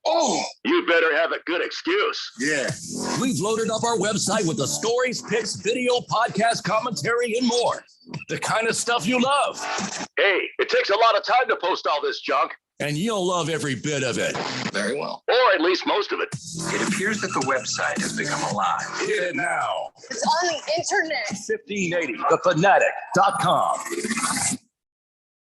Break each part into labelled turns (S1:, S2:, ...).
S1: Oh, you better have a good excuse.
S2: Yeah.
S3: We've loaded up our website with the stories, pics, video, podcast, commentary, and more. The kind of stuff you love.
S1: Hey, it takes a lot of time to post all this junk.
S3: And you'll love every bit of it.
S2: Very well.
S1: Or at least most of it.
S2: It appears that the website has become alive.
S3: Hit it now.
S4: It's on the internet.
S3: 1580thefanatic.com.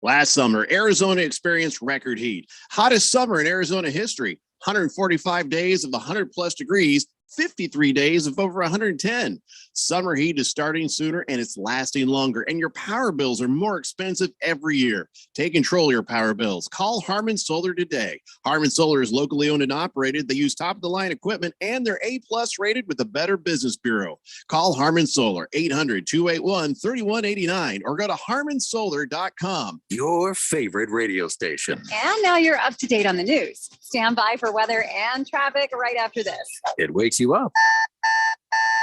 S5: Last summer, Arizona experienced record heat. Hottest summer in Arizona history. 145 days of 100-plus degrees, 53 days of over 110. Summer heat is starting sooner and it's lasting longer, and your power bills are more expensive every year. Take control of your power bills. Call Harmon Solar today. Harmon Solar is locally owned and operated. They use top-of-the-line equipment, and they're A-plus rated with the Better Business Bureau. Call Harmon Solar, 800-281-3189, or go to harmonsolar.com.
S6: Your favorite radio station.
S7: And now you're up to date on the news. Stand by for weather and traffic right after this.
S6: It wakes you up,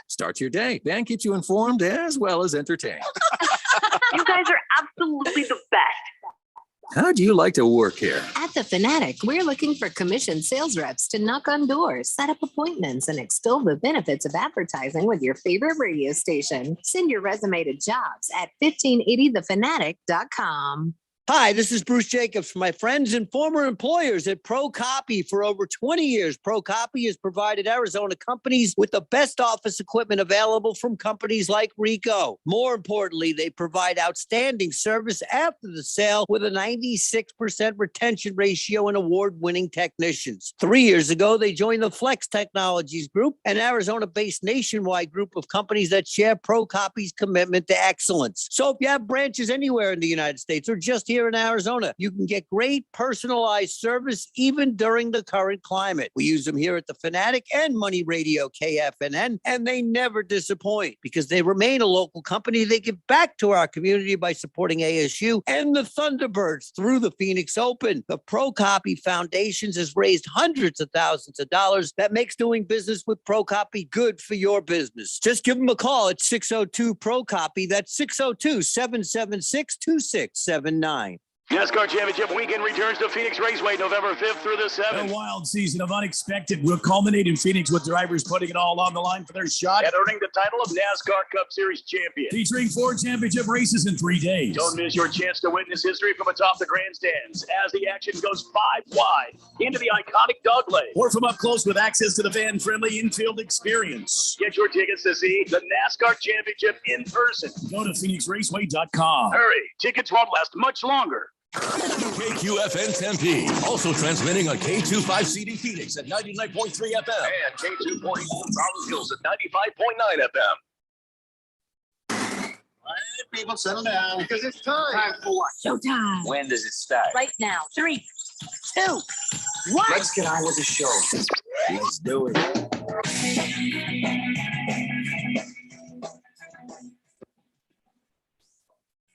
S6: starts your day, and keeps you informed as well as entertained.
S8: You guys are absolutely the best.
S6: How do you like to work here?
S9: At The Fanatic, we're looking for commissioned sales reps to knock on doors, set up appointments, and extol the benefits of advertising with your favorite radio station. Send your resume to jobs at 1580thefanatic.com.
S10: Hi, this is Bruce Jacobs from my friends and former employers at ProCopy. For over 20 years, ProCopy has provided Arizona companies with the best office equipment available from companies like Ricoh. More importantly, they provide outstanding service after the sale with a 96% retention ratio and award-winning technicians. 3 years ago, they joined the Flex Technologies Group, an Arizona-based nationwide group of companies that share ProCopy's commitment to excellence. So if you have branches anywhere in the United States or just here in Arizona, you can get great personalized service even during the current climate. We use them here at the Fanatic and Money Radio KFNN, and they never disappoint because they remain a local company. They give back to our community by supporting ASU and the Thunderbirds through the Phoenix Open. The ProCopy Foundations has raised hundreds of thousands of dollars. That makes doing business with ProCopy good for your business. Just give them a call at 602-PROCOPY. That's 602-776-2679.
S1: NASCAR Championship Weekend returns to Phoenix Raceway November 5th through the 7th.
S3: A wild season of unexpected will culminate in Phoenix with drivers putting it all on the line for their shot
S1: And earning the title of NASCAR Cup Series champion.
S3: featuring 4 championship races in 3 days.
S1: Don't miss your chance to witness history from atop the grandstands as the action goes 5 wide into the iconic dog leg.
S3: Or from up close with access to the fan-friendly infield experience.
S1: Get your tickets to see the NASCAR Championship in person.
S3: Go to phoenixraceway.com.
S1: Hurry, tickets won't last much longer.
S3: KQFN Tempe, also transmitting on K25CD Phoenix at 99.3 FM.
S1: And K2.4 Rolling Hills at 95.9 FM.
S2: All right, people, settle down.
S4: Because it's time.
S2: Time for what?
S9: Showtime.
S2: When does it start?
S9: Right now. 3, 2, 1.
S2: Let's get on with the show. Let's do it.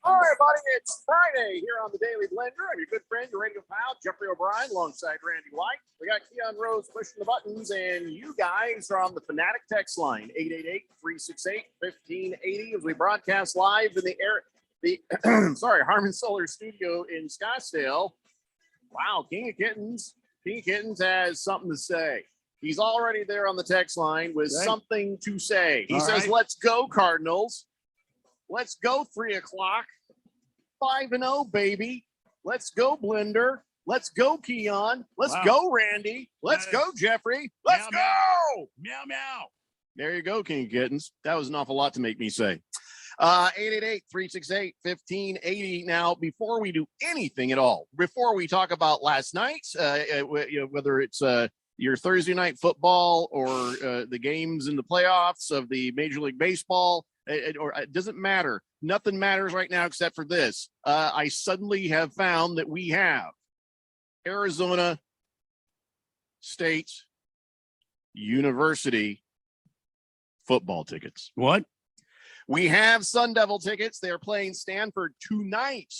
S11: All right, buddy, it's Friday here on the Daily Blender. I'm your good friend, your radio pal, Jeffrey O'Brien, alongside Randy White. We got Keon Rose pushing the buttons, and you guys are on the Fanatic text line, 888-368-1580, as we broadcast live in the Harmon Solar Studio in Scottsdale. Wow, King of Kittens has something to say. He's already there on the text line with something to say. He says, Let's go, Cardinals. Let's go, 3 o'clock. 5-0, baby. Let's go, Blender. Let's go, Keon. Let's go, Randy. Let's go, Jeffrey. Let's go.
S3: Meow, meow.
S11: There you go, King of Kittens. That was an awful lot to make me say. 888-368-1580. Now, before we do anything at all, before we talk about last night, whether it's your Thursday night football or the games in the playoffs of the Major League Baseball, it doesn't matter. Nothing matters right now except for this. I suddenly have found that we have Arizona State University football tickets.
S3: What?
S11: We have Sun Devil tickets. They're playing Stanford tonight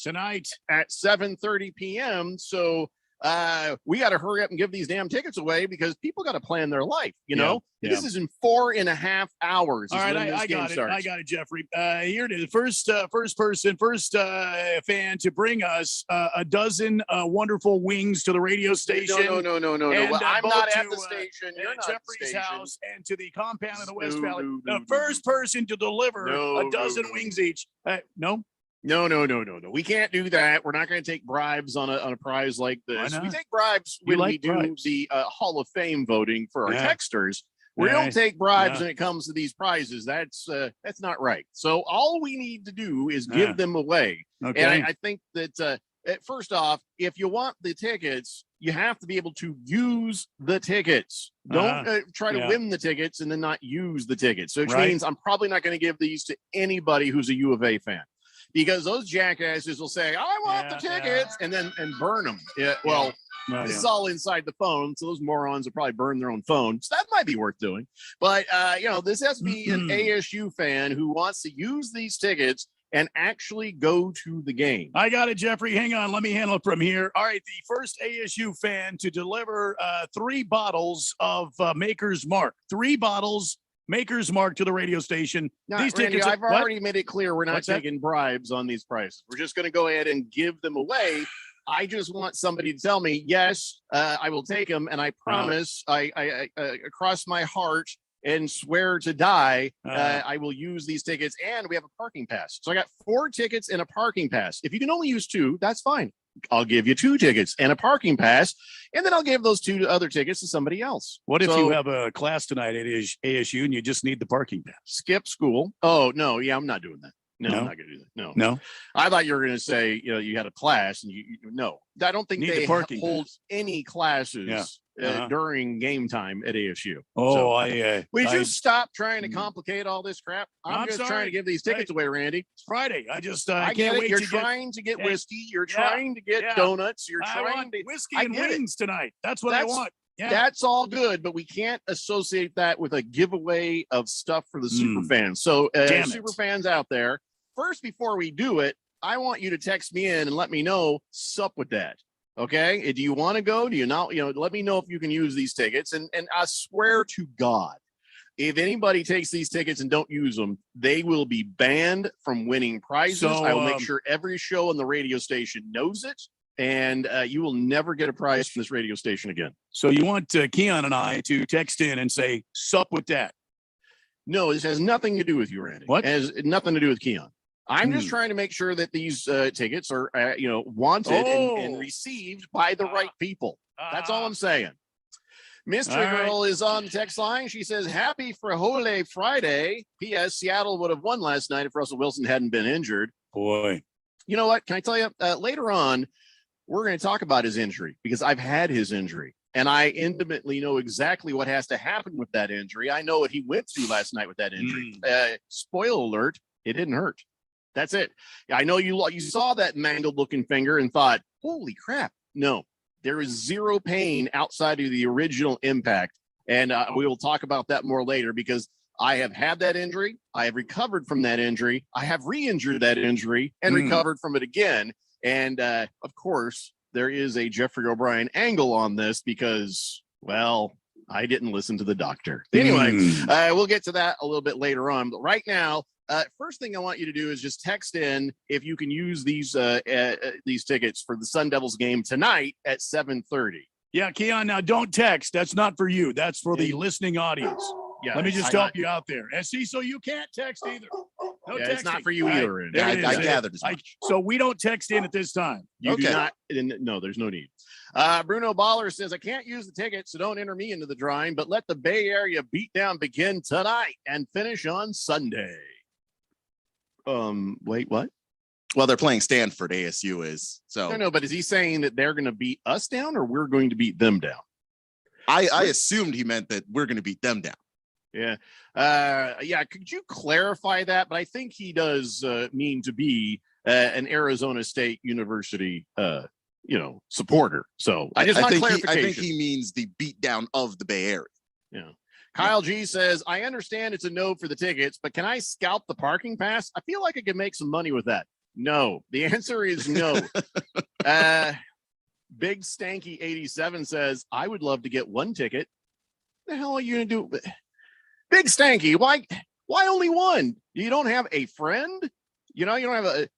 S11: at 7:30 p.m. So we got to hurry up and give these damn tickets away because people got to plan their life. You know,
S1: Yeah.
S11: this is in 4.5 hours.
S1: All right, I got it. I got it, Jeffrey. Here it is. First fan to bring us a dozen wonderful wings to the radio station.
S11: No.
S1: And,
S11: Well, I'm
S1: both
S11: not
S1: to,
S11: at the station. You're not at the
S1: Jeffrey's
S11: station.
S1: house and to the compound in the West
S11: No,
S1: Valley.
S11: no,
S1: The
S11: no,
S1: first person to deliver a dozen
S11: no.
S1: wings each. No.
S11: No. We can't do that. We're not going to take bribes on a prize like this.
S1: Why not?
S11: We take bribes
S1: You
S11: when
S1: like
S11: we do
S1: bribes.
S11: the Hall of Fame voting for our
S1: Yeah.
S11: texters. We
S1: Yeah.
S11: don't take bribes
S1: Yeah.
S11: when it comes to these prizes. That's not right. So all we need to do is
S1: Yeah.
S11: give them away.
S1: Okay.
S11: And I think that first off, if you want the tickets, you have to be able to use the tickets. Don't try to
S1: Yeah.
S11: win the tickets and then not use the tickets. So which
S1: Right.
S11: means I'm probably not going to give these to anybody who's a U of A fan. Because those jackasses will say, I want the tickets, and burn them. Yeah, well, this is all inside the phone, so those morons will probably burn their own phone. So that might be worth doing. But, this has to be an ASU fan who wants to use these tickets and actually go to the game.
S1: I got it, Jeffrey. Hang on. Let me handle it from here. All right. The first ASU fan to deliver 3 bottles of Maker's Mark. 3 bottles Maker's Mark to the radio station.
S11: Now,
S1: These
S11: Randy,
S1: tickets.
S11: I've already made it clear we're not
S1: What's that?
S11: taking bribes on these prices. We're just going to go ahead and give them away. I just want somebody to tell me, yes, I will take them, and I promise, I cross my heart and swear to die, I will use these tickets, and we have a parking pass. So I got 4 tickets and a parking pass. If you can only use 2, that's fine. I'll give you 2 tickets and a parking pass, and then I'll give those 2 other tickets to somebody else.
S1: What if you have a class tonight at ASU and you just need the parking pass?
S11: Skip school? Oh, no. Yeah, I'm not doing that. No, I'm not going to do that. No. I thought you were going to say, you had a class and no, I don't think
S1: Need
S11: they
S1: the parking
S11: hold
S1: pass.
S11: any classes during game time at ASU.
S1: Oh,
S11: we just stop trying to complicate all this crap. I'm just
S1: sorry.
S11: trying to give these tickets away, Randy.
S1: It's Friday. I just
S11: I
S1: can't
S11: get it.
S1: wait
S11: You're
S1: to
S11: trying to get
S1: Yeah.
S11: whiskey. You're
S1: Yeah.
S11: trying to get
S1: Yeah.
S11: donuts. You're
S1: I
S11: trying
S1: want
S11: to
S1: whiskey
S11: I
S1: and
S11: get it.
S1: wings tonight. That's what I want. Yeah.
S11: That's all good, but we can't associate that with a giveaway of stuff for the super fans. So,
S1: Damn it.
S11: super fans out there, first, before we do it, I want you to text me in and let me know, sup with that. Okay. Do you want to go? Do you not? Let me know if you can use these tickets. And I swear to God, if anybody takes these tickets and don't use them, they will be banned from winning prizes.
S1: So,
S11: I will make sure every show on the radio station knows it. And you will never get a prize from this radio station again.
S1: So you want Keon and I to text in and say, sup with that?
S11: No, this has nothing to do with you, Randy.
S1: What?
S11: It has nothing to do with Keon. I'm just trying to make sure that these tickets are, wanted and received by the right people. That's all I'm saying. Mystery
S1: All right.
S11: Girl is on the text line. She says, happy Frijoles Friday. P.S. Seattle would have won last night if Russell Wilson hadn't been injured.
S1: Boy.
S11: You know what? Can I tell you, later on, we're going to talk about his injury because I've had his injury. And I intimately know exactly what has to happen with that injury. I know what he went through last night with that injury. Spoiler alert, it didn't hurt. That's it. I know you saw that mangled looking finger and thought, holy crap. No, there is zero pain outside of the original impact. And we will talk about that more later because I have had that injury. I have recovered from that injury. I have re-injured that injury and recovered from it again. And of course, there is a Jeffrey O'Brien angle on this because, well, I didn't listen to the doctor. Anyway, we'll get to that a little bit later on. But right now, first thing I want you to do is just text in if you can use these tickets for the Sun Devils game tonight at 7:30.
S1: Yeah, Keon, now don't text. That's not for you. That's for the listening audience.
S11: Yeah,
S1: Let me just help you out there. And see, so you can't text either. No
S11: it's not
S1: texting.
S11: for you
S1: All right,
S11: either. Randy.
S1: there it
S5: I
S1: is.
S5: gathered as much.
S1: So we don't text in at this time.
S11: You do not. No, there's no need. Bruno Baller says, I can't use the ticket, so don't enter me into the drawing, but let the Bay Area beatdown begin tonight and finish on Sunday. Wait, what?
S5: Well, they're playing Stanford. ASU is so.
S11: No, but is he saying that they're going to beat us down or we're going to beat them down?
S5: I assumed he meant that we're going to beat them down.
S11: Yeah. Could you clarify that? But I think he does mean to be an Arizona State University, supporter. So I just want clarification.
S5: I think he means the beatdown of the Bay Area.
S11: Yeah. Kyle G says, I understand it's a no for the tickets, but can I scalp the parking pass? I feel like I could make some money with that. No, the answer is no. Big Stanky 87 says, I would love to get one ticket. The hell are you going to do? Big Stanky, why only one? You don't have a friend? You don't have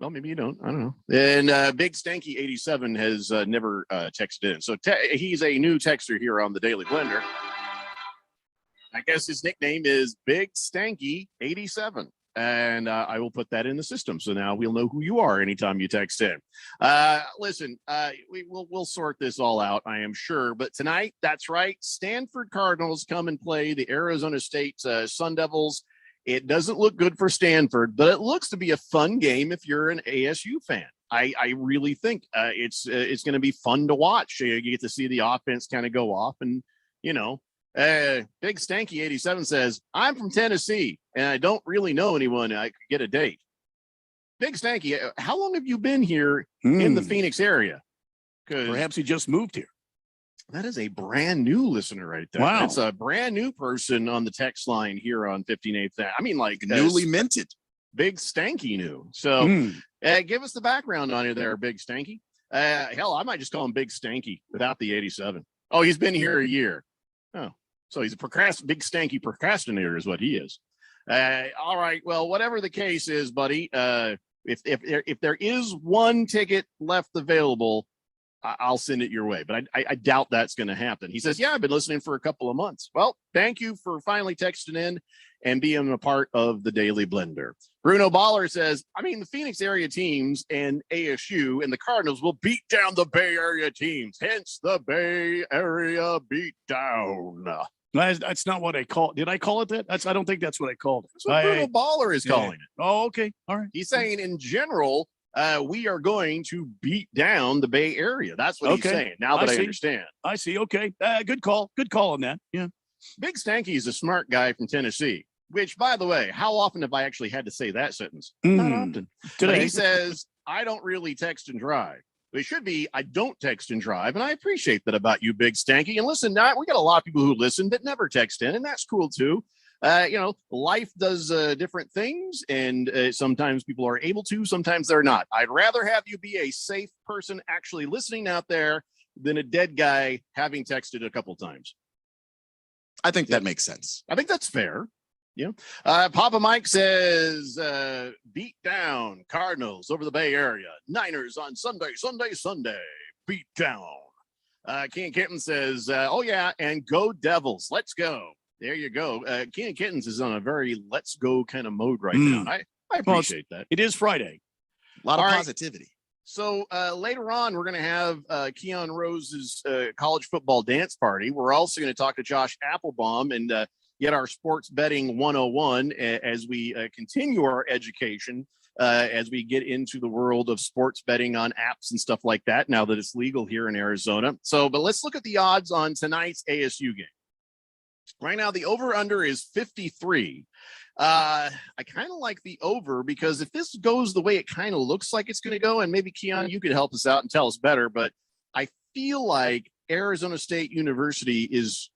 S11: well, maybe you don't. I don't know. And Big Stanky 87 has never texted in. So he's a new texter here on the Daily Blender. I guess his nickname is Big Stanky 87. And I will put that in the system. So now we'll know who you are anytime you text in. Listen, we'll sort this all out, I am sure. But tonight, that's right, Stanford Cardinals come and play the Arizona State Sun Devils. It doesn't look good for Stanford, but it looks to be a fun game if you're an ASU fan. I really think it's going to be fun to watch. You get to see the offense kind of go off, and Big Stanky 87 says, I'm from Tennessee and I don't really know anyone I could get a date. Big Stanky, how long have you been here in the Phoenix area?
S1: Perhaps he just moved here.
S11: That is a brand new listener right there.
S1: Wow.
S11: That's a brand new person on the text line here on 158th. I mean, like
S12: newly minted.
S11: Big Stanky new. So give us the background on you there, Big Stanky. Hell, I might just call him Big Stanky without the 87. Oh, he's been here a year. Oh, so he's a big stanky procrastinator is what he is. All right. Well, whatever the case is, buddy, if there is one ticket left available, I'll send it your way, but I doubt that's going to happen. He says, yeah, I've been listening for a couple of months. Well, thank you for finally texting in and being a part of the Daily Blender. Bruno Baller says, I mean, the Phoenix area teams and ASU and the Cardinals will beat down the Bay Area teams, hence the Bay Area beatdown.
S1: That's not what I call. Did I call it that? I don't think that's what I called it.
S11: That's what Bruno Baller is calling it.
S1: Oh, okay. All right.
S11: He's saying in general, we are going to beat down the Bay Area. That's what he's saying. Now that I understand.
S1: I see. Okay. Good call. Good call on that. Yeah.
S11: Big Stanky is a smart guy from Tennessee, which, by the way, how often have I actually had to say that sentence? Not often.
S1: Today.
S11: But he says, I don't really text and drive. It should be, I don't text and drive. And I appreciate that about you, Big Stanky. And listen, we got a lot of people who listen that never text in, and that's cool too. Life does different things, and sometimes people are able to, sometimes they're not. I'd rather have you be a safe person actually listening out there than a dead guy having texted a couple times.
S12: I think that makes sense.
S11: I think that's fair. Yeah. Papa Mike says, beat down Cardinals over the Bay Area. Niners on Sunday. Beat down. King Kitten says, oh, yeah, and go Devils. Let's go. There you go. King Kittens is on a very let's go kind of mode right now. I appreciate that.
S1: It is Friday.
S12: A lot of positivity.
S11: So later on, we're going to have Keon Rose's college football dance party. We're also going to talk to Josh Applebaum and get our sports betting 101 as we continue our education as we get into the world of sports betting on apps and stuff like that now that it's legal here in Arizona. But let's look at the odds on tonight's ASU game. Right now, the over-under is 53. I kind of like the over because if this goes the way it kind of looks like it's going to go, and maybe Keon, you could help us out and tell us better, but I feel like Arizona State University is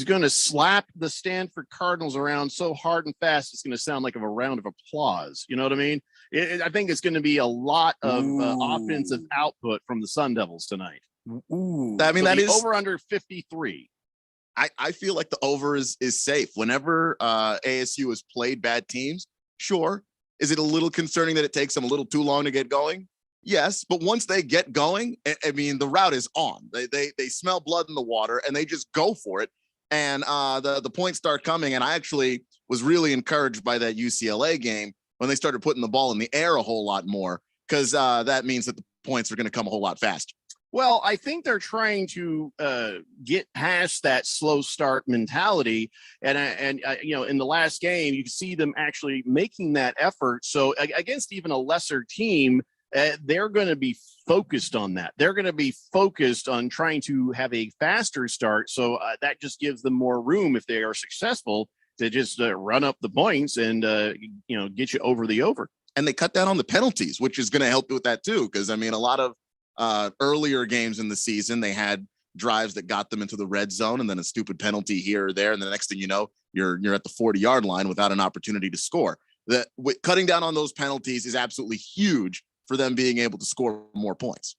S11: going to slap the Stanford Cardinals around so hard and fast, it's going to sound like a round of applause. You know what I mean? I think it's going to be a lot of offensive output from the Sun Devils tonight.
S12: I mean, that is
S11: over under 53.
S12: I feel like the over is safe. Whenever ASU has played bad teams, sure. Is it a little concerning that it takes them a little too long to get going? Yes, but once they get going, I mean, the route is on. They smell blood in the water and they just go for it. And the points start coming. And I actually was really encouraged by that UCLA game when they started putting the ball in the air a whole lot more, because that means that the points are going to come a whole lot faster.
S11: Well, I think they're trying to get past that slow start mentality, and in the last game, you see them actually making that effort. So against even a lesser team, they're going to be focused on that. They're going to be focused on trying to have a faster start. So that just gives them more room if they are successful to just run up the points and get you over the over.
S12: And they cut down on the penalties, which is going to help with that too, because I mean, a lot of earlier games in the season, they had drives that got them into the red zone and then a stupid penalty here or there. And the next thing you know, you're at the 40-yard line without an opportunity to score. Cutting down on those penalties is absolutely huge for them being able to score more points.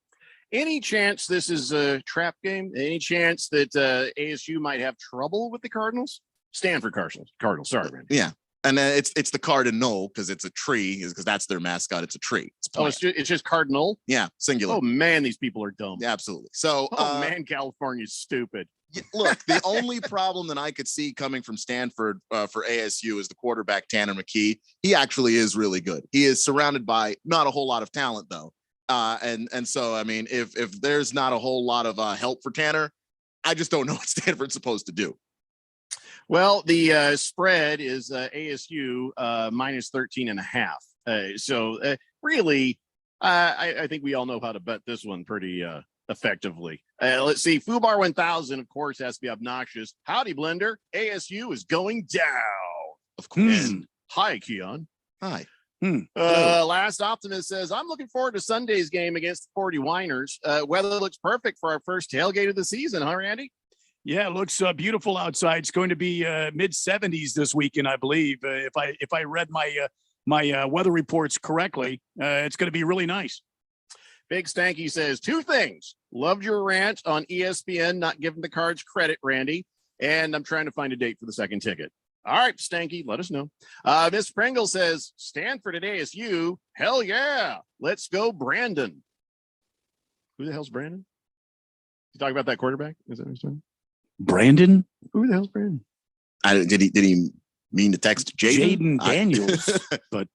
S11: Any chance this is a trap game? Any chance that ASU might have trouble with the Cardinals? Stanford Cardinals. Sorry, Randy.
S12: Yeah. And it's the Cardinal because it's a tree, because that's their mascot. It's a tree.
S11: It's just Cardinal.
S12: Yeah, singular.
S11: Oh man, these people are dumb.
S12: Yeah, absolutely. So,
S11: man, California's stupid.
S12: Look, the only problem that I could see coming from Stanford for ASU is the quarterback Tanner McKee. He actually is really good. He is surrounded by not a whole lot of talent though, and so I mean, if there's not a whole lot of help for Tanner, I just don't know what Stanford's supposed to do.
S11: Well, the spread is ASU minus 13.5. So really, I think we all know how to bet this one pretty effectively. Let's see. Fubar 1000, of course, has to be obnoxious. Howdy, Blender. ASU is going down.
S12: Of course.
S11: Hi, Keon.
S12: Hi.
S11: Last Optimist says, I'm looking forward to Sunday's game against the 40 Winers. Weather looks perfect for our first tailgate of the season, huh, Randy?
S1: Yeah, it looks beautiful outside. It's going to be mid 70s this weekend, I believe. If I read my weather reports correctly, it's going to be really nice.
S11: Big Stanky says 2 things. Loved your rant on ESPN not giving the Cards credit, Randy, and I'm trying to find a date for the second ticket. All right, Stanky, let us know. Miss Pringle says Stanford at ASU. Hell yeah, let's go, Brandon. Who the hell's Brandon? You talking about that quarterback? Is that what you're saying?
S1: Brandon?
S11: Who the hell's Brandon?
S12: Did he mean to text
S1: Jaden Daniels? But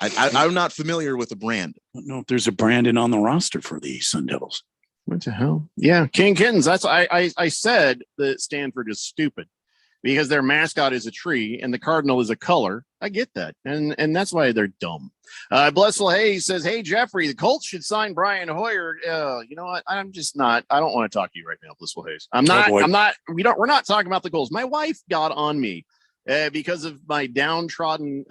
S12: I'm not familiar with the brand.
S1: I don't know if there's a Brandon on the roster for the Sun Devils.
S11: What the hell? Yeah, King Kittens. That's I said that Stanford is stupid because their mascot is a tree and the cardinal is a color. I get that, and that's why they're dumb. Blessful Hayes says, "Hey Jeffrey, the Colts should sign Brian Hoyer." You know what? I'm just not. I don't want to talk to you right now, Blessful Hayes. I'm not. We're not talking about the Colts. My wife got on me because of my downtrodden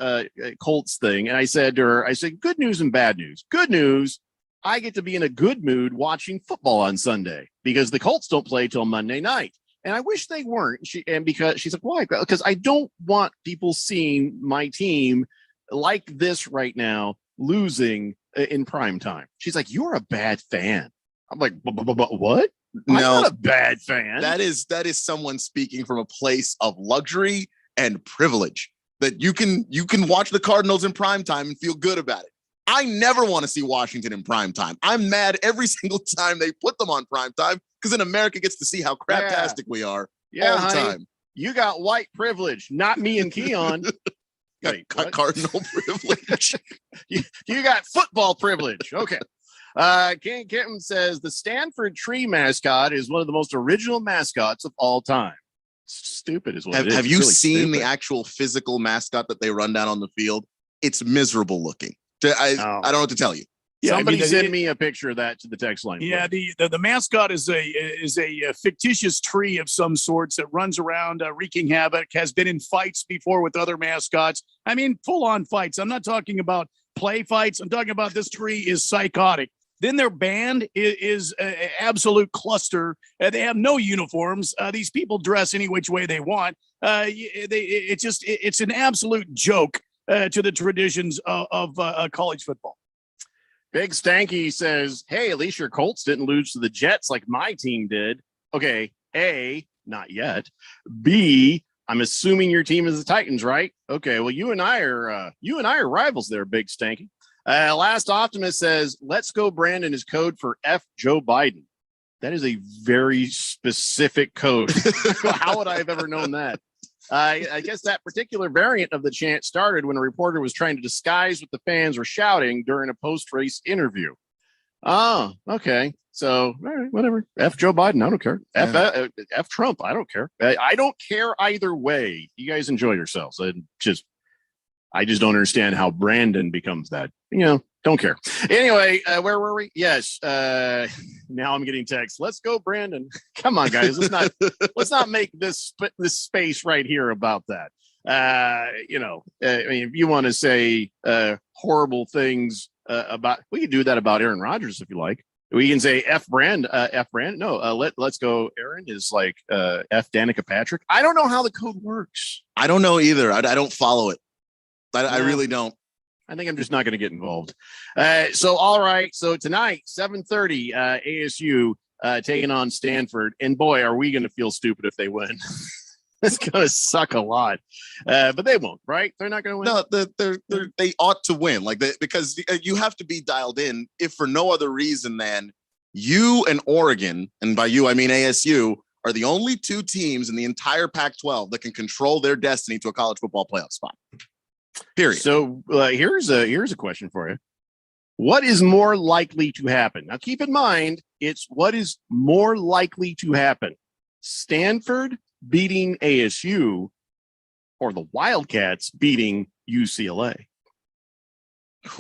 S11: Colts thing, and I said to her, "I said good news and bad news. Good news, I get to be in a good mood watching football on Sunday because the Colts don't play till Monday night." And I wish they weren't. Because she's like, why? Because I don't want people seeing my team like this right now, losing in prime time. She's like, you're a bad fan. I'm like, what? No, I'm not a bad fan.
S12: That is someone speaking from a place of luxury and privilege that you can watch the Cardinals in prime time and feel good about it. I never want to see Washington in prime time. I'm mad every single time they put them on prime time because then America gets to see how craptastic we are all the time.
S11: You got white privilege, not me and Keon.
S12: Wait, Cardinal privilege.
S11: you got football privilege. Okay. King Kitten says the Stanford tree mascot is one of the most original mascots of all time. Stupid is what it is.
S12: Have you
S11: really
S12: seen
S11: stupid.
S12: the actual physical mascot that they run down on the field? It's miserable looking. I don't know what to tell you.
S1: Yeah,
S11: Somebody send me a picture of that to the text line.
S1: Yeah, the mascot is a fictitious tree of some sorts that runs around wreaking havoc, has been in fights before with other mascots. I mean, full-on fights. I'm not talking about play fights. I'm talking about this tree is psychotic. Then their band is an absolute cluster. They have no uniforms. These people dress any which way they want. It's an absolute joke to the traditions of college football.
S11: Big Stanky says, hey, at least your Colts didn't lose to the Jets like my team did. Okay, A, not yet. B, I'm assuming your team is the Titans, right? Okay, well, you and I are rivals there, Big Stanky. Last Optimist says, let's go Brandon is code for F Joe Biden. That is a very specific code. How would I have ever known that? I guess that particular variant of the chant started when a reporter was trying to disguise what the fans were shouting during a post-race interview. Oh, okay. So, all right, whatever. F Joe Biden, I don't care. F Trump, I don't care. I don't care either way. You guys enjoy yourselves. I just don't understand how Brandon becomes that. Don't care. Anyway, where were we? Yes. Now I'm getting texts. Let's go, Brandon. Come on, guys. Let's not make this space right here about that. I mean, if you want to say horrible things about, we can do that about Aaron Rodgers if you like. We can say F brand. No, let's go. Aaron is like F Danica Patrick. I don't know how the code works.
S12: I don't know either. I don't follow it. I really don't.
S1: I think I'm just not going to get involved. All right. So tonight, 7:30, ASU taking on Stanford. And boy, are we going to feel stupid if they win. It's going to suck a lot. But they won't, right? They're not going to win.
S12: No, they ought to win, because you have to be dialed in, if for no other reason than you and Oregon, and by you I mean ASU, are the only two teams in the entire Pac-12 that can control their destiny to a college football playoff spot. Period.
S1: So here's a question for you. What is more likely to happen? Now, keep in mind, it's what is more likely to happen. Stanford beating ASU or the Wildcats beating UCLA?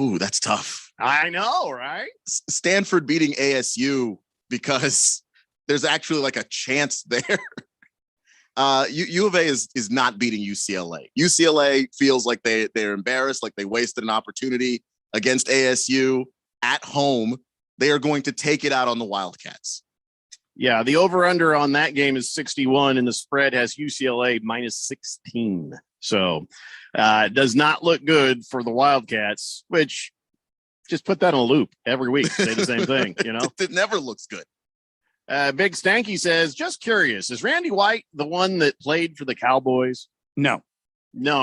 S12: Ooh, that's tough.
S1: I know, right?
S12: Stanford beating ASU because there's actually like a chance there. U of A is not beating UCLA. UCLA feels like they're embarrassed, like they wasted an opportunity against ASU at home. They are going to take it out on the Wildcats.
S1: Yeah, the over-under on that game is 61, and the spread has UCLA minus 16. So it does not look good for the Wildcats, which just put that on a loop every week. Say the same thing, you know?
S12: It never looks good.
S1: Big Stanky says, just curious, is Randy White the one that played for the Cowboys? No. But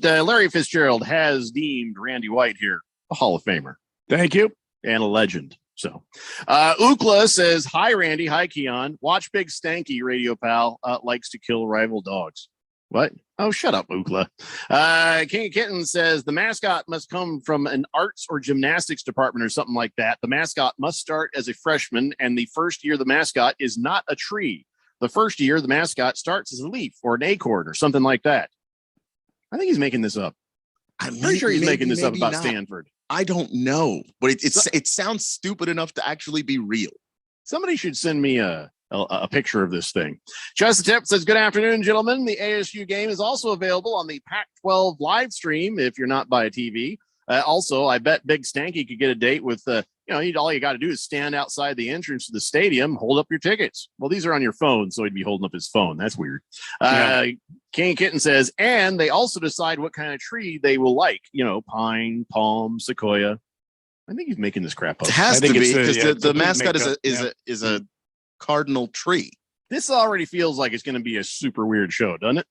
S1: Larry Fitzgerald has deemed Randy White here a Hall of Famer. Thank you. And a legend. So Ucla says, hi, Randy. Hi, Keon. Watch Big Stanky, radio pal. Likes to kill rival dogs. What? Oh, shut up, Ucla. King of Kitten says the mascot must come from an arts or gymnastics department or something like that. The mascot must start as a freshman, and the first year the mascot is not a tree. The first year the mascot starts as a leaf or an acorn or something like that. I think he's making this up. I'm pretty sure he's making this up about Stanford.
S12: I don't know, but it sounds stupid enough to actually be real.
S1: Somebody should send me a picture of this thing. Just a Tip says, good afternoon, gentlemen. The ASU game is also available on the Pac-12 live stream if you're not by a TV. Also, I bet Big Stanky could get a date with, all you got to do is stand outside the entrance to the stadium, hold up your tickets. Well, these are on your phone, so he'd be holding up his phone. That's weird. King Kitten says, and they also decide what kind of tree they will like, pine, palm, sequoia. I think he's making this crap up.
S12: It has to be because the mascot is a cardinal tree.
S1: This already feels like it's going to be a super weird show, doesn't it?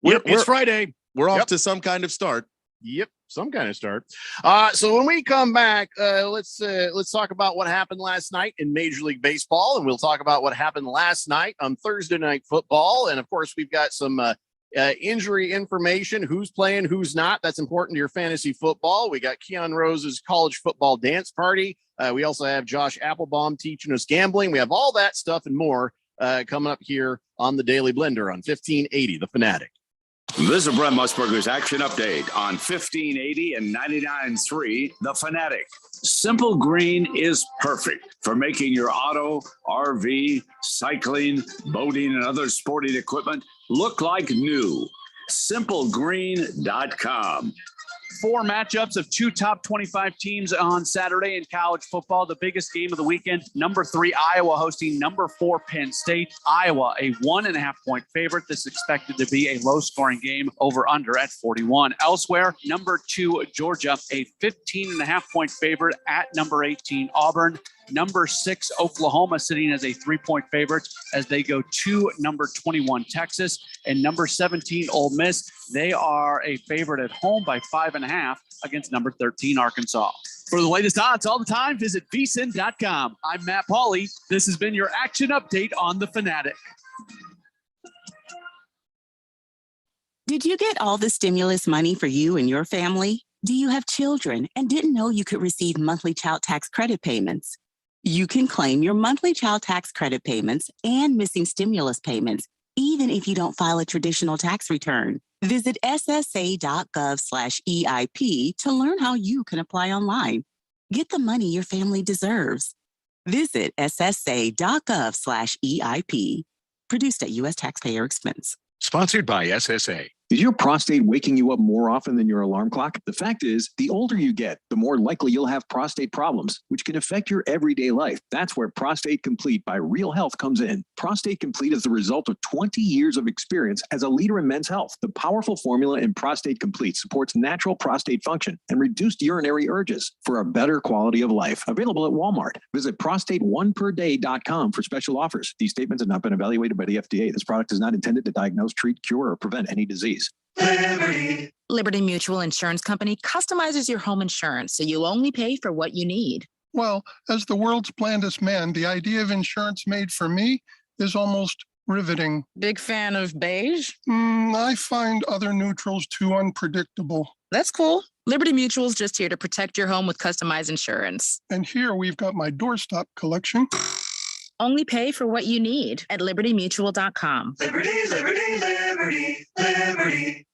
S12: It's
S1: Friday.
S12: We're off to some kind of start.
S1: Yep, some kind of start. So when we come back, let's talk about what happened last night in Major League Baseball, and we'll talk about what happened last night on Thursday Night Football. And of course, we've got some injury information: who's playing, who's not. That's important to your fantasy football. We got Keon Rose's college football dance party. We also have Josh Applebaum teaching us gambling. We have all that stuff and more coming up here on the Daily Blender on 1580 The Fanatic.
S13: This is Brent Musburger's Action Update on 1580 and 99.3 The Fanatic. Simple Green is perfect for making your auto, RV, cycling, boating, and other sporting equipment look like new. SimpleGreen.com.
S14: 4 matchups of 2 top 25 teams on Saturday in college football. The biggest game of the weekend, number 3 Iowa hosting number 4 Penn State. Iowa, a 1.5-point favorite. This is expected to be a low-scoring game, over under at 41. Elsewhere, number 2 Georgia, a 15.5-point favorite at number 18 Auburn. Number 6 Oklahoma sitting as a 3-point favorite as they go to number 21 Texas, and number 17 Ole Miss. They are a favorite at home by 5.5 against number 13 Arkansas. For the latest odds all the time, visit vsin.com. I'm Matt Pauley. This has been your Action Update on The Fanatic.
S15: Did you get all the stimulus money for you and your family? Do you have children and didn't know you could receive monthly child tax credit payments? You can claim your monthly child tax credit payments and missing stimulus payments, even if you don't file a traditional tax return. Visit ssa.gov/EIP to learn how you can apply online. Get the money your family deserves. Visit ssa.gov/EIP. Produced at U.S. taxpayer expense.
S16: Sponsored by SSA. Is your prostate waking you up more often than your alarm clock? The fact is, the older you get, the more likely you'll have prostate problems, which can affect your everyday life. That's where Prostate Complete by Real Health comes in. Prostate Complete is the result of 20 years of experience as a leader in men's health. The powerful formula in Prostate Complete supports natural prostate function and reduced urinary urges for a better quality of life. Available at Walmart. Visit prostateoneperday.com for special offers. These statements have not been evaluated by the FDA. This product is not intended to diagnose, treat, cure, or prevent any disease.
S17: Liberty Mutual Insurance Company customizes your home insurance so you only pay for what you need.
S18: Well, as the world's blandest man, the idea of insurance made for me is almost riveting.
S17: Big fan of beige?
S18: I find other neutrals too unpredictable.
S17: That's cool. Liberty Mutual's just here to protect your home with customized insurance.
S18: And here we've got my doorstop collection.
S17: Only pay for what you need at libertymutual.com.
S19: Liberty, liberty, liberty, liberty.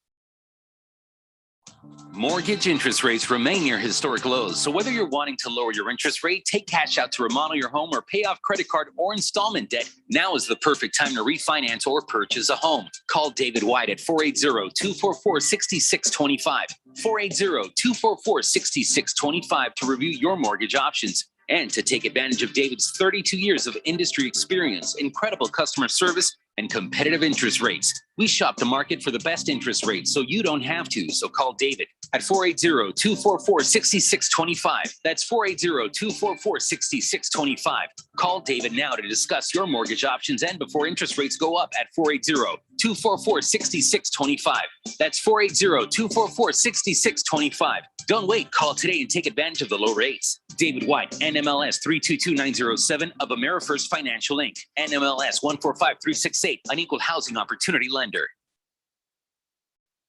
S20: Mortgage interest rates remain near historic lows. So whether you're wanting to lower your interest rate, take cash out to remodel your home, or pay off credit card or installment debt, now is the perfect time to refinance or purchase a home. Call David White at 480-244-6625. 480-244-6625 to review your mortgage options and to take advantage of David's 32 years of industry experience, incredible customer service, and competitive interest rates. We shop the market for the best interest rates so you don't have to. So call David at 480-244-6625. That's 480-244-6625. Call David now to discuss your mortgage options and before interest rates go up at 480-244-6625. That's 480-244-6625. Don't wait. Call today and take advantage of the low rates. David White, NMLS 322907 of AmeriFirst Financial Inc. NMLS 145368, an equal housing opportunity lender.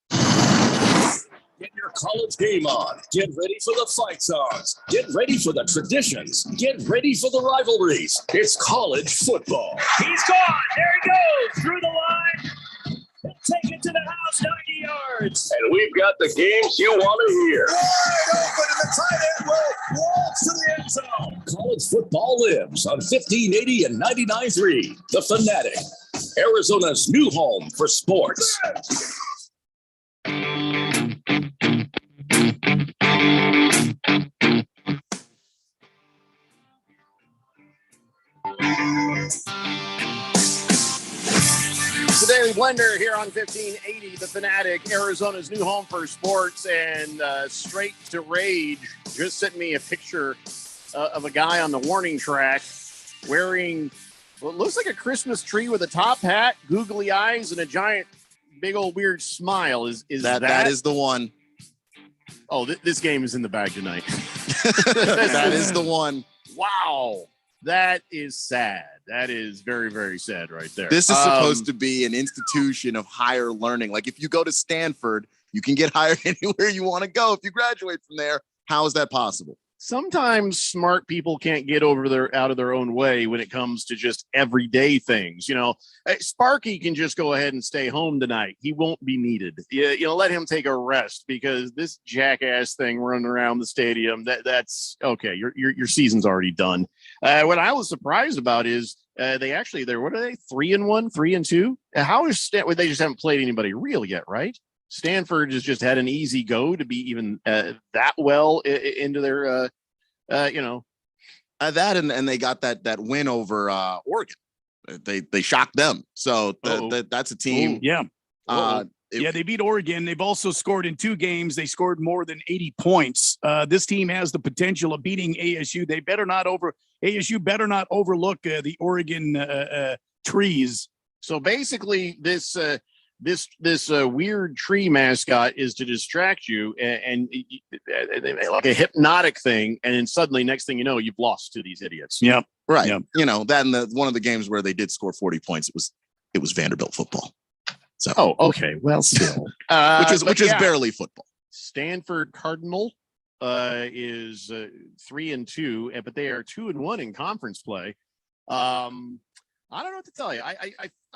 S3: Get your college game on. Get ready for the fight songs. Get ready for the traditions. Get ready for the rivalries. It's college football.
S19: He's gone. There he goes. Through the line. He'll take it to the house, 90 yards.
S3: And we've got the games you want to hear.
S19: Wide open, and the tight end will waltz to the end zone.
S3: College football lives on 1580 and 99.3. The Fanatic, Arizona's new home for sports.
S11: The Daily Blender here on 1580, The Fanatic, Arizona's new home for sports, and Straight to Rage just sent me a picture of a guy on the warning track wearing what looks like a Christmas tree with a top hat, googly eyes, and a giant, big old weird smile. Is
S12: that is the one?
S11: Oh, this game is in the bag tonight.
S12: That is the one.
S11: Wow. That is sad. That is very, very sad right there.
S12: This is supposed to be an institution of higher learning. Like if you go to Stanford, you can get hired anywhere you want to go. If you graduate from there, how is that possible?
S11: Sometimes smart people can't get out of their own way when it comes to just everyday things. You know, Sparky can just go ahead and stay home tonight. He won't be needed. Let him take a rest because this jackass thing running around the stadium, that's okay. Your season's already done. What I was surprised about is they're 3-1, 3-2. How is Stanford? They just haven't played anybody real yet, right? Stanford has just had an easy go to be even that well into their, that
S12: and they got that win over Oregon. They shocked them. So that's a team.
S1: Yeah. They beat Oregon. They've also scored in 2 games. They scored more than 80 points. This team has the potential of beating ASU. ASU better not overlook the Oregon trees.
S11: So basically, this weird tree mascot is to distract you and like a hypnotic thing, and then suddenly, next thing you know, you've lost to these idiots.
S1: Yep.
S12: Right.
S1: Yep.
S12: That in one of the games where they did score 40 points, it was Vanderbilt football. So
S11: okay. Well, still,
S12: which is barely football.
S11: Stanford Cardinal is 3-2, but they are 2-1 in conference play. I don't know what to tell you. I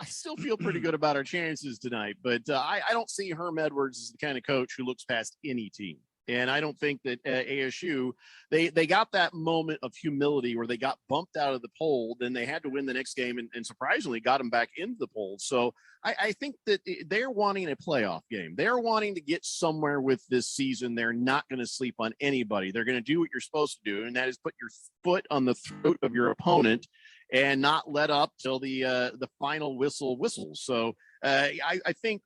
S11: still feel pretty good about our chances tonight, but I don't see Herm Edwards as the kind of coach who looks past any team. And I don't think that ASU, they got that moment of humility where they got bumped out of the poll, then they had to win the next game and surprisingly got them back into the poll. So I think that they're wanting a playoff game. They're wanting to get somewhere with this season. They're not going to sleep on anybody. They're going to do what you're supposed to do, and that is put your foot on the throat of your opponent and not let up till the final whistle whistles. So I think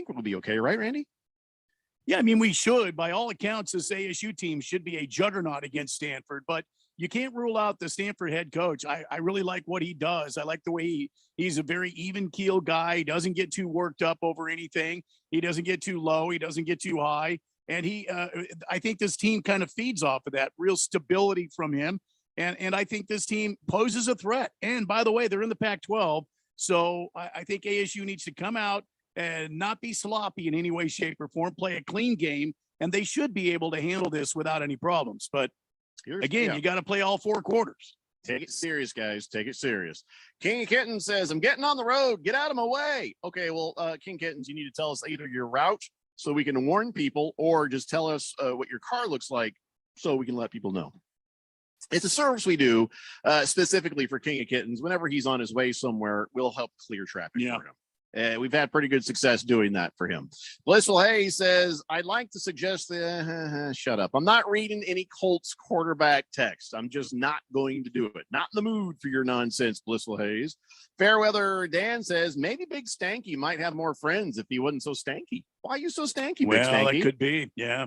S11: we'll be okay, right, Randy?
S1: Yeah, I mean, we should. By all accounts, this ASU team should be a juggernaut against Stanford, but you can't rule out the Stanford head coach. I really like what he does. I like the way he's a very even keel guy. He doesn't get too worked up over anything. He doesn't get too low. He doesn't get too high. And I think this team kind of feeds off of that real stability from him. And I think this team poses a threat. And by the way, they're in the Pac-12. So I think ASU needs to come out and not be sloppy in any way, shape, or form, play a clean game, and they should be able to handle this without any problems. But again, you got to play all 4 quarters.
S11: Take it serious, guys. Take it serious. King Kittens says, I'm getting on the road. Get out of my way. Okay, well, King Kittens, you need to tell us either your route so we can warn people, or just tell us what your car looks like so we can let people know. It's a service we do specifically for King of Kittens. Whenever he's on his way somewhere, we'll help clear traffic for him. We've had pretty good success doing that for him. Blissful Hayes says, I'd like to suggest shut up. I'm not reading any Colts quarterback text. I'm just not going to do it. Not in the mood for your nonsense, Blissful Hayes. Fairweather Dan says, maybe Big Stanky might have more friends if he wasn't so stanky. Why are you so stanky, Big Stanky?
S1: Well, it could be. Yeah.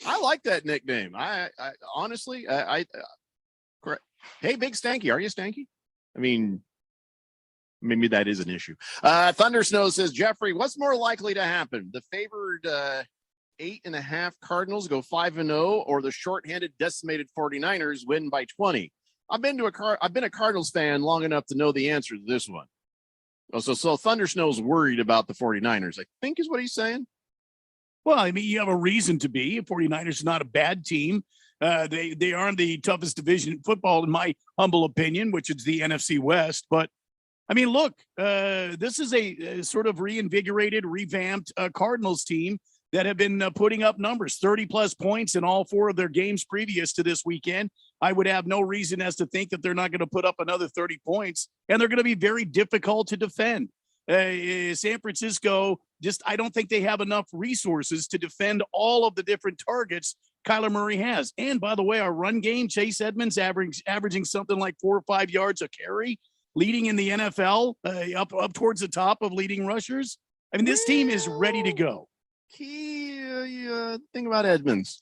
S11: I like that nickname. I honestly, correct. Hey, Big Stanky, are you stanky? I mean, maybe that is an issue. Thunder Snow says, Jeffrey, what's more likely to happen? The favored 8.5 Cardinals go 5-0, or the shorthanded decimated 49ers win by 20? I've been a Cardinals fan long enough to know the answer to this one. So Thunder Snow's worried about the 49ers, I think is what he's saying.
S1: Well, I mean, you have a reason to be. 49ers are not a bad team. They aren't the toughest division in football, in my humble opinion, which is the NFC West. But I mean, look, this is a sort of reinvigorated, revamped Cardinals team that have been putting up numbers, 30-plus points in all 4 of their games previous to this weekend. I would have no reason as to think that they're not going to put up another 30 points, and they're going to be very difficult to defend. San Francisco, I don't think they have enough resources to defend all of the different targets Kyler Murray has. And by the way, our run game, Chase Edmonds averaging something like 4 or 5 yards a carry, leading in the NFL, up towards the top of leading rushers. I mean, this team is ready to go.
S11: Key thing about Edmonds,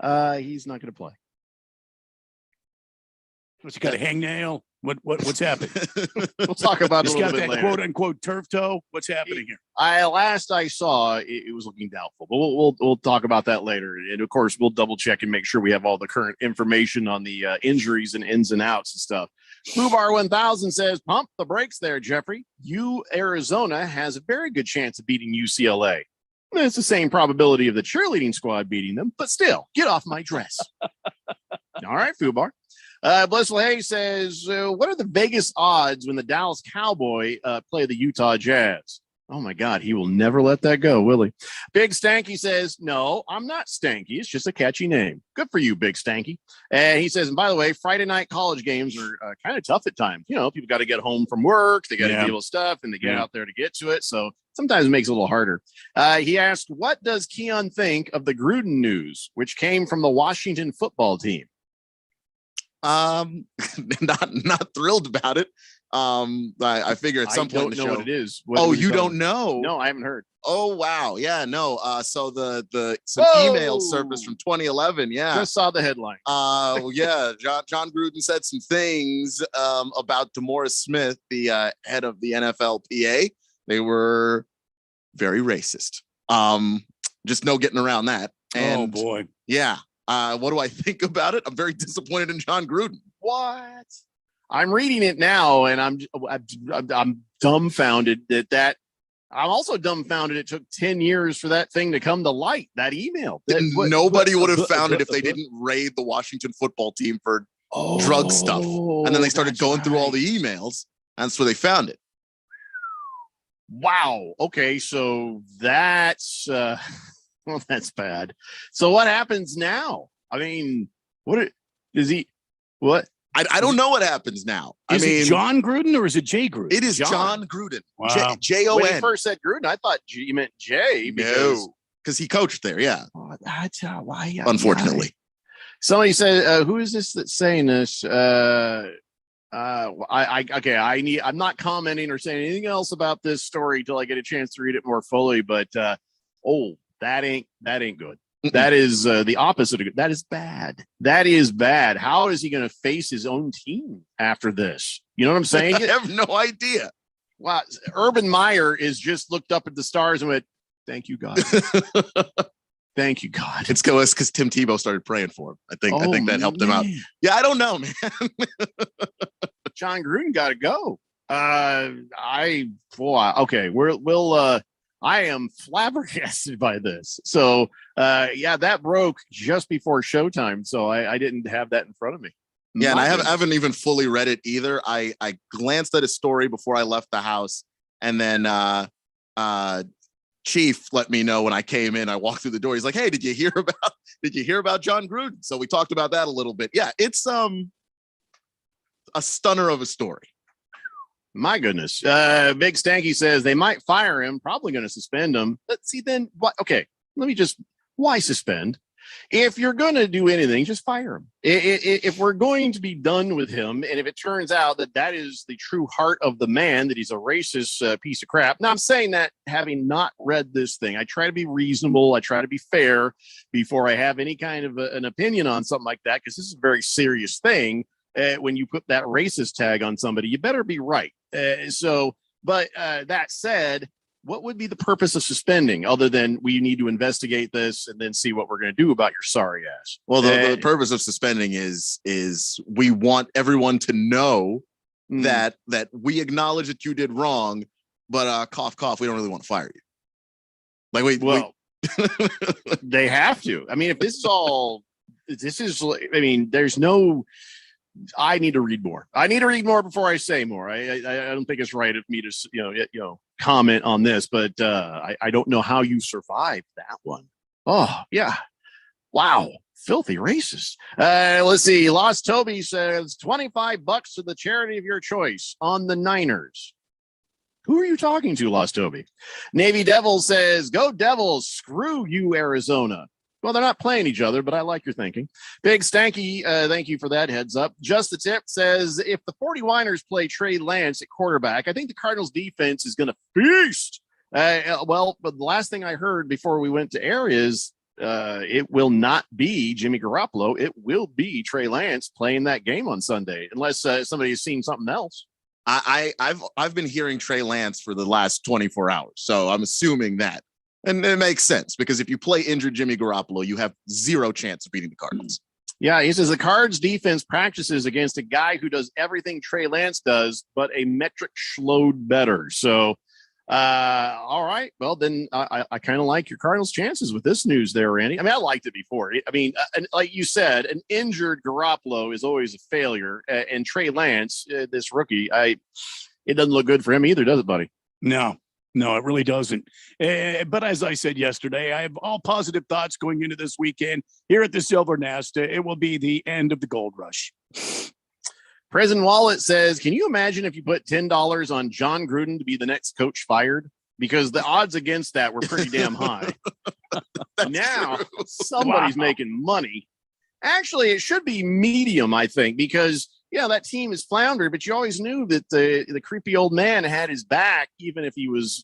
S11: he's not going to play.
S1: What's he got, a hangnail? What's happening?
S11: We'll talk about it a little bit later.
S1: He's got that quote unquote turf toe. What's happening here?
S11: Last I saw, it was looking doubtful, but we'll talk about that later. And of course, we'll double check and make sure we have all the current information on the injuries and ins and outs and stuff. Foobar 1000 says, pump the brakes there, Jeffrey. Arizona has a very good chance of beating UCLA. It's the same probability of the cheerleading squad beating them, but still, get off my dress. All right, Foobar. Blissful Hayes says, what are the Vegas odds when the Dallas Cowboy play the Utah Jazz? Oh, my God. He will never let that go, will he? Big Stanky says, no, I'm not Stanky. It's just a catchy name. Good for you, Big Stanky. And he says, and by the way, Friday night college games are kind of tough at times. You know, people got to get home from work. They got to deal with stuff, and they get out there to get to it. So sometimes it makes it a little harder. He asked, what does Keon think of the Gruden news, which came from the Washington football team?
S12: Not thrilled about it. I figure at some point in the show,
S11: what it is.
S12: You don't know?
S11: No, I haven't heard.
S12: Oh wow, yeah, no. So some emails surfaced from 2011. Yeah,
S11: just saw the headline.
S12: Yeah, John Gruden said some things about DeMaurice Smith, the head of the NFLPA. They were very racist. Just no getting around that. And,
S1: oh boy,
S12: yeah. What do I think about it? I'm very disappointed in John Gruden.
S11: What? I'm reading it now, and I'm dumbfounded that I'm also dumbfounded it took 10 years for that thing to come to light, that email.
S12: Nobody would have found it if they didn't raid the Washington football team for drug stuff. And then they started going through all the emails. That's where they found it.
S11: Wow. Okay, so that's
S5: Well, that's bad. So what happens now? I mean, is he? What?
S12: I don't know what happens now.
S1: Is it John Gruden or is it Jay Gruden?
S12: It is John Gruden.
S1: Wow.
S12: J-O-N.
S5: When he first said Gruden, I thought you meant Jay.
S12: Because he coached there. Yeah.
S5: That's why.
S12: Unfortunately.
S5: Somebody said, "Who is this that's saying this?" I'm not commenting or saying anything else about this story till I get a chance to read it more fully. But that ain't good. That is the opposite of good. That is bad. That is bad. How is he going to face his own team after this? You know what I'm saying?
S12: I have no idea.
S5: Wow. Urban Meyer is just looked up at the stars and went, "Thank you, God." Thank you, God.
S12: It's because Tim Tebow started praying for him. I think that helped him out. Yeah, I don't know, man.
S5: John Gruden got to go. I am flabbergasted by this. So, that broke just before showtime. So I didn't have that in front of me.
S12: Yeah, and I haven't even fully read it either. I glanced at a story before I left the house, and then Chief let me know when I came in. I walked through the door. He's like, "Hey, did you hear about John Gruden?" So we talked about that a little bit. Yeah, it's a stunner of a story.
S5: My goodness. Big Stanky says they might fire him, probably going to suspend him. Let's see then. What? Okay, why suspend? If you're going to do anything, just fire him. If we're going to be done with him, and if it turns out that is the true heart of the man, that he's a racist piece of crap. Now, I'm saying that having not read this thing, I try to be reasonable. I try to be fair before I have any kind of an opinion on something like that, because this is a very serious thing. When you put that racist tag on somebody, you better be right. But that said, what would be the purpose of suspending other than we need to investigate this and then see what we're going to do about your sorry ass?
S12: Well, the purpose of suspending is we want everyone to know that we acknowledge that you did wrong, but cough, cough, we don't really want to fire you.
S5: They have to. I mean, if this is there's no. I need to read more. I need to read more before I say more. I don't think it's right of me to comment on this, but I don't know how you survived that one. Oh yeah, wow, filthy racist. Let's see. Lost Toby says $25 to the charity of your choice on the Niners. Who are you talking to, Lost Toby? Navy Devil says, "Go Devils! Screw you, Arizona." Well, they're not playing each other, but I like your thinking. Big Stanky, thank you for that heads up. Just the Tip says, if the 49ers play Trey Lance at quarterback, I think the Cardinals defense is going to feast. But the last thing I heard before we went to air is it will not be Jimmy Garoppolo. It will be Trey Lance playing that game on Sunday, unless somebody has seen something else.
S12: I've been hearing Trey Lance for the last 24 hours, so I'm assuming that. And it makes sense because if you play injured Jimmy Garoppolo, you have zero chance of beating the Cardinals.
S5: Yeah, he says the Cards defense practices against a guy who does everything Trey Lance does, but a metric schloed better. So, all right. Well, then I kind of like your Cardinals' chances with this news there, Randy. I mean, I liked it before. I mean, like you said, an injured Garoppolo is always a failure. And Trey Lance, this rookie, it doesn't look good for him either, does it, buddy?
S1: No, it really doesn't. But as I said yesterday, I have all positive thoughts going into this weekend here at the Silver Nest. It will be the end of the gold rush.
S5: Prison Wallet says, can you imagine if you put $10 on John Gruden to be the next coach fired? Because the odds against that were pretty damn high. Now somebody's making money. Actually, it should be medium, I think, because that team is floundered, but you always knew that the creepy old man had his back, even if he was,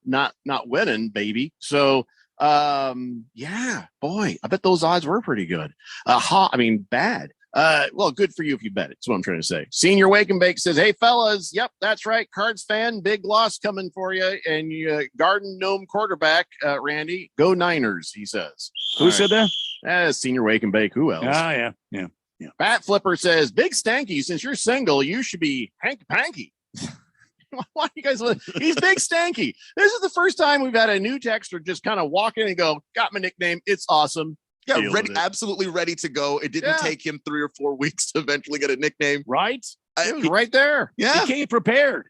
S5: not winning, baby. So, boy, I bet those odds were pretty good. Bad. Well, good for you if you bet it. That's what I'm trying to say. Senior Wake and Bake says, hey, fellas. Yep, that's right. Cards fan, big loss coming for you. And you Garden Gnome quarterback, Randy, go Niners, he says.
S1: Who said that?
S5: Senior Wake and Bake. Who else?
S1: Yeah.
S5: Bat Flipper says, Big Stanky, since you're single, you should be Hank Panky. Why you guys? He's Big Stanky. This is the first time we've had a new texter just kind of walk in and go, got my nickname. It's awesome.
S12: Yeah, absolutely ready to go. It didn't take him 3 or 4 weeks to eventually get a nickname.
S5: Right? It was right there.
S12: Yeah.
S1: He came prepared.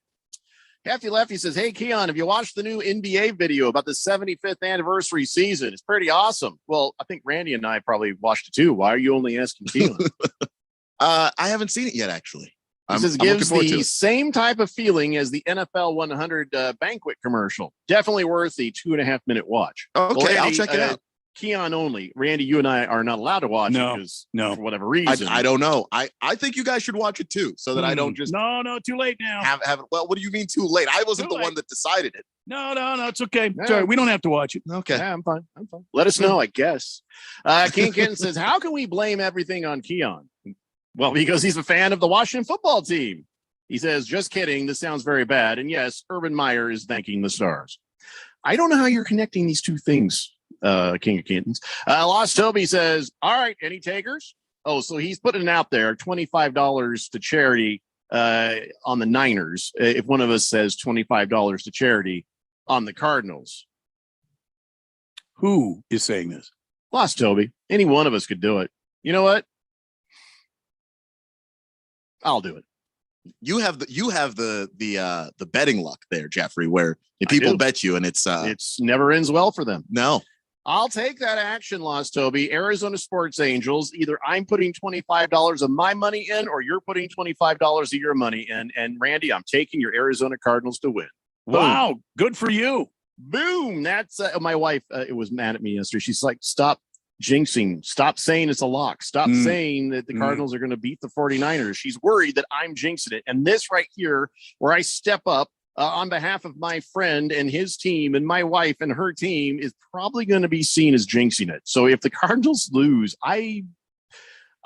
S11: Hefty Lefty says, hey, Keon, have you watched the new NBA video about the 75th anniversary season? It's pretty awesome. Well, I think Randy and I probably watched it too. Why are you only asking Keon?
S12: I haven't seen it yet, actually.
S11: He says gives the same type of feeling as the NFL 100 banquet commercial. Definitely worth the 2.5-minute watch.
S12: Okay, I'll check it out.
S11: Keon only. Randy, you and I are not allowed to watch it because for whatever reason.
S12: I don't know. I think you guys should watch it too, so that I don't just
S1: no, too late now.
S12: Well, what do you mean too late? I wasn't the one that decided it.
S1: No, it's okay. Sorry, we don't have to watch it.
S12: Okay.
S11: Yeah, I'm fine. Let us know, I guess. King Kitten says, how can we blame everything on Keon? Well, because he's a fan of the Washington football team. He says, just kidding. This sounds very bad. And yes, Urban Meyer is thanking the stars. I don't know how you're connecting these two things, King of Kittens. Lost Toby says, all right, any takers? Oh, so he's putting it out there, $25 to charity on the Niners. If one of us says $25 to charity on the Cardinals.
S1: Who is saying this?
S11: Lost Toby. Any one of us could do it. You know what? I'll do it.
S12: You have the betting luck there, Jeffrey, where people bet you and it's
S11: never ends well for them.
S12: No.
S11: I'll take that action, Lost Toby. Arizona Sports Angels. Either I'm putting $25 of my money in or you're putting $25 of your money in. And Randy, I'm taking your Arizona Cardinals to win.
S1: Wow. Good for you.
S11: Boom. That's my wife. It was mad at me yesterday. She's like, stop jinxing. Stop saying it's a lock. Stop saying that the Cardinals are going to beat the 49ers. She's worried that I'm jinxing it. And this right here, where I step up on behalf of my friend and his team and my wife and her team, is probably going to be seen as jinxing it. So if the Cardinals lose, I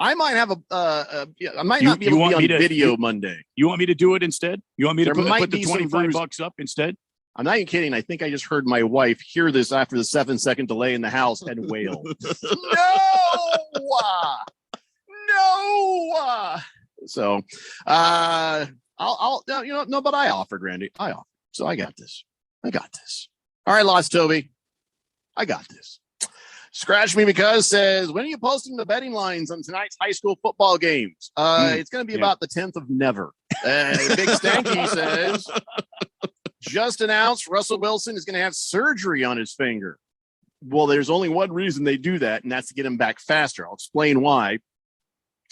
S11: might have I might not be able to be on video Monday.
S1: You want me to do it instead? You want me to put the $25 up instead?
S11: I'm not even kidding. I think I just heard my wife hear this after the 7-second delay in the house and wail. No. So, I'll but I offered, Randy. I offered. So I got this. All right, Lost Toby. I got this. Scratch Me Because says, when are you posting the betting lines on tonight's high school football games? It's going to be about the 10th of never. Big Stanky says, just announced Russell Wilson is going to have surgery on his finger. Well, there's only one reason they do that, and that's to get him back faster. I'll explain why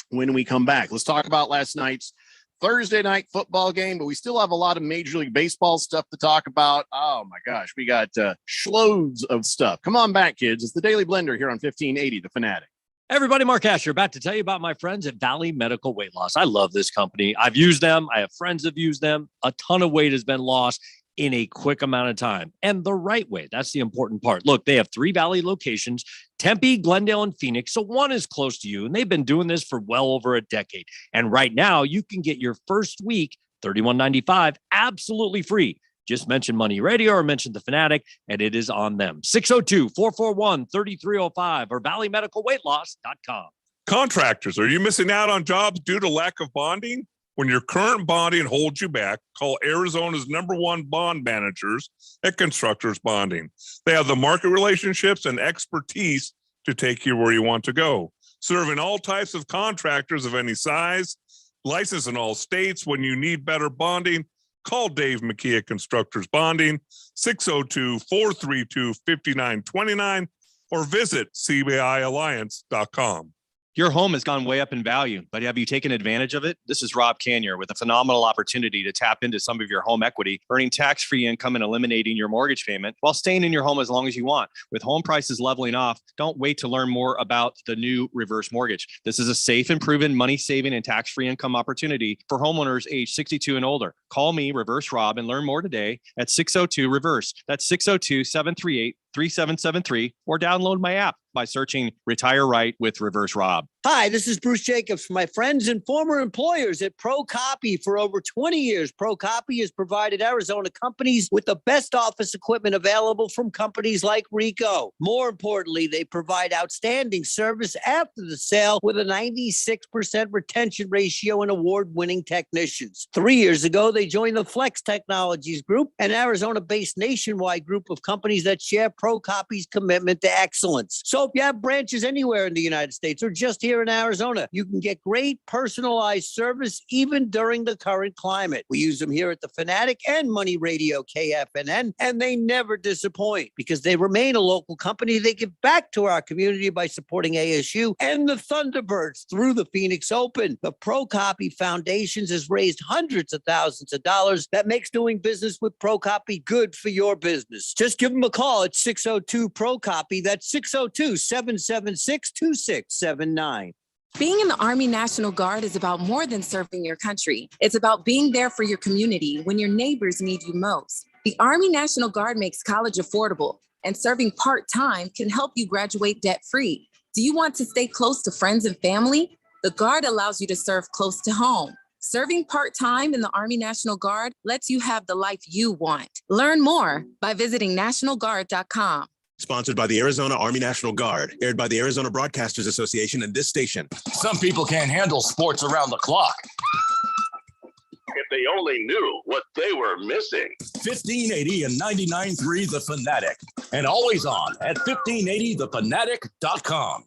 S11: when we come back. Let's talk about last night's Thursday night football game, but we still have a lot of Major League Baseball stuff to talk about. Oh, my gosh. We got schloads of stuff. Come on back, kids. It's the Daily Blender here on 1580, The Fanatic.
S21: Everybody, Mark Asher, about to tell you about my friends at Valley Medical Weight Loss. I love this company. I've used them. I have friends that have used them. A ton of weight has been lost in a quick amount of time and the right way. That's the important part. Look, they have 3 Valley locations, Tempe, Glendale, and Phoenix. So one is close to you, and they've been doing this for well over a decade. And right now you can get your first week, $31.95, absolutely free. Just mention Money Radio or mention The Fanatic, and it is on them. 602-441-3305 or valleymedicalweightloss.com.
S22: Contractors, are you missing out on jobs due to lack of bonding? When your current bonding holds you back, call Arizona's #1 bond managers at Constructors Bonding. They have the market relationships and expertise to take you where you want to go. Serving all types of contractors of any size, licensed in all states. When you need better bonding, call Dave McKee at Constructors Bonding, 602-432-5929, or visit CBIalliance.com.
S23: Your home has gone way up in value, but have you taken advantage of it? This is Rob Canier with a phenomenal opportunity to tap into some of your home equity, earning tax-free income and eliminating your mortgage payment while staying in your home as long as you want. With home prices leveling off, don't wait to learn more about the new reverse mortgage. This is a safe and proven money-saving and tax-free income opportunity for homeowners age 62 and older. Call me, Reverse Rob, and learn more today at 602-REVERSE. That's 602-738-3773, or download my app by searching Retire Right with Reverse Rob.
S10: Hi, this is Bruce Jacobs from my friends and former employers at ProCopy. For over 20 years, ProCopy has provided Arizona companies with the best office equipment available from companies like Ricoh. More importantly, they provide outstanding service after the sale with a 96% retention ratio and award-winning technicians. 3 years ago, they joined the Flex Technologies Group, an Arizona-based nationwide group of companies that share ProCopy's commitment to excellence. So if you have branches anywhere in the United States or just here here in Arizona. You can get great personalized service even during the current climate. We use them here at the Fanatic and Money Radio KFNN, and they never disappoint because they remain a local company. They give back to our community by supporting ASU and the Thunderbirds through the Phoenix Open. The ProCopy Foundations has raised hundreds of thousands of dollars. That makes doing business with ProCopy good for your business. Just give them a call at 602-PRO-COPY. That's 602-776-2679.
S6: Being in the Army National Guard is about more than serving your country. It's about being there for your community when your neighbors need you most. The Army National Guard makes college affordable, and serving part-time can help you graduate debt-free. Do you want to stay close to friends and family? The Guard allows you to serve close to home. Serving part-time in the Army National Guard lets you have the life you want. Learn more by visiting nationalguard.com.
S7: Sponsored by the Arizona Army National Guard, aired by the Arizona Broadcasters Association and this station.
S3: Some people can't handle sports around the clock.
S8: If they only knew what they were missing.
S3: 1580 and 99.3 The Fanatic. And always on at 1580thefanatic.com.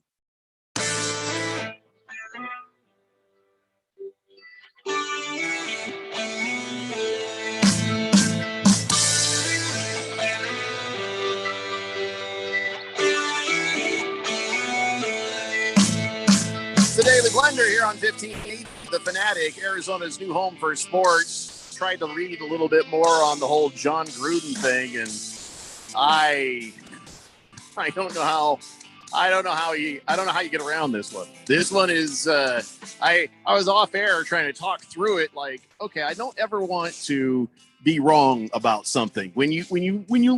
S11: The Daily Blender here on 1580 The Fanatic, Arizona's new home for sports. Tried to read a little bit more on the whole John Gruden thing, and I don't know how you get around this one. This one is I was off air trying to talk through it. Like, okay, I don't ever want to be wrong about something. When you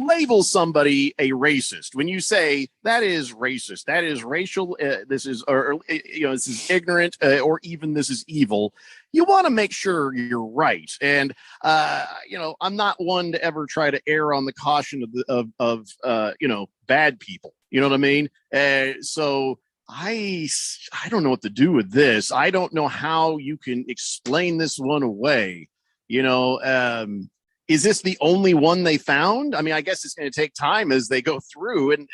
S11: label somebody a racist, when you say that is racist, that is racial, this is this is ignorant, or even this is evil, you want to make sure you're right. And I'm not one to ever try to err on the caution of bad people. You know what I mean? So I don't know what to do with this. I don't know how you can explain this one away. Is this the only one they found? I mean, I guess it's going to take time as they go through and,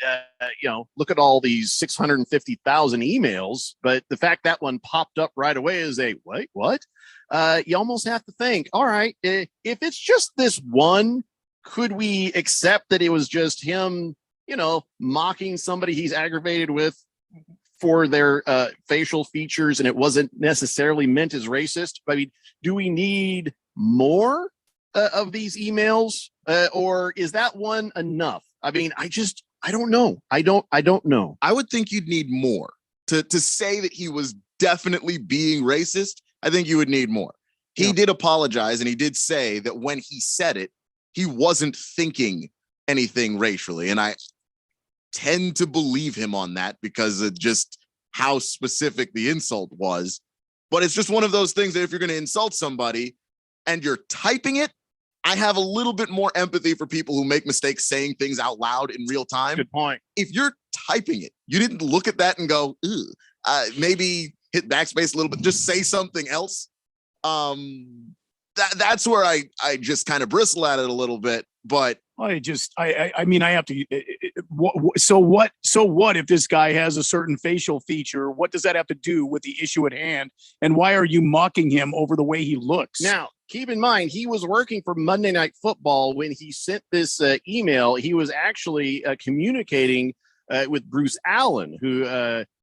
S11: look at all these 650,000 emails. But the fact that one popped up right away is wait, what? You almost have to think, all right, if it's just this one, could we accept that it was just him, mocking somebody he's aggravated with for their facial features and it wasn't necessarily meant as racist? I mean, do we need more of these emails, or is that one enough? I mean, I don't know. I don't know.
S12: I would think you'd need more to say that he was definitely being racist. I think you would need more. He did apologize, and he did say that when he said it, he wasn't thinking anything racially. And I tend to believe him on that because of just how specific the insult was. But it's just one of those things that if you're going to insult somebody and you're typing it, I have a little bit more empathy for people who make mistakes saying things out loud in real time.
S11: Good point.
S12: If you're typing it, you didn't look at that and go, maybe hit backspace a little bit, just say something else. That's where I just kind of bristle at it a little bit. But
S1: I mean, I have to. So what if this guy has a certain facial feature? What does that have to do with the issue at hand? And why are you mocking him over the way he looks?
S11: Now, keep in mind, he was working for Monday Night Football when he sent this email. He was actually communicating with Bruce Allen, who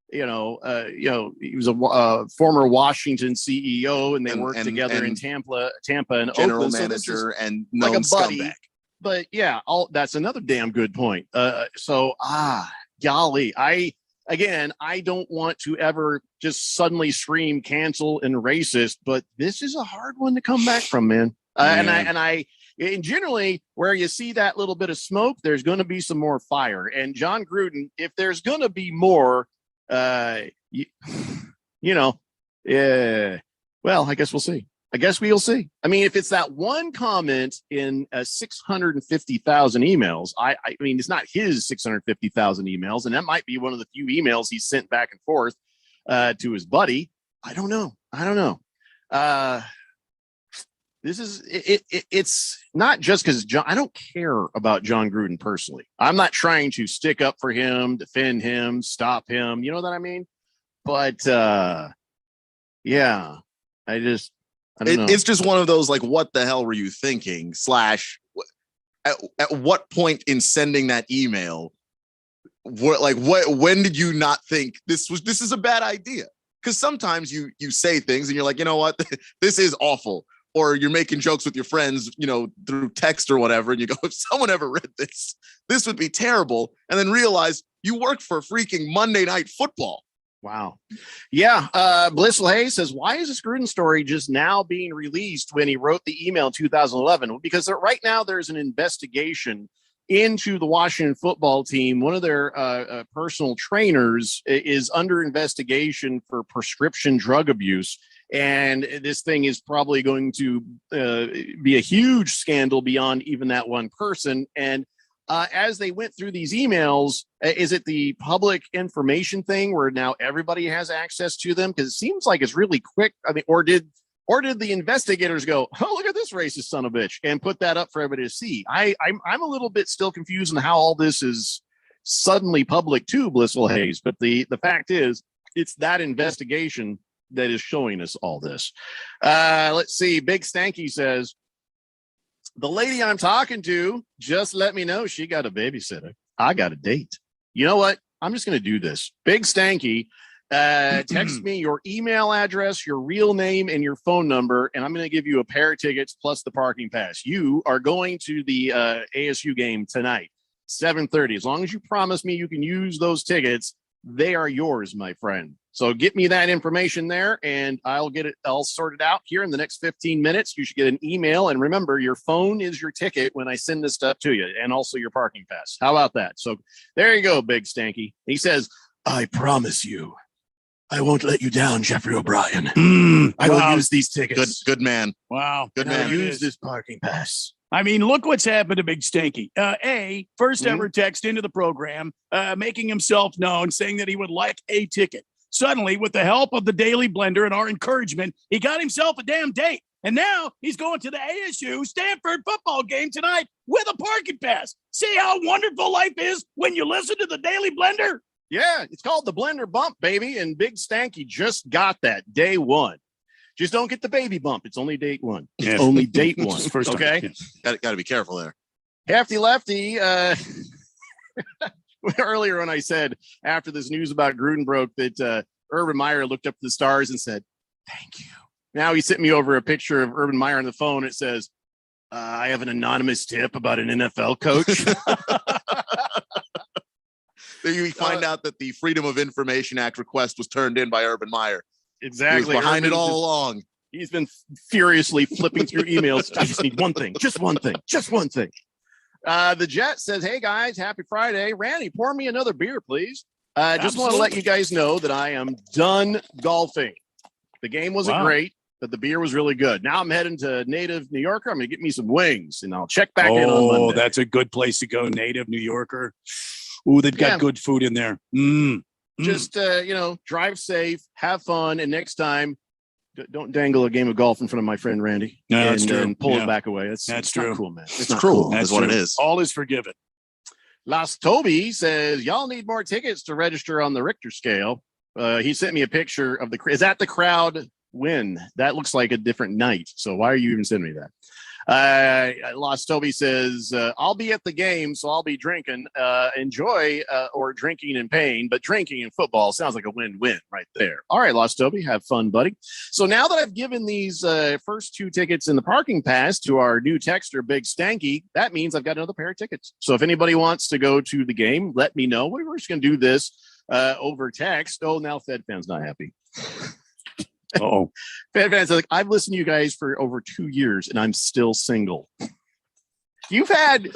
S11: he was a former Washington CEO, and they worked together in Tampa and
S12: general
S11: Oakland.
S12: manager and
S11: like a buddy.
S12: scumbag.
S11: But yeah, that's another damn good point. Golly, I don't want to ever just suddenly scream cancel and racist, but this is a hard one to come back from, man. And generally where you see that little bit of smoke, there's going to be some more fire. And John Gruden, if there's going to be more, well, I guess we'll see. We'll see. I mean, if it's that one comment in 650,000 emails, I mean, it's not his 650,000 emails, and that might be one of the few emails he sent back and forth to his buddy. I don't know. This is it's not just because I don't care about John Gruden personally. I'm not trying to stick up for him, defend him, stop him. You know what I mean?
S5: But yeah, I don't know.
S12: It's just one of those, like, what the hell were you thinking? Slash, at what point in sending that email, when did you not think this is a bad idea? Because sometimes you say things and you're like, you know what, this is awful. Or you're making jokes with your friends, through text or whatever. And you go, if someone ever read this would be terrible. And then realize you work for freaking Monday Night Football.
S11: Wow. Yeah. Blissful Hayes says, why is this Gruden story just now being released when he wrote the email in 2011? Because right now there's an investigation into the Washington football team. One of their personal trainers is under investigation for prescription drug abuse. And this thing is probably going to be a huge scandal beyond even that one person. And as they went through these emails, is it the public information thing where now everybody has access to them? Because it seems like it's really quick. I mean, or did the investigators go, oh, look at this racist son of a bitch, and put that up for everybody to see? I'm a little bit still confused on how all this is suddenly public too, Blissful Hayes. But the fact is, it's that investigation that is showing us all this. Let's see. Big Stanky says, the lady I'm talking to just let me know she got a babysitter. I got a date. You know what? I'm just going to do this. Big Stanky, text me your email address, your real name, and your phone number, and I'm going to give you a pair of tickets plus the parking pass. You are going to the ASU game tonight, 7:30. As long as you promise me you can use those tickets, they are yours, my friend. So get me that information there, and I'll get it all sorted out here in the next 15 minutes. You should get an email. And remember, your phone is your ticket when I send this stuff to you, and also your parking pass. How about that? So there you go, Big Stanky. He says, I promise you, I won't let you down, Jeffrey O'Brien. I will use these tickets.
S12: Good man.
S1: Wow.
S12: Good
S11: I'll
S12: man.
S11: use this parking pass.
S1: I mean, look what's happened to Big Stanky. First ever text into the program, making himself known, saying that he would like a ticket. Suddenly, with the help of the Daily Blender and our encouragement, he got himself a damn date. And now he's going to the ASU Stanford football game tonight with a parking pass. See how wonderful life is when you listen to the Daily Blender?
S11: Yeah, it's called the Blender Bump, baby. And Big Stanky just got that day one. Just don't get the baby bump. It's only date one. It's only date one.
S12: First
S11: okay?
S12: Got to be careful there.
S11: Hefty Lefty, earlier when I said after this news about Gruden broke that Urban Meyer looked up to the stars and said, thank you. Now he sent me over a picture of Urban Meyer on the phone. It says, I have an anonymous tip about an NFL coach.
S12: Then you find out that the Freedom of Information Act request was turned in by Urban Meyer.
S11: Exactly.
S12: He was behind it all
S11: just,
S12: along.
S11: He's been furiously flipping through emails. I just need one thing. Just one thing. Just one thing. The Jet says, hey, guys, happy Friday. Randy, pour me another beer, please. Just want to let you guys know that I am done golfing. The game wasn't great, but the beer was really good. Now I'm heading to Native New Yorker. I'm going to get me some wings, and I'll check back in on Monday.
S1: Oh, that's a good place to go, Native New Yorker. Ooh, they've got good food in there.
S11: Just, drive safe, have fun, and next time, don't dangle a game of golf in front of my friend Randy.
S1: No, that's true.
S11: And pull it back away. That's
S1: true.
S11: Not cool, man.
S12: It's cruel. That's what it is.
S1: All is forgiven.
S11: Las Toby says, y'all need more tickets to register on the Richter scale. He sent me a picture of is that the crowd win? That looks like a different night. So why are you even sending me that? Lost Toby says, I'll be at the game, so I'll be drinking. Enjoy or drinking in pain, but drinking in football sounds like a win-win right there. All right, Lost Toby, have fun, buddy. So now that I've given these first two tickets in the parking pass to our new texter, Big Stanky, that means I've got another pair of tickets. So if anybody wants to go to the game, let me know. We're just going to do this over text. Oh, now Fed Fan's not happy.
S1: Oh,
S11: Fed Fan's like, I've listened to you guys for over 2 years and I'm still single. You've had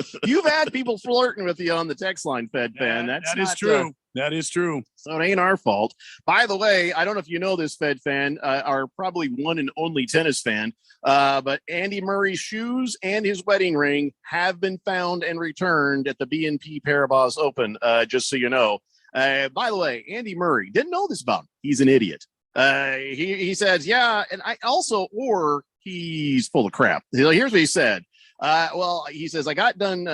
S11: people flirting with you on the text line, Fed Fan. That
S1: is true. That is true.
S11: So it ain't our fault. By the way, I don't know if you know this, Fed Fan, our probably one and only tennis fan, but Andy Murray's shoes and his wedding ring have been found and returned at the BNP Paribas Open, just so you know. By the way, Andy Murray, didn't know this about him. He's an idiot. He says, yeah, and I also, or he's full of crap. Here's what he said. Well, he says, I got done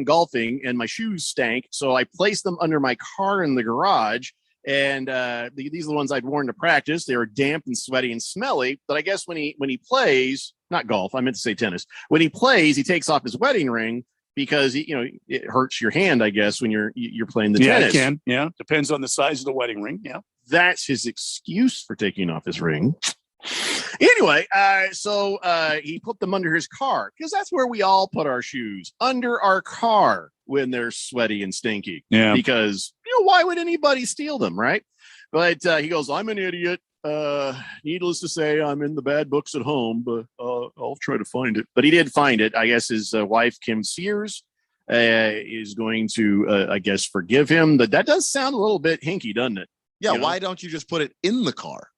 S11: golfing and my shoes stank. So I placed them under my car in the garage And these are the ones I'd worn to practice. They were damp and sweaty and smelly. But I guess when he plays, not golf, I meant to say tennis. When he plays, he takes off his wedding ring because it hurts your hand, I guess, when you're playing the tennis.
S1: It can. Yeah, depends on the size of the wedding ring. Yeah,
S11: that's his excuse for taking off his ring. Anyway, so he put them under his car because that's where we all put our shoes, under our car when they're sweaty and stinky.
S1: Yeah,
S11: because why would anybody steal them, right? But he goes, I'm an idiot. Needless to say, I'm in the bad books at home, but I'll try to find it. But he did find it. I guess his wife, Kim Sears, is going to, I guess, forgive him. That does sound a little bit hinky, doesn't it?
S12: Yeah. Why don't you just put it in the car?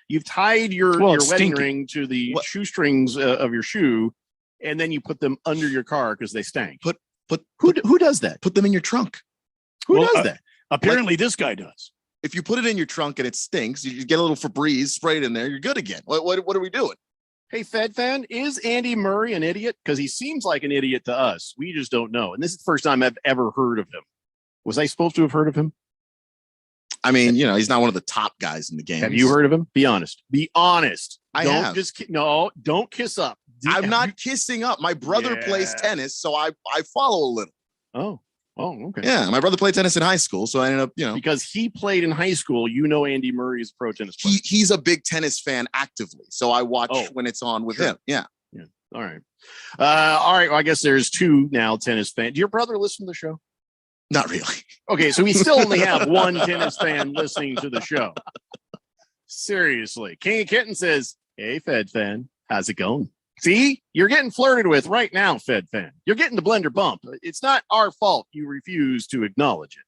S11: You've tied your wedding ring to the shoestrings of your shoe, and then you put them under your car because they stank. Who does that?
S12: Put them in your trunk.
S11: Who does that?
S1: Apparently, this guy does.
S12: If you put it in your trunk and it stinks, you get a little Febreze, spray it in there, you're good again. What are we doing?
S11: Hey, Fed fan, is Andy Murray an idiot? Because he seems like an idiot to us. We just don't know. And this is the first time I've ever heard of him. Was I supposed to have heard of him?
S12: I mean, he's not one of the top guys in the game.
S11: Have you heard of him? Be honest. Be honest.
S12: I
S11: don't
S12: have.
S11: Don't kiss up.
S12: I'm not kissing up. My brother plays tennis, so I follow a little.
S11: Oh, okay.
S12: Yeah, my brother played tennis in high school, so I ended up,
S11: because he played in high school. Andy Murray is a pro tennis player.
S12: He's a big tennis fan actively, so I watch when it's on with him. Yeah.
S11: All right. Well, I guess there's two now tennis fans. Do your brother listen to the show?
S12: Not really.
S11: Okay, so we still only have one tennis fan listening to the show. Seriously. King of Kitten says, hey, Fed fan, how's it going? See, you're getting flirted with right now, Fed fan. You're getting the blender bump. It's not our fault you refuse to acknowledge it.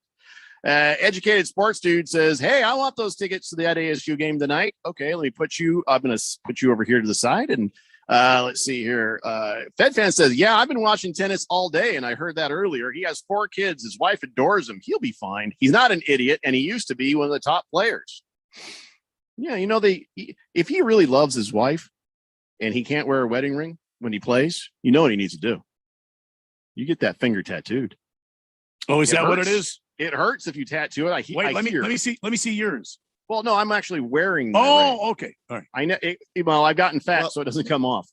S11: Educated sports dude says, hey, I want those tickets to that ASU game tonight. Okay, I'm going to put you over here to the side. And let's see here. Fed fan says, yeah, I've been watching tennis all day. And I heard that earlier. He has 4 kids. His wife adores him. He'll be fine. He's not an idiot. And he used to be one of the top players. Yeah. If he really loves his wife and he can't wear a wedding ring when he plays, you know what he needs to do. You get that finger tattooed.
S1: Oh, is that what it is?
S11: It hurts if you tattoo it.
S1: Let me see yours.
S11: Well, no, I'm actually wearing.
S1: Okay. All right.
S11: I know. I've gotten fat, so it doesn't come off.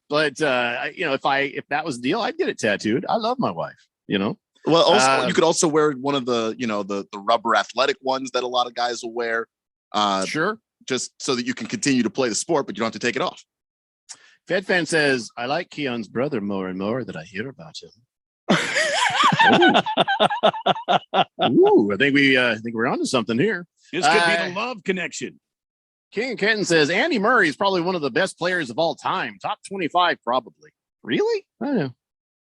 S11: But if that was the deal, I'd get it tattooed. I love my wife. Well,
S12: also you could also wear one of the the rubber athletic ones that a lot of guys will wear.
S11: Sure.
S12: Just so that you can continue to play the sport, but you don't have to take it off.
S11: Fed fan says, I like Keon's brother more and more that I hear about him. Ooh, I think we're onto something here.
S1: This could be the love connection.
S11: King of Kenton says Andy Murray is probably one of the best players of all time. Top 25, probably. Really? I don't know.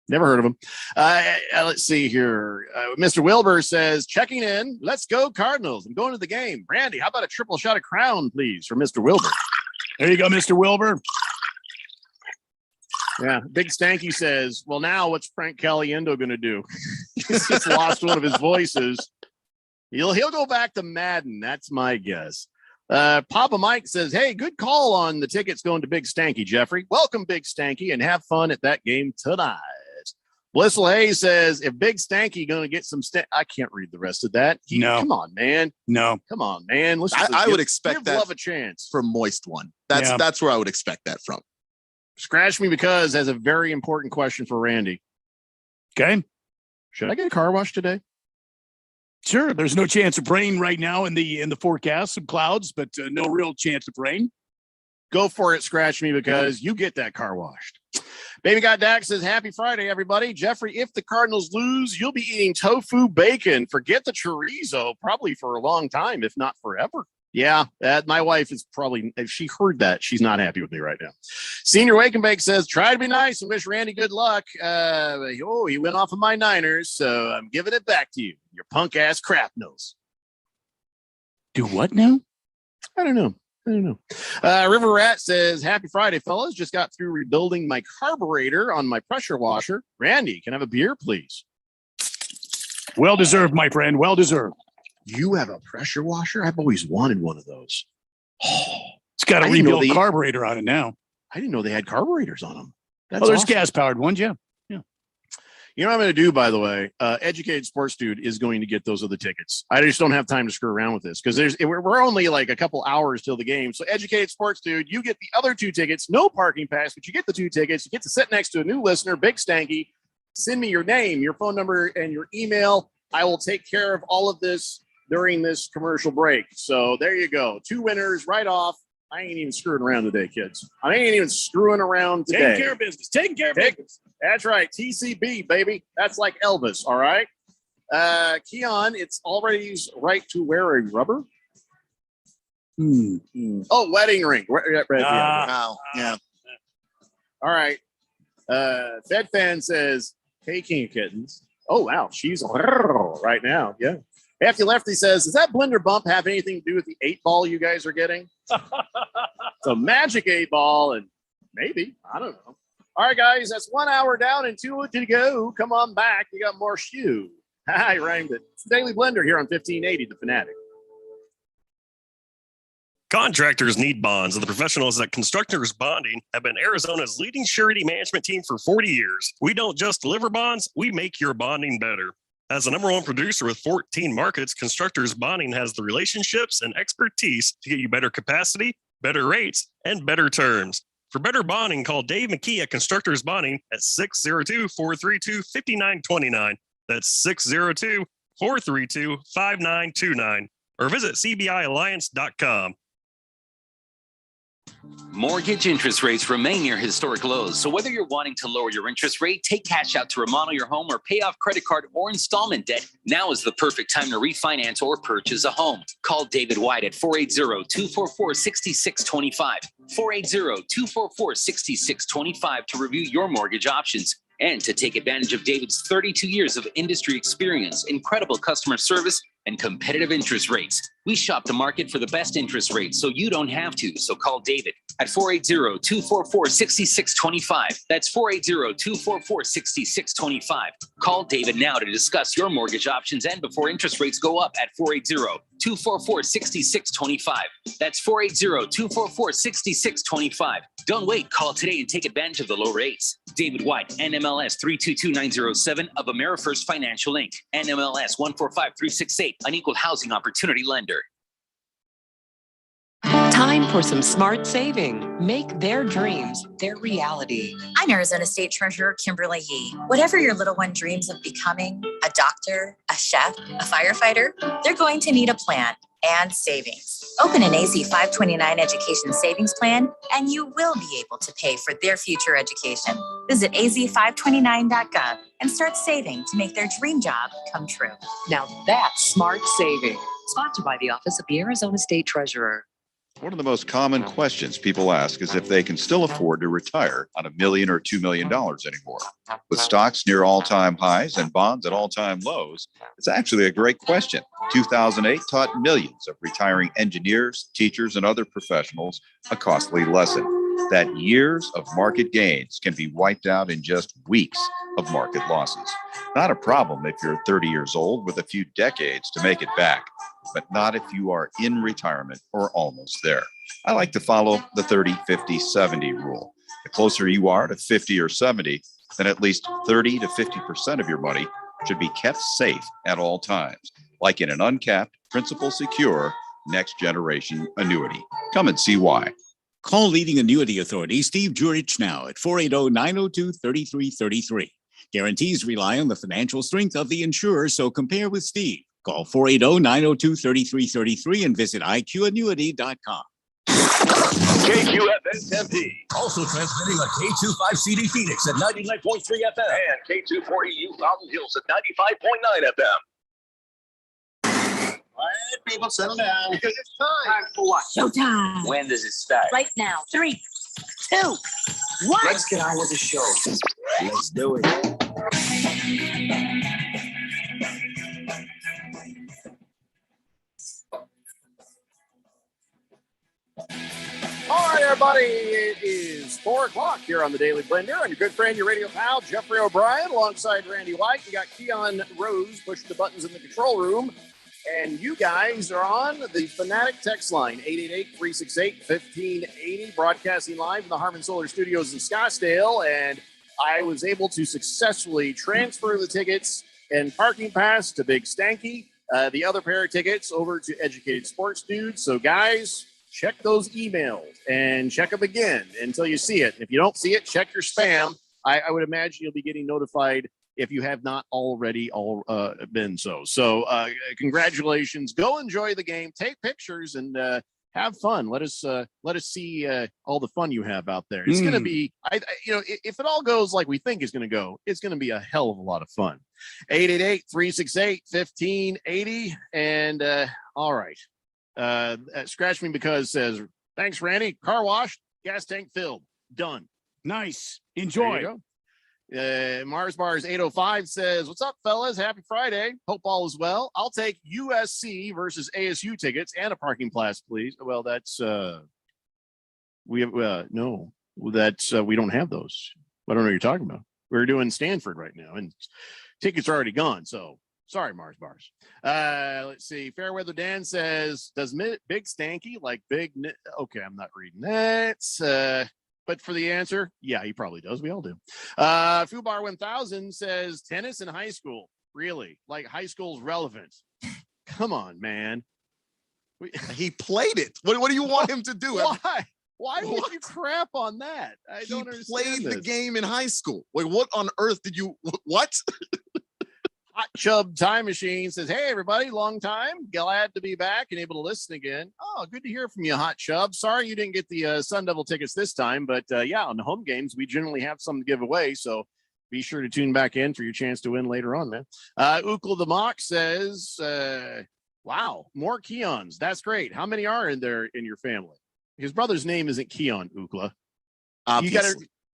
S11: Never heard of him. Let's see here. Mr. Wilbur says, checking in. Let's go Cardinals. I'm going to the game. Randy, how about a triple shot of Crown, please, for Mr. Wilbur?
S1: There you go, Mr. Wilbur.
S11: Yeah. Big Stanky says, well, now what's Frank Caliendo going to do? He's just lost one of his voices. He'll go back to Madden. That's my guess. Papa Mike says, hey, good call on the tickets going to Big Stanky, Jeffrey. Welcome, Big Stanky, and have fun at that game tonight. Blissful Hayes says, if Big Stanky going to get some I can't read the rest of that.
S1: No.
S11: Come on, man.
S1: No.
S11: Come on, man.
S12: I would expect
S11: give
S12: that
S11: love a chance
S12: from Moist One. That's where I would expect that from.
S11: Scratch Me Because has a very important question for Randy.
S1: Okay.
S11: Should I get a car wash today?
S1: Sure. There's no chance of rain right now in the forecast, some clouds, but no real chance of rain.
S11: Go for it, Scratch Me Because you get that car washed. Baby Got Dak says, happy Friday, everybody. Jeffrey, if the Cardinals lose, you'll be eating tofu bacon. Forget the chorizo, probably for a long time, if not forever. Yeah, my wife is probably, if she heard that, she's not happy with me right now. Senior Wake and Bake says, try to be nice and wish Randy good luck. He went off of my Niners, so I'm giving it back to you. Your punk ass crap nose.
S1: Do what now?
S11: I don't know. River Rat says, happy Friday, fellas. Just got through rebuilding my carburetor on my pressure washer. Randy, can I have a beer, please?
S1: Well deserved, my friend. Well deserved.
S11: You have a pressure washer? I've always wanted one of those.
S1: It's got a rebuilt carburetor on it now.
S11: I didn't know they had carburetors on them.
S1: There's gas-powered ones, yeah. You know what I'm going to do, by the way? Educated Sports Dude is going to get those other tickets. I just don't have time to screw around with this because we're only like a couple hours till the game. So Educated Sports Dude, you get the other 2 tickets, no parking pass, but you get the 2 tickets. You get to sit next to a new listener, Big Stanky. Send me your name, your phone number, and your email. I will take care of all of this during this commercial break. So there you go. 2 winners right off. I ain't even screwing around today, kids. I ain't even screwing around today. Taking care of business. Taking care of business.
S11: That's right. TCB, baby. That's like Elvis, all right? Keon, it's already right to wear a rubber. Oh, wedding ring.
S12: Wow. Yeah.
S11: All right. Fed fan says, hey, King of Kittens. Oh, wow. She's right now. Yeah. Hefty Lefty says, does that blender bump have anything to do with the 8-ball you guys are getting? It's a magic 8-ball, and maybe. I don't know. All right, guys. That's 1 hour down and 2 to go. Come on back. You got more shoe. I rhymed it. It's the Daily Blender here on 1580, The Fanatic.
S2: Contractors need bonds, and the professionals at Constructors Bonding have been Arizona's leading surety management team for 40 years. We don't just deliver bonds, we make your bonding better. As the #1 producer with 14 markets, Constructors Bonding has the relationships and expertise to get you better capacity, better rates, and better terms. For better bonding, call Dave McKee at Constructors Bonding at 602-432-5929. That's 602-432-5929. Or visit cbialliance.com.
S20: Mortgage interest rates remain near historic lows. So whether you're wanting to lower your interest rate, take cash out to remodel your home, or pay off credit card or installment debt, now is the perfect time to refinance or purchase a home. Call David White at 480-244-6625. 480-244-6625 to review your mortgage options and to take advantage of David's 32 years of industry experience, incredible customer service, and competitive interest rates. We shop the market for the best interest rates so you don't have to. So call David at 480-244-6625. That's 480-244-6625. Call David now to discuss your mortgage options and before interest rates go up at 480-244-6625. That's 480-244-6625. Don't wait. Call today and take advantage of the low rates. David White, NMLS 322907 of AmeriFirst Financial Inc. NMLS 145368, an equal housing opportunity lender.
S4: Time for some smart saving. Make their dreams their reality.
S9: I'm Arizona State Treasurer Kimberly Yee. Whatever your little one dreams of becoming, a doctor, a chef, a firefighter, they're going to need a plan and savings. Open an AZ 529 education savings plan, and you will be able to pay for their future education. Visit az529.gov and start saving to make their dream job come true.
S4: Now that's smart saving. Sponsored by the Office of the Arizona State Treasurer.
S24: One of the most common questions people ask is if they can still afford to retire on $1 million or $2 million anymore. With stocks near all-time highs and bonds at all-time lows, it's actually a great question. 2008 taught millions of retiring engineers, teachers, and other professionals a costly lesson that years of market gains can be wiped out in just weeks of market losses. Not a problem if you're 30 years old with a few decades to make it back, but not if you are in retirement or almost there. I like to follow the 30-50-70 rule. The closer you are to 50 or 70, then at least 30 to 50% of your money should be kept safe at all times, like in an uncapped, principal secure, next generation annuity. Come and see why.
S25: Call leading annuity authority Steve Jurich now at 480-902-3333. Guarantees rely on the financial strength of the insurer, so compare with Steve. Call 480-902-3333 and visit iqannuity.com.
S8: KQFN Tempe.
S3: Also transmitting on K25CD Phoenix at 99.3 FM.
S8: And K240U Mountain Hills at 95.9 FM.
S11: All right, people, settle down. Because it's time.
S4: Time for what?
S9: Showtime.
S20: When does it start?
S9: Right now. 3, 2, 1.
S20: Let's get on with the show. Let's do it.
S11: All right, everybody, it is 4 o'clock here on the Daily Blender. And your good friend, your radio pal, Jeffrey O'Brien, alongside Randy White. You got Keon Rose pushing the buttons in the control room. And you guys are on the Fanatic text line, 888-368-1580, broadcasting live from the Harmon Solar Studios in Scottsdale. And I was able to successfully transfer the tickets and parking pass to Big Stanky. The other pair of tickets over to Educated Sports Dude. So, guys, check those emails and check them again until you see it. If you don't see it, check your spam. I would imagine you'll be getting notified if you have not already been so. So, congratulations. Go enjoy the game. Take pictures and have fun. Let us see all the fun you have out there. It's going to be, if it all goes like we think it's going to go, it's going to be a hell of a lot of fun. 888-368-1580. And all right. Scratch Me Because says, thanks, Randy. Car washed, gas tank filled. Done.
S1: Nice. Enjoy.
S11: Mars Bars 805 says, what's up, fellas? Happy Friday. Hope all is well. I'll take USC versus ASU tickets and a parking pass, please. Well, that's we have no, that's we don't have those. I don't know what you're talking about. We're doing Stanford right now, and tickets are already gone. So sorry, Mars Bars. Let's see. Fairweather Dan says, does Big Stanky like Big? Okay, I'm not reading that. But for the answer, yeah, he probably does. We all do. Fubar 1000 says tennis in high school. Really? Like high school's relevant. Come on, man.
S12: He played it. What do you want him to do?
S11: Why? Why would you crap on that? I don't understand.
S12: Played the game in high school. Like, what on earth did you? What?
S11: Hot Chub Time Machine says, hey, everybody, long time. Glad to be back and able to listen again. Oh, good to hear from you, Hot Chub. Sorry you didn't get the Sun Devil tickets this time, but yeah, on the home games, we generally have some to give away, so be sure to tune back in for your chance to win later on, man. Ucla the Mock says, wow, more Keons. That's great. How many are in there in your family? His brother's name isn't Keon, Ucla.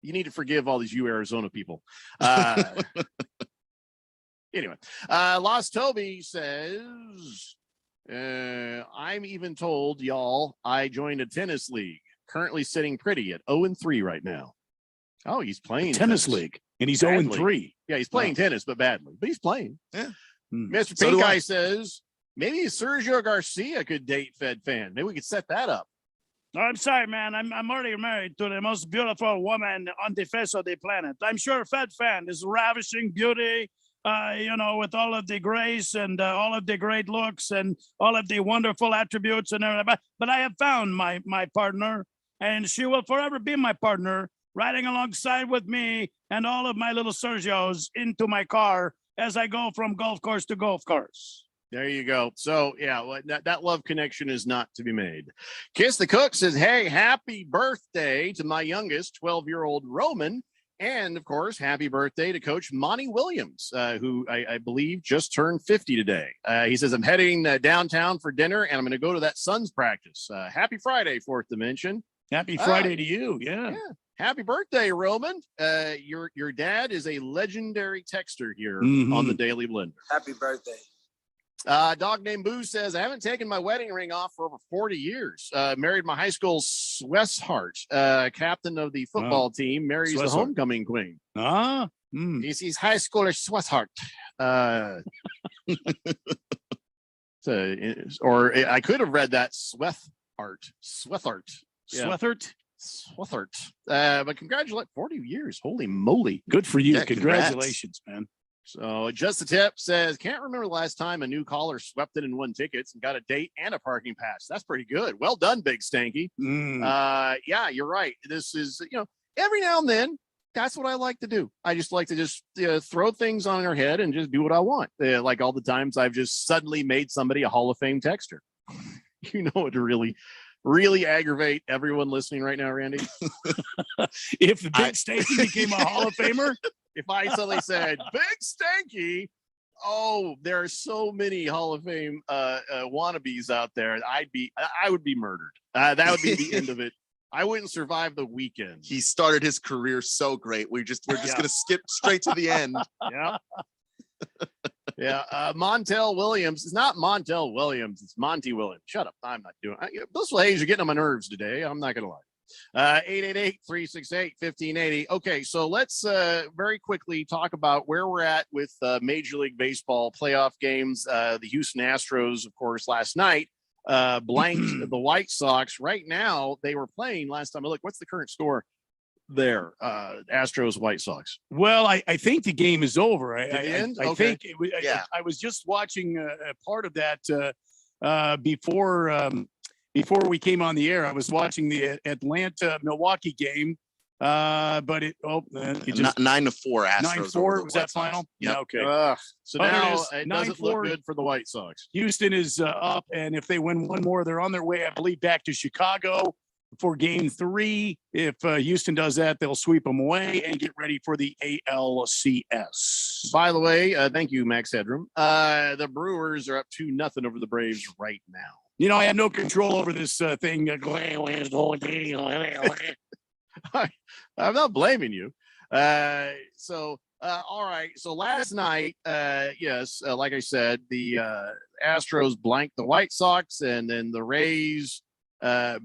S11: You need to forgive all these Arizona people. Anyway, Lost Toby says, I'm even told, y'all, I joined a tennis league. Currently sitting pretty at 0-3 right now. Oh, he's playing
S1: tennis league, and he's
S11: badly.
S1: 0-3.
S11: Yeah, he's playing tennis, but badly. But he's playing.
S12: Yeah.
S11: Mr. Pink Eye says, maybe Sergio Garcia could date Fed Fan. Maybe we could set that up.
S13: No, I'm sorry, man. I'm already married to the most beautiful woman on the face of the planet. I'm sure Fed Fan is ravishing beauty. With all of the grace and all of the great looks and all of the wonderful attributes and everything. But I have found my partner, and she will forever be my partner, riding alongside with me and all of my little Sergios into my car as I go from golf course to golf course.
S11: There you go. So, yeah, that love connection is not to be made. Kiss the Cook says, hey, happy birthday to my youngest 12-year-old Roman. And, of course, happy birthday to Coach Monty Williams, who I believe just turned 50 today. He says, I'm heading downtown for dinner, and I'm going to go to that Suns practice. Happy Friday, Fourth Dimension.
S1: Happy Friday to you. Yeah.
S11: Happy birthday, Roman. Your dad is a legendary texter here on the Daily Blender.
S14: Happy birthday.
S11: Dog named Boo says, I haven't taken my wedding ring off for over 40 years. Married my high school sweetheart, captain of the football team, marries the homecoming queen. He's high schooler sweetheart. Or I could have read that sweetheart. But congratulate 40 years. Holy moly.
S1: Good for you. Yeah, congratulations, man.
S11: So Just a Tip says, can't remember the last time a new caller swept in and won tickets and got a date and a parking pass. That's pretty good. Well done, Big Stanky. Yeah, you're right. This is, every now and then, that's what I like to do. I just like to throw things on her head and just do what I want. Like all the times I've just suddenly made somebody a Hall of Fame texter. You know, it really aggravate everyone listening right now, Randy.
S1: If Big Stanky became a Hall of Famer,
S11: if I suddenly said Big Stanky, oh, there are so many Hall of Fame wannabes out there. I would be murdered. That would be the end of it. I wouldn't survive the weekend.
S12: He started his career so great. We're just gonna skip straight to the end.
S11: Yeah. Yeah, Montel Williams. It's not Montel Williams. It's Monty Williams. Shut up. I'm not doing it. Those ladies are getting on my nerves today. I'm not going to lie. 888-368-1580. Okay, so let's very quickly talk about where we're at with Major League Baseball playoff games. The Houston Astros, of course, last night blanked the White Sox. Right now, they were playing last time I looked. What's the current score? there? Astros, White Sox.
S1: Well, I think the game is over. I
S11: Okay.
S1: think I was just watching a part of that before we came on the air. I was watching the Atlanta Milwaukee game. But it just
S12: 9-4 Astros.
S1: 9-4 was that final?
S12: Yep.
S1: Yeah, okay.
S11: So now it doesn't look good for the White Sox.
S1: Houston is up, and if they win one more, they're on their way, I believe, back to Chicago for Game 3. If Houston does that, they'll sweep them away and get ready for the ALCS.
S11: By the way, thank you, Max Headroom. The Brewers are up 2-0 over the Braves right now.
S1: You know, I have no control over this thing.
S11: I'm not blaming you. All right. So last night, yes, like I said, the Astros blanked the White Sox, and then the Rays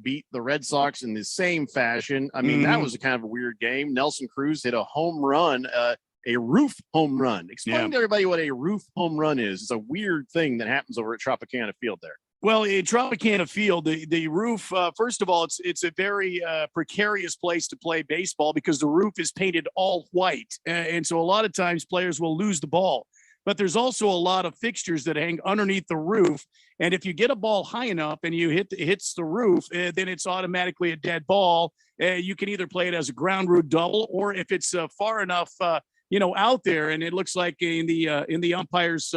S11: beat the Red Sox in the same fashion. I mean, that was a kind of a weird game. Nelson Cruz hit a home run, a roof home run. Explain to everybody what a roof home run is. It's a weird thing that happens over at Tropicana Field there.
S1: Well, in Tropicana Field, the roof, first of all, it's a very precarious place to play baseball because the roof is painted all white. And so a lot of times players will lose the ball. But there's also a lot of fixtures that hang underneath the roof. And if you get a ball high enough and you hits the roof, then it's automatically a dead ball. You can either play it as a ground rule double, or if it's far enough, out there, and it looks like in the umpire's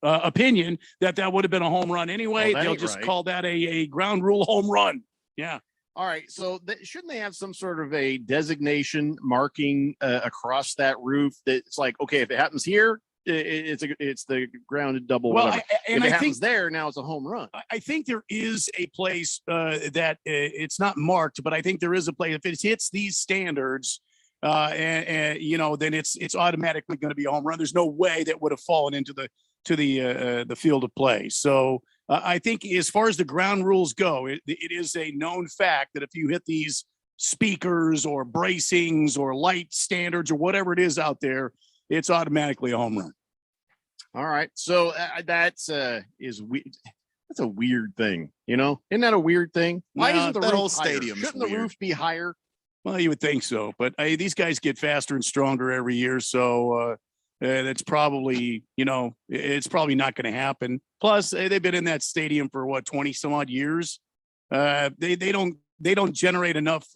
S1: opinion that would have been a home run anyway. They'll just call that a ground rule home run. Yeah.
S11: All right. So shouldn't they have some sort of a designation marking across that roof that's like, okay, if it happens here, it's the grounded double.
S1: Well,
S11: whatever. If it happens there, now it's a home run.
S1: I think there is a place that it's not marked, but I think there is a place. If it hits these standards, then it's automatically going to be a home run. There's no way that would have fallen into the field of play. So I think as far as the ground rules go, it is a known fact that if you hit these speakers or bracings or light standards or whatever it is out there, it's automatically a home run.
S11: All right. So that's a weird thing, Isn't that a weird thing? Why isn't the whole stadium? Shouldn't the roof be higher?
S1: Well, you would think so, but these guys get faster and stronger every year, so that's probably, it's probably not going to happen. Plus, they've been in that stadium for 20 some odd years. They don't generate enough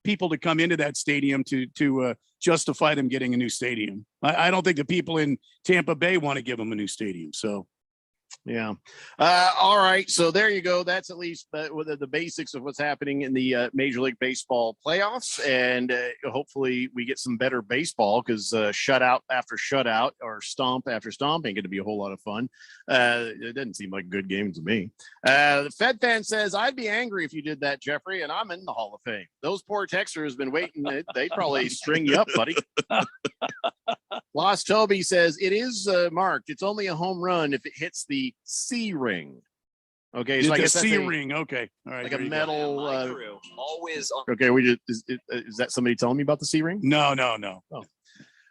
S1: people to come into that stadium to justify them getting a new stadium. I don't think the people in Tampa Bay want to give them a new stadium. So.
S11: Yeah. All right. So there you go. That's at least the basics of what's happening in the Major League Baseball playoffs. And hopefully we get some better baseball because shutout after shutout or stomp after stomp ain't going to be a whole lot of fun. It doesn't seem like a good game to me. The Fed fan says, I'd be angry if you did that, Jeffrey, and I'm in the Hall of Fame. Those poor texters have been waiting. They'd probably string you up, buddy. Lost Toby says, it is marked. It's only a home run if it hits the C ring. Okay, so I guess
S1: C ring. Okay, all right,
S11: like a metal.
S20: Always.
S11: Okay, is that somebody telling me about the C ring?
S1: No.
S11: Oh.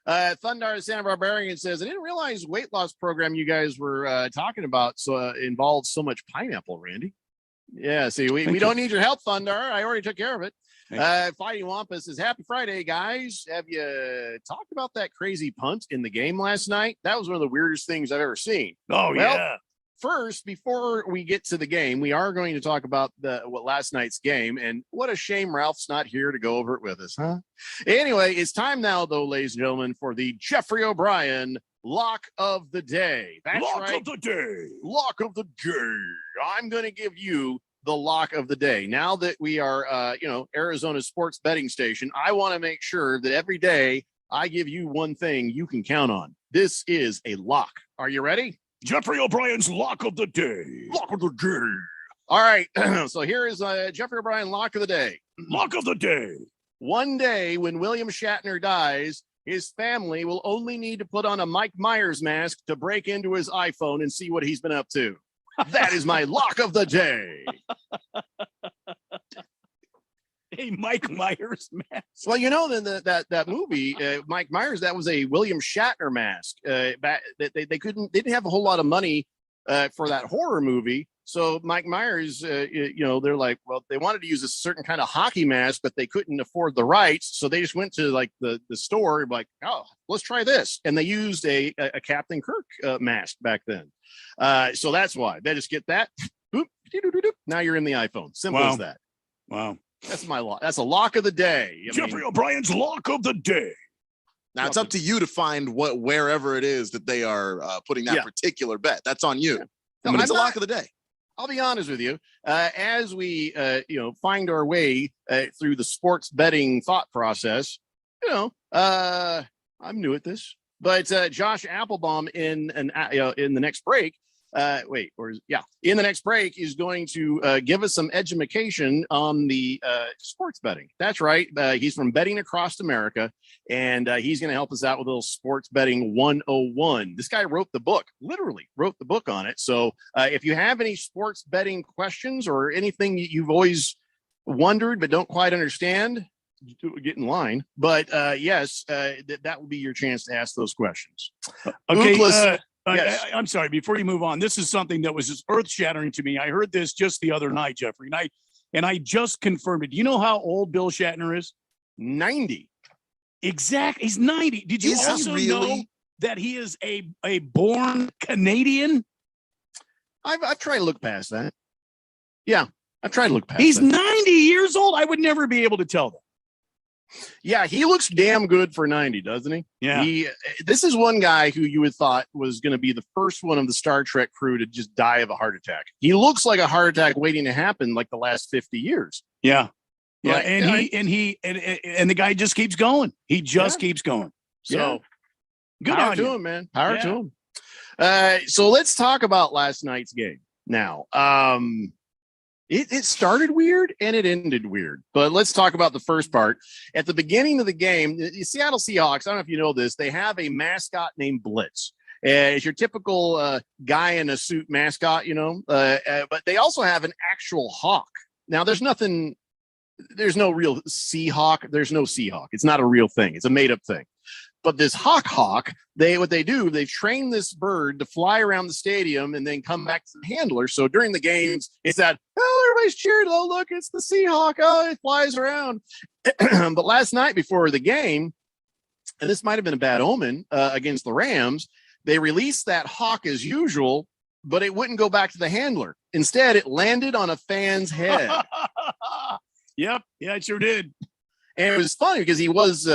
S11: Thundar Santa Barbarian says, I didn't realize weight loss program you guys were talking about involved so much pineapple, Randy. Yeah, see, we don't need your help, Thundar. I already took care of it. Fighting Wampus says, happy Friday, guys. Have you talked about that crazy punt in the game last night? That was one of the weirdest things I've ever seen.
S1: Yeah.
S11: First, before we get to the game, we are going to talk about last night's game, and what a shame Ralph's not here to go over it with us, huh? Anyway, it's time now, though, ladies and gentlemen, for the Jeffrey O'Brien Lock of the Day. That's
S1: Lock
S11: right.
S1: of the Day.
S11: Lock of the Day. I'm going to give you the lock of the day. Now that we are, Arizona sports betting station, I want to make sure that every day I give you one thing you can count on. This is a lock. Are you ready?
S1: Jeffrey O'Brien's Lock of the Day.
S11: Lock of the Day. All right. So here is Jeffrey O'Brien Lock of the Day.
S1: Lock of the Day.
S11: One day when William Shatner dies, his family will only need to put on a Mike Myers mask to break into his iPhone and see what he's been up to. That is my lock of the day.
S1: A Mike Myers mask.
S11: Well, that movie, Mike Myers, that was a William Shatner mask. They didn't have a whole lot of money for that horror movie. So Mike Myers, they're like, well, they wanted to use a certain kind of hockey mask, but they couldn't afford the rights. So they just went to like the store, like, oh, let's try this. And they used a Captain Kirk mask back then. So that's why they just get that. Boop, now you're in the iPhone. Simple as that.
S1: Wow.
S11: That's my lock. That's a lock of the day.
S1: Jeffrey O'Brien's lock of the day.
S12: Now it's up to you to find wherever it is that they are putting that particular bet. That's on you.
S11: No,
S12: but it's a lock of the day.
S11: I'll be honest with you. As we, find our way through the sports betting thought process, I'm new at this. But Josh Applebaum in the next break, in the next break is going to give us some education on the sports betting. That's right. He's from Betting Across America, and he's going to help us out with a little sports betting 101. This guy literally wrote the book on it. So if you have any sports betting questions or anything you've always wondered but don't quite understand, get in line. But yes, that will be your chance to ask those questions.
S1: Okay.
S11: Ucla,
S1: yes. I'm sorry. Before you move on, this is something that was just earth-shattering to me. I heard this just the other night, Jeffrey, and I just confirmed it. Do you know how old Bill Shatner is?
S11: 90.
S1: Exactly. He's 90. Did you also know that he is a born Canadian?
S11: I've tried to look past that. Yeah, I've tried to look past
S1: He's
S11: that.
S1: 90 years old. I would never be able to tell that.
S11: Yeah, he looks damn good for 90, doesn't he?
S1: Yeah.
S11: This is one guy who you would thought was going to be the first one of the Star Trek crew to just die of a heart attack. He looks like a heart attack waiting to happen like the last 50 years.
S1: Yeah. Yeah.
S11: Like,
S1: And the guy just keeps going. He just keeps going. So good
S11: Power
S1: on
S11: to
S1: you.
S11: him, man. Power to him. So let's talk about last night's game. Now, it started weird and it ended weird, but let's talk about the first part. At the beginning of the game, the Seattle Seahawks, I don't know if you know this, they have a mascot named Blitz. It's your typical guy in a suit mascot, but they also have an actual hawk. Now, there's no real Seahawk. There's no Seahawk. It's not a real thing. It's a made up thing. But this hawk, they train this bird to fly around the stadium and then come back to the handler. So during the games, it's that, oh, everybody's cheering. Oh, look, it's the Seahawk. Oh, it flies around. But last night before the game, and this might have been a bad omen against the Rams, they released that hawk as usual, but it wouldn't go back to the handler. Instead, it landed on a fan's head.
S1: Yep. Yeah, it sure did.
S11: And it was funny because he was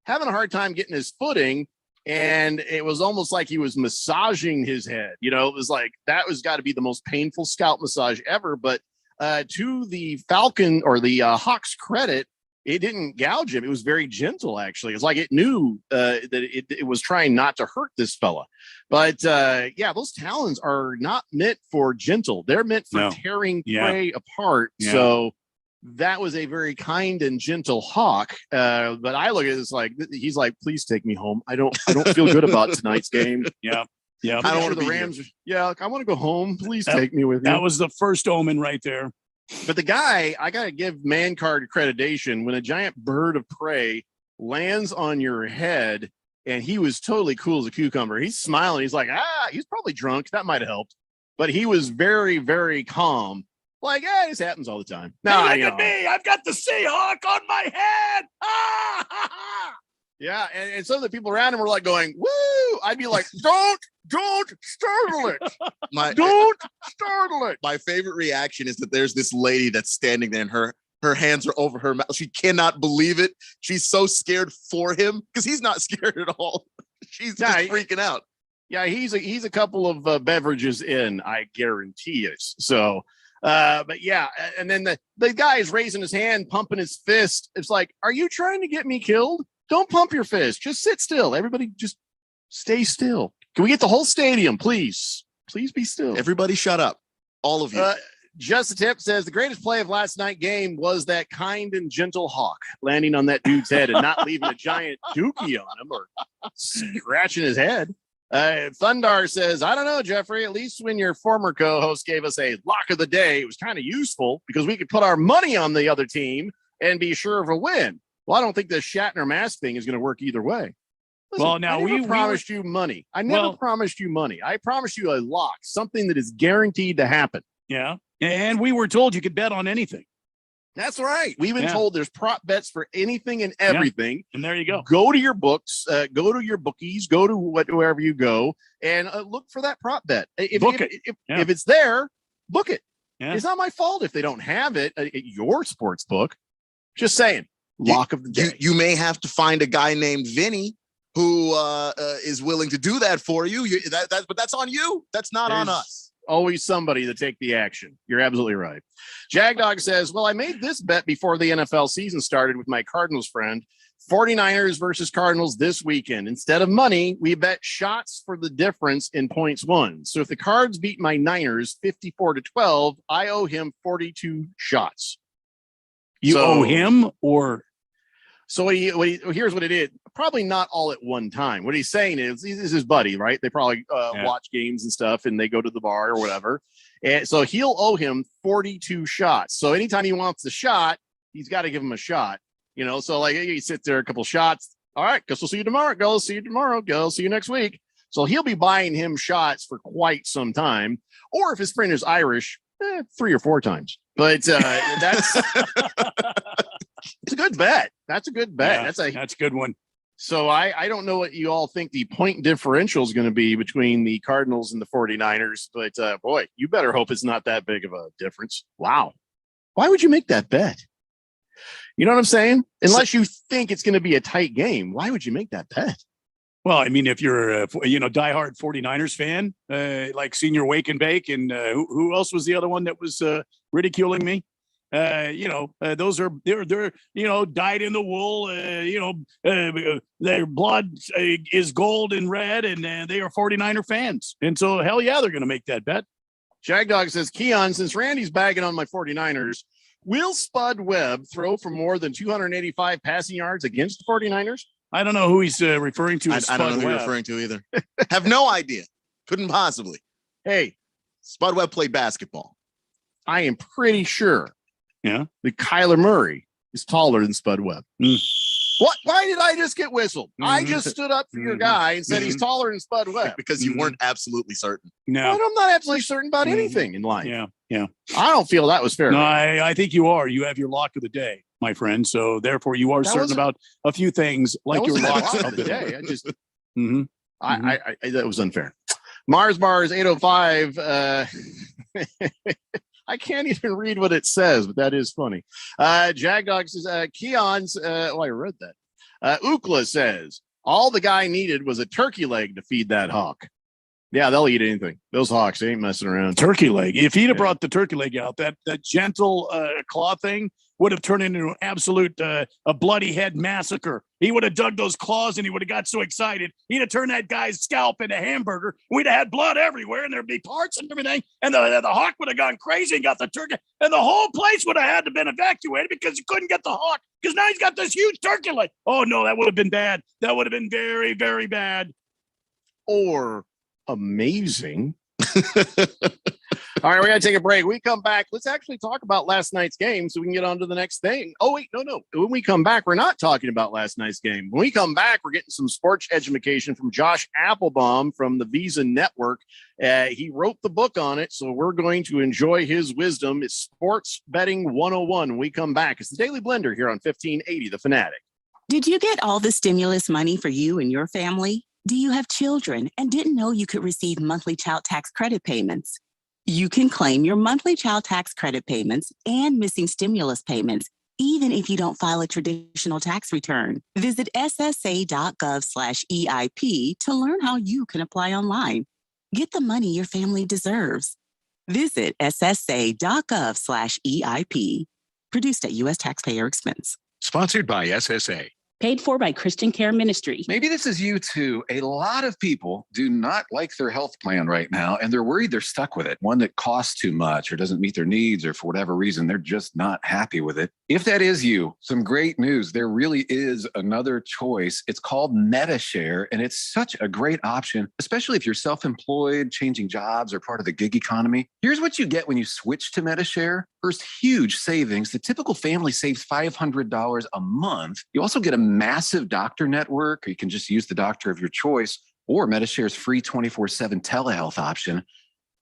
S11: having a hard time getting his footing, and it was almost like he was massaging his head. It was like that was got to be the most painful scalp massage ever. But to the Falcon or the Hawks' credit, it didn't gouge him. It was very gentle, actually. It's like it knew that it was trying not to hurt this fella. But those talons are not meant for gentle. They're meant for tearing prey apart. Yeah. So that was a very kind and gentle hawk. But I look at it as like, he's like, please take me home. I don't feel good about tonight's game.
S1: Yeah. Yeah.
S11: I don't want the Rams. Yeah. I want to go home. Please take me with you.
S1: That was the first omen right there.
S11: But the guy, I got to give man card accreditation when a giant bird of prey lands on your head, and he was totally cool as a cucumber. He's smiling. He's like, he's probably drunk. That might have helped. But he was very, very calm. Like, this happens all the time.
S1: Now, look at me. I've got the Seahawk on my head.
S11: Yeah, and some of the people around him were like going, woo! I'd be like, don't startle it. Don't startle it.
S12: My favorite reaction is that there's this lady that's standing there and her hands are over her mouth. She cannot believe it. She's so scared for him because he's not scared at all. She's just freaking out.
S11: Yeah, he's a couple of beverages in, I guarantee it. So, but yeah, and then the guy is raising his hand, pumping his fist. It's like, are you trying to get me killed? Don't pump your fist. Just sit still. Everybody just stay still. Can we get the whole stadium, please? Please be still.
S12: Everybody shut up. All of you.
S11: Just a Tip says the greatest play of last night's game was that kind and gentle hawk landing on that dude's head and not leaving a giant dookie on him or scratching his head. Thundar says, I don't know, Jeffrey, at least when your former co-host gave us a lock of the day, it was kind of useful because we could put our money on the other team and be sure of a win. Well, I don't think the Shatner mask thing is going to work either way. Listen,
S1: Well, now
S11: I never promised you money. I never promised you money. I promised you a lock, something that is guaranteed to happen.
S1: Yeah. And we were told you could bet on anything.
S11: That's right. We've been told there's prop bets for anything and everything.
S1: And there you go.
S11: Go to your books, go to your bookies, go to wherever you go, and look for that prop bet. If it's there, book it.
S1: Yeah.
S11: It's not my fault if they don't have it at your sports book. Just saying. Lock of the day.
S12: You may have to find a guy named Vinny who is willing to do that for you. But that's on you. That's not on us.
S11: Always somebody to take the action. You're absolutely right. Jagdog says, well, I made this bet before the NFL season started with my Cardinals friend. 49ers versus Cardinals this weekend. Instead of money, we bet shots for the difference in points won. So if the Cards beat my Niners 54-12, I owe him 42 shots.
S1: You owe him or?
S11: So here's what it is. Probably not all at one time. What he's saying is, this is his buddy, right? They probably watch games and stuff, and they go to the bar or whatever. And so he'll owe him 42 shots. So anytime he wants a shot, he's got to give him a shot. You know, so like he sits there, a couple shots. All right, guess we'll see you tomorrow. Go see you tomorrow. Go see you next week. So he'll be buying him shots for quite some time. Or if his friend is Irish, 3 or 4 times. But that's it's a good bet. That's a good bet.
S1: Yeah, that's a good one.
S11: So I don't know what you all think the point differential is going to be between the Cardinals and the 49ers, but boy, you better hope it's not that big of a difference. Wow. Why would you make that bet? You know what I'm saying? Unless you think it's going to be a tight game, why would you make that bet?
S1: Well, I mean, if you're a diehard 49ers fan, like Senior Wake and Bake, and who else was the other one that was ridiculing me? Those are they're dyed in the wool. Their blood is gold and red, and they are 49er fans. And so, hell yeah, they're going to make that bet.
S11: Jagdog says, Keon, since Randy's bagging on my 49ers, will Spud Webb throw for more than 285 passing yards against the 49ers?
S1: I don't know who he's referring to.
S12: I don't know who you're referring to either. Have no idea. Couldn't possibly.
S11: Hey,
S12: Spud Webb played basketball.
S11: I am pretty sure.
S1: Yeah,
S11: that Kyler Murray is taller than Spud Webb. What? Why did I just get whistled? I just stood up for your guy and said he's taller than Spud Webb
S12: because you weren't absolutely certain.
S1: No,
S11: well, I'm not absolutely certain about anything in life.
S1: Yeah.
S11: I don't feel that was fair.
S1: No, I think you are. You have your lock of the day, my friend. So therefore, you are certain about a few things, like your locks of the day.
S11: I just, I that was unfair. Mars Bars 805. I can't even read what it says, but that is funny. Jagdog says, Keon's, I read that. Ucla says, all the guy needed was a turkey leg to feed that hawk. Yeah, they'll eat anything. Those hawks, they ain't messing around.
S1: Turkey leg. If he'd have brought the turkey leg out, that gentle claw thing would have turned into an absolute a bloody head massacre. He would have dug those claws and he would have got so excited. He'd have turned that guy's scalp into a hamburger. We'd have had blood everywhere and there'd be parts and everything. And the hawk would have gone crazy and got the turkey. And the whole place would have had to been evacuated because you couldn't get the hawk because now he's got this huge turkey leg. Oh, no, that would have been bad. That would have been very, very bad.
S11: Or amazing. All right, we got to take a break. We come back. Let's actually talk about last night's game so we can get on to the next thing. Oh, wait, no. When we come back, we're not talking about last night's game. When we come back, we're getting some sports education from Josh Applebaum from the Visa Network. He wrote the book on it, so we're going to enjoy his wisdom. It's Sports Betting 101. When we come back, it's the Daily Blender here on 1580 The Fanatic.
S14: Did you get all the stimulus money for you and your family? Do you have children and didn't know you could receive monthly child tax credit payments? You can claim your monthly child tax credit payments and missing stimulus payments, even if you don't file a traditional tax return. Visit ssa.gov/EIP to learn how you can apply online. Get the money your family deserves. Visit ssa.gov/EIP. Produced at U.S. taxpayer expense.
S15: Sponsored by SSA.
S16: Paid for by Christian Care Ministry.
S15: Maybe this is you too. A lot of people do not like their health plan right now, and they're worried they're stuck with it. One that costs too much or doesn't meet their needs, or for whatever reason, they're just not happy with it. If that is you, some great news. There really is another choice. It's called MediShare, and it's such a great option, especially if you're self-employed, changing jobs, or part of the gig economy. Here's what you get when you switch to MediShare. First, huge savings. The typical family saves $500 a month. You also get a massive doctor network, or you can just use the doctor of your choice, or Medishare's free 24/7 telehealth option.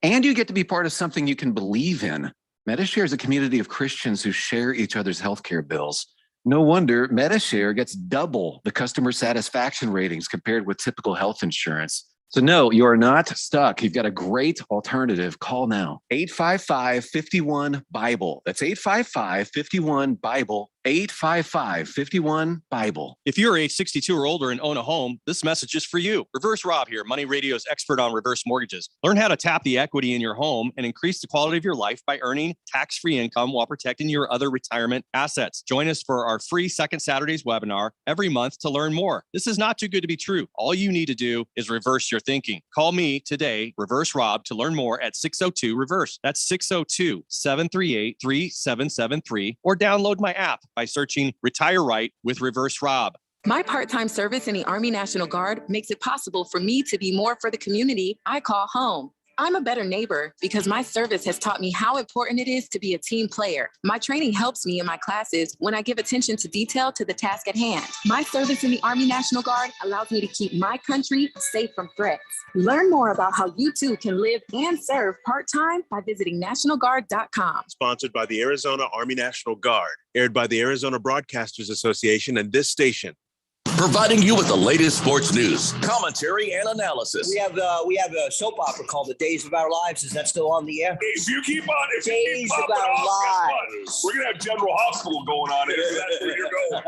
S15: And you get to be part of something you can believe in. Medishare is a community of Christians who share each other's healthcare bills. No wonder Medishare gets double the customer satisfaction ratings compared with typical health insurance. So no, you are not stuck. You've got a great alternative. Call now. 855-51-BIBLE. That's 855-51-BIBLE. 855-51-BIBLE.
S23: If you're age 62 or older and own a home, this message is for you. Reverse Rob here, Money Radio's expert on reverse mortgages. Learn how to tap the equity in your home and increase the quality of your life by earning tax-free income while protecting your other retirement assets. Join us for our free Second Saturdays webinar every month to learn more. This is not too good to be true. All you need to do is reverse your thinking. Call me today, Reverse Rob, to learn more at 602-REVERSE. That's 602-738-3773, or download my app by searching Retire Right with Reverse Rob.
S6: My part-time service in the Army National Guard makes it possible for me to be more for the community I call home. I'm a better neighbor because my service has taught me how important it is to be a team player. My training helps me in my classes when I give attention to detail to the task at hand. My service in the Army National Guard allows me to keep my country safe from threats. Learn more about how you too can live and serve part-time by visiting nationalguard.com.
S7: Sponsored by the Arizona Army National Guard, aired by the Arizona Broadcasters Association and this station.
S3: Providing you with the latest sports news, commentary, and analysis.
S10: We have a soap opera called The Days of Our Lives. Is that still on the air?
S8: If you keep on, if
S10: Days
S8: you keep
S10: of
S8: popping
S10: Our
S8: off, guess
S10: Lives.
S8: what? We're gonna have General Hospital going on here. That's where you're going.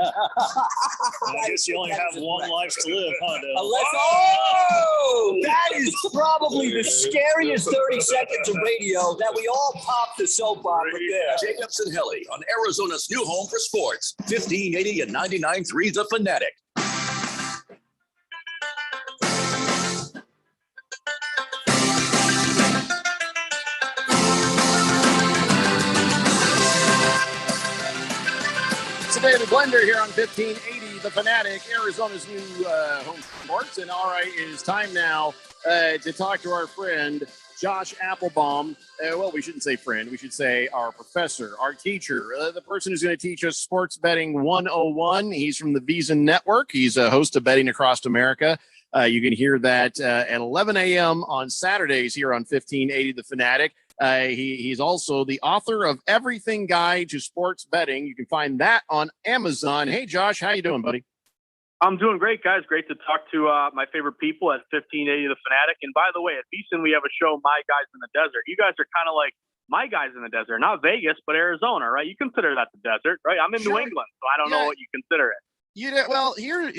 S17: I guess you only have one life to live, huh?
S10: Unless, that is probably the scariest 30 seconds of radio that we all pop the soap opera there.
S3: Jacobs and Helly on Arizona's new home for sports, 1580 and 99.3 The Fanatic.
S11: Today, the Blender here on 1580 The Fanatic, Arizona's new home sports. And all right, it is time now to talk to our friend, Josh Applebaum. Well, we shouldn't say friend. We should say our professor, our teacher, the person who's going to teach us Sports Betting 101. He's from the Visa Network. He's a host of Betting Across America. You can hear that at 11 a.m. on Saturdays here on 1580 The Fanatic. He's also the author of Everything Guide to Sports Betting. You can find that on Amazon. Hey, Josh, how you doing, buddy?
S18: I'm doing great, guys. Great to talk to my favorite people at 1580 The Fanatic. And by the way, at Beeson, we have a show, My Guys in the Desert. You guys are kind of like my guys in the desert, not Vegas, but Arizona, right? You consider that the desert, right? I'm in New England, so I don't know what you consider it.
S11: Well, here,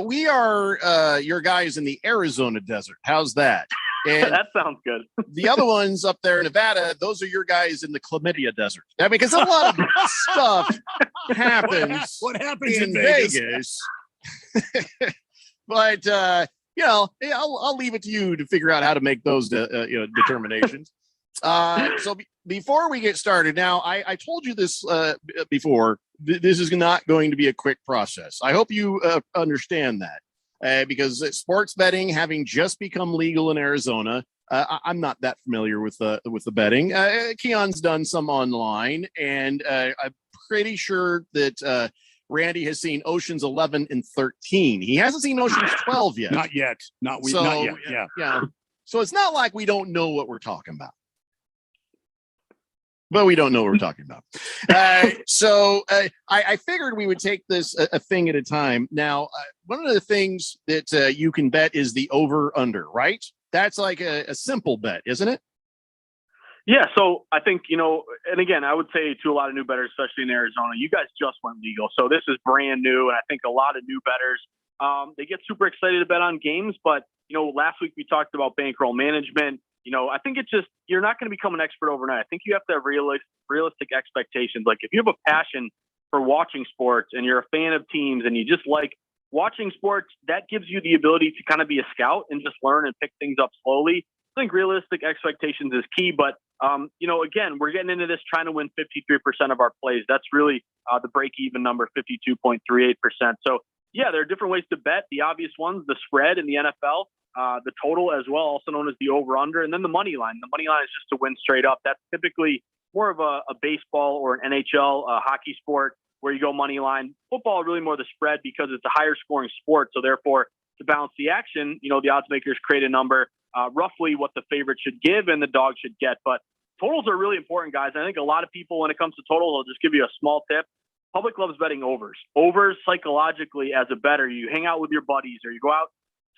S11: we are your guys in the Arizona desert. How's that? And
S18: that sounds good.
S11: The other ones up there in Nevada, those are your guys in the chlamydia desert. Yeah, because a lot of stuff happens.
S1: What happens
S11: in Vegas? But I'll leave it to you to figure out how to make those determinations. So before we get started, now I told you this before. This is not going to be a quick process. I hope you understand that. Because sports betting having just become legal in Arizona, I'm not that familiar with the betting. Keon's done some online, and I'm pretty sure that Randy has seen Oceans 11 and 13. He hasn't seen Oceans 12 yet.
S1: Not yet. Not yet. Yeah.
S11: So it's not like we don't know what we're talking about. But we don't know what we're talking about. So I figured we would take this a thing at a time. Now, one of the things that you can bet is the over-under, right? That's like a simple bet, isn't it?
S18: Yeah, so I think, and again, I would say to a lot of new bettors, especially in Arizona, you guys just went legal. So this is brand new, and I think a lot of new bettors, they get super excited to bet on games. But, last week we talked about bankroll management. I think it's just, you're not going to become an expert overnight. I think you have to have realistic expectations. Like if you have a passion for watching sports and you're a fan of teams and you just like watching sports, that gives you the ability to kind of be a scout and just learn and pick things up slowly. I think realistic expectations is key, but again, we're getting into this trying to win 53% of our plays. That's really the break-even number, 52.38%. So yeah, there are different ways to bet. The obvious ones, the spread in the NFL, the total as well, also known as the over-under, and then the money line. The money line is just to win straight up. That's typically more of a baseball or an NHL hockey sport. where you go money line. Football, really more the spread because it's a higher scoring sport. So therefore, to balance the action, the odds makers create a number, roughly what the favorite should give and the dog should get. But totals are really important, guys. I think a lot of people, when it comes to totals, I'll just give you a small tip. Public loves betting overs. Overs, psychologically, as a bettor, you hang out with your buddies or you go out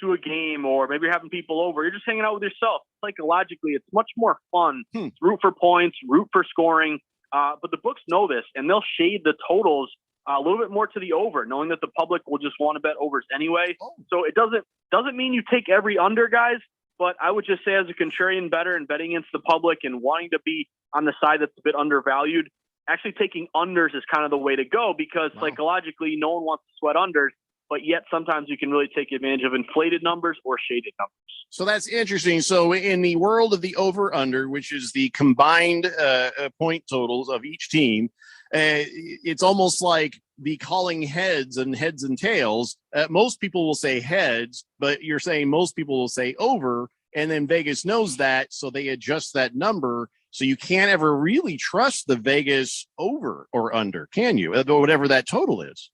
S18: to a game, or maybe you're having people over. You're just hanging out with yourself. Psychologically, it's much more fun. Root for points, root for scoring. But the books know this, and they'll shade the totals a little bit more to the over, knowing that the public will just want to bet overs anyway. So it doesn't mean you take every under, guys. But I would just say, as a contrarian bettor and betting against the public and wanting to be on the side that's a bit undervalued, actually taking unders is kind of the way to go, because psychologically, no one wants to sweat unders. But yet sometimes you can really take advantage of inflated numbers or shaded numbers.
S11: So that's interesting. So in the world of the over-under, which is the combined point totals of each team, it's almost like the calling heads and tails. Most people will say heads, but you're saying most people will say over, and then Vegas knows that, so they adjust that number. So you can't ever really trust the Vegas over or under, can you? Whatever that total is.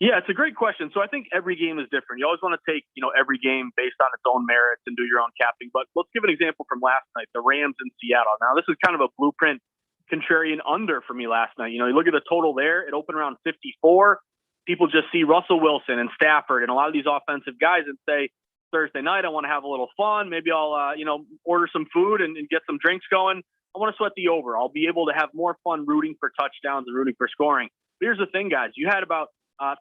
S18: Yeah, it's a great question. So I think every game is different. You always want to take, every game based on its own merits and do your own capping. But let's give an example from last night, the Rams in Seattle. Now, this is kind of a blueprint contrarian under for me last night. You look at the total there, it opened around 54. People just see Russell Wilson and Stafford and a lot of these offensive guys and say, Thursday night, I want to have a little fun. Maybe I'll, order some food and get some drinks going. I want to sweat the over. I'll be able to have more fun rooting for touchdowns and rooting for scoring. But here's the thing, guys. You had about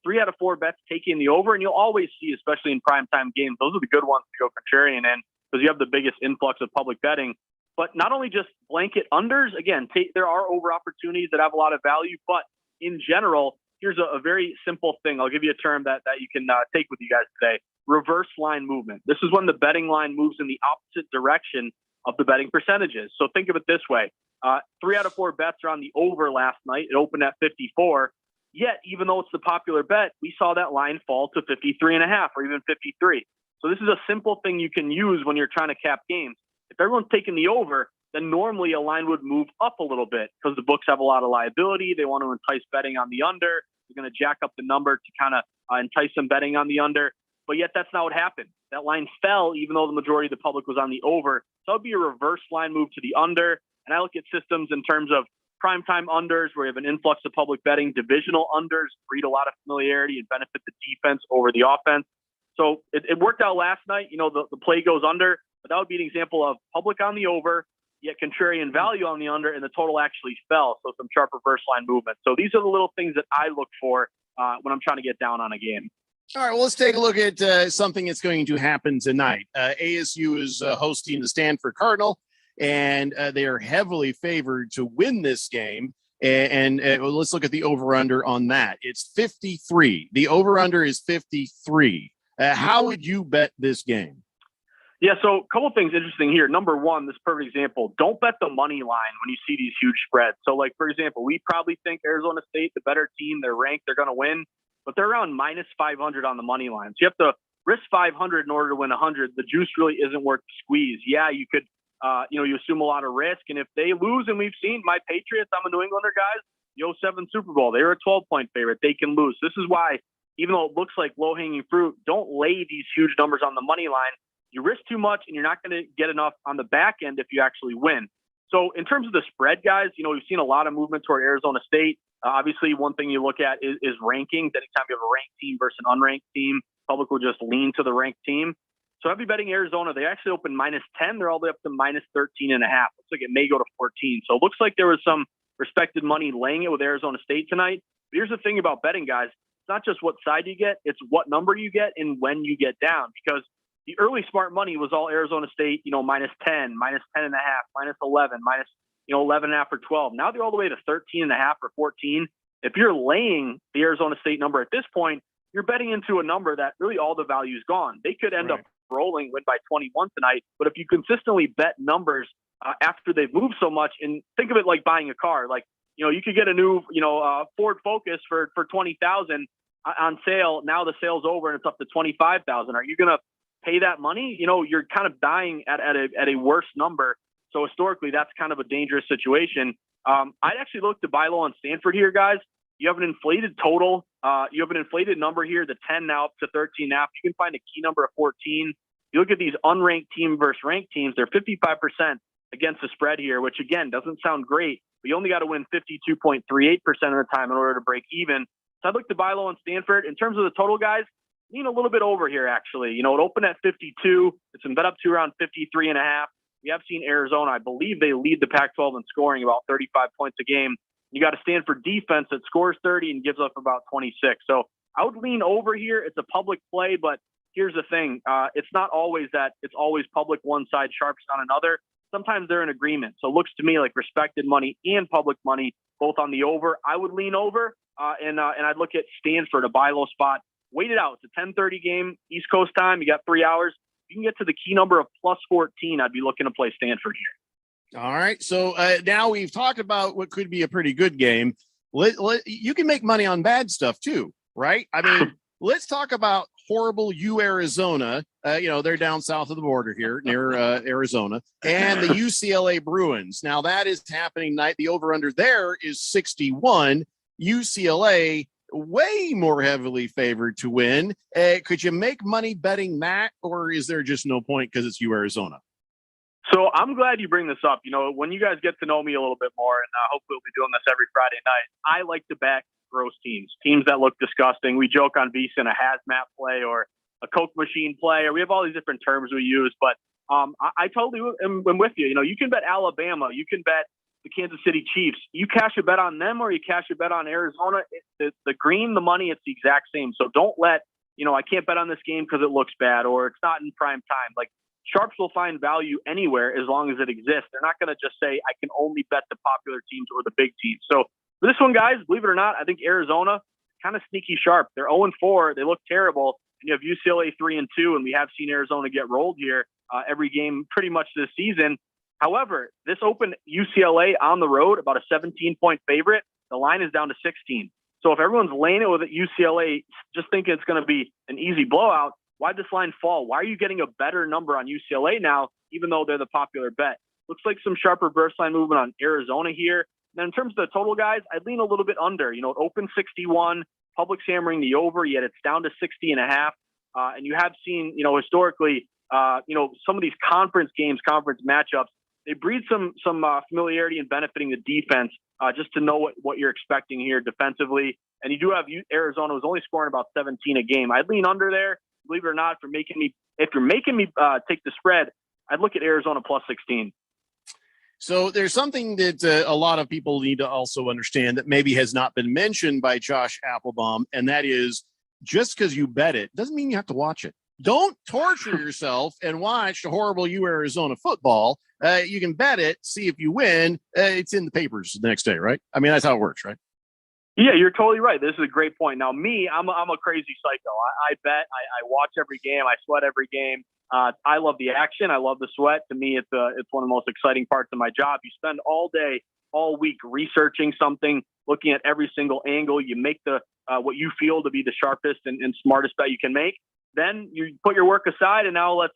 S18: 3 out of 4 bets taking the over, and you'll always see, especially in primetime games, those are the good ones to go contrarian in because you have the biggest influx of public betting. But not only just blanket unders, again, there are over opportunities that have a lot of value, but in general, here's a very simple thing. I'll give you a term that you can take with you guys today. Reverse line movement. This is when the betting line moves in the opposite direction of the betting percentages. So think of it this way. 3 out of 4 bets are on the over last night. It opened at 54. Yet, even though it's the popular bet, we saw that line fall to 53.5 or even 53. So this is a simple thing you can use when you're trying to cap games. If everyone's taking the over, then normally a line would move up a little bit because the books have a lot of liability. They want to entice betting on the under. They're going to jack up the number to kind of entice some betting on the under. But yet that's not what happened. That line fell even though the majority of the public was on the over. So it would be a reverse line move to the under. And I look at systems in terms of primetime unders where you have an influx of public betting, divisional unders breed a lot of familiarity and benefit the defense over the offense. So it worked out last night. The play goes under, but that would be an example of public on the over, yet contrarian value on the under, and the total actually fell. So some sharp reverse line movement. So these are the little things that I look for when I'm trying to get down on a game.
S11: All right, well, let's take a look at something that's going to happen tonight. ASU is hosting the Stanford Cardinal, and they are heavily favored to win this game. And let's look at the over-under on that. It's 53. The over-under is 53. How would you bet this game?
S18: Yeah, so a couple things interesting here. Number one, this perfect example, don't bet the money line when you see these huge spreads. So, like, for example, we probably think Arizona State, the better team, they're ranked, they're going to win, but they're around minus 500 on the money line. So you have to risk 500 in order to win 100. The juice really isn't worth the squeeze. Yeah, you could, you assume a lot of risk. And if they lose, and we've seen my Patriots, I'm a New Englander, guys, the 07 Super Bowl, they were a 12-point favorite. They can lose. This is why, even though it looks like low-hanging fruit, don't lay these huge numbers on the money line. You risk too much, and you're not going to get enough on the back end if you actually win. So in terms of the spread, guys, we've seen a lot of movement toward Arizona State. Obviously, one thing you look at is rankings. Anytime you have a ranked team versus an unranked team, public will just lean to the ranked team. So I'd be betting Arizona. They actually opened minus 10. They're all the way up to minus 13.5. Looks like it may go to 14. So it looks like there was some respected money laying it with Arizona State tonight. But here's the thing about betting, guys. It's not just what side you get. It's what number you get and when you get down. Because the early smart money was all Arizona State, minus 10, minus 10.5, minus 11, minus 11.5 or 12. Now they're all the way to 13.5 or 14. If you're laying the Arizona State number at this point, you're betting into a number that really all the value is gone. They could end up rolling, win by 21 tonight. But if you consistently bet numbers after they've moved so much, and think of it like buying a car, like, you could get a new, Ford Focus for 20,000 on sale. Now the sale's over and it's up to 25,000. Are you going to pay that money? You're kind of dying at a worse number. So historically, that's kind of a dangerous situation. I'd actually look to buy low on Stanford here, guys. you have an inflated total. You have an inflated number here, the 10 now up to 13 now. You can find a key number of 14. You look at these unranked team versus ranked teams, they're 55% against the spread here, which again doesn't sound great, but you only got to win 52.38% of the time in order to break even. So I'd look to buy low on Stanford. In terms of the total, guys, lean a little bit over here, actually. It opened at 52. It's been bet up to around 53.5. We have seen Arizona. I believe they lead the Pac-12 in scoring about 35 points a game. You got a Stanford defense that scores 30 and gives up about 26. So I would lean over here. It's a public play, but here's the thing. It's not always that it's always public one side, sharps on another. Sometimes they're in agreement. So it looks to me like respected money and public money, both on the over. I would lean over, and I'd look at Stanford, a buy low spot. Wait it out. It's a 10:30 game, East Coast time. You got 3 hours. You can get to the key number of plus 14. I'd be looking to play Stanford here.
S1: All right. So now we've talked about what could be a pretty good game. You can make money on bad stuff too, right? I mean, let's talk about horrible Arizona. They're down south of the border here near Arizona, and the UCLA Bruins. Now that is happening tonight. The over-under there is 61. UCLA way more heavily favored to win. Could you make money betting that, or is there just no point because it's Arizona?
S18: So I'm glad you bring this up. When you guys get to know me a little bit more, and hopefully we'll be doing this every Friday night, I like to bet gross teams that look disgusting. We joke on VSiN, a hazmat play or a Coke machine play, or we have all these different terms we use. But I totally am with you. You can bet Alabama. You can bet the Kansas City Chiefs. You cash a bet on them or you cash a bet on Arizona. The green, the money, it's the exact same. So don't let, I can't bet on this game because it looks bad or it's not in prime time. Like, sharps will find value anywhere as long as it exists. They're not going to just say, I can only bet the popular teams or the big teams. So for this one, guys, believe it or not, I think Arizona, kind of sneaky sharp. They're 0-4. They look terrible. And you have UCLA 3-2, and we have seen Arizona get rolled here every game pretty much this season. However, this opened UCLA on the road, about a 17-point favorite. The line is down to 16. So if everyone's laying it with UCLA, just thinking it's going to be an easy blowout, why'd this line fall? Why are you getting a better number on UCLA now, even though they're the popular bet? Looks like some sharp reverse line movement on Arizona here. Then in terms of the total, guys, I'd lean a little bit under. It opened 61, Public's hammering the over, yet it's down to 60.5. And you have seen, historically, some of these conference games, conference matchups, they breed some familiarity and benefiting the defense just to know what you're expecting here defensively. And you do have Arizona, who's only scoring about 17 a game. I'd lean under there. Believe it or not, if you're making me take the spread, I'd look at Arizona plus 16.
S1: So there's something that a lot of people need to also understand that maybe has not been mentioned by Josh Applebaum, and that is just because you bet it doesn't mean you have to watch it. Don't torture yourself and watch the horrible Arizona football. You can bet it, see if you win. It's in the papers the next day, right? I mean, that's how it works, right?
S18: Yeah, you're totally right. This is a great point. Now, I'm a crazy psycho. I bet. I watch every game. I sweat every game. I love the action. I love the sweat. To me, it's one of the most exciting parts of my job. You spend all day, all week researching something, looking at every single angle. You make the what you feel to be the sharpest and smartest bet you can make. Then you put your work aside, and now let's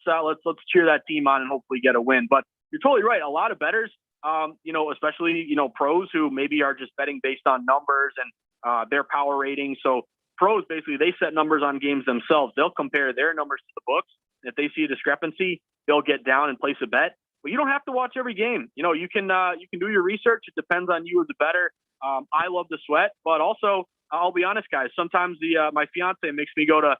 S18: cheer that team on and hopefully get a win. But you're totally right. A lot of bettors, especially pros who maybe are just betting based on numbers and their power rating. So pros basically they set numbers on games themselves. They'll compare their numbers to the books. If they see a discrepancy, they'll get down and place a bet. But you don't have to watch every game. You can do your research. It depends on you as a bettor. I love the sweat, but also I'll be honest, guys. Sometimes my fiance makes me go to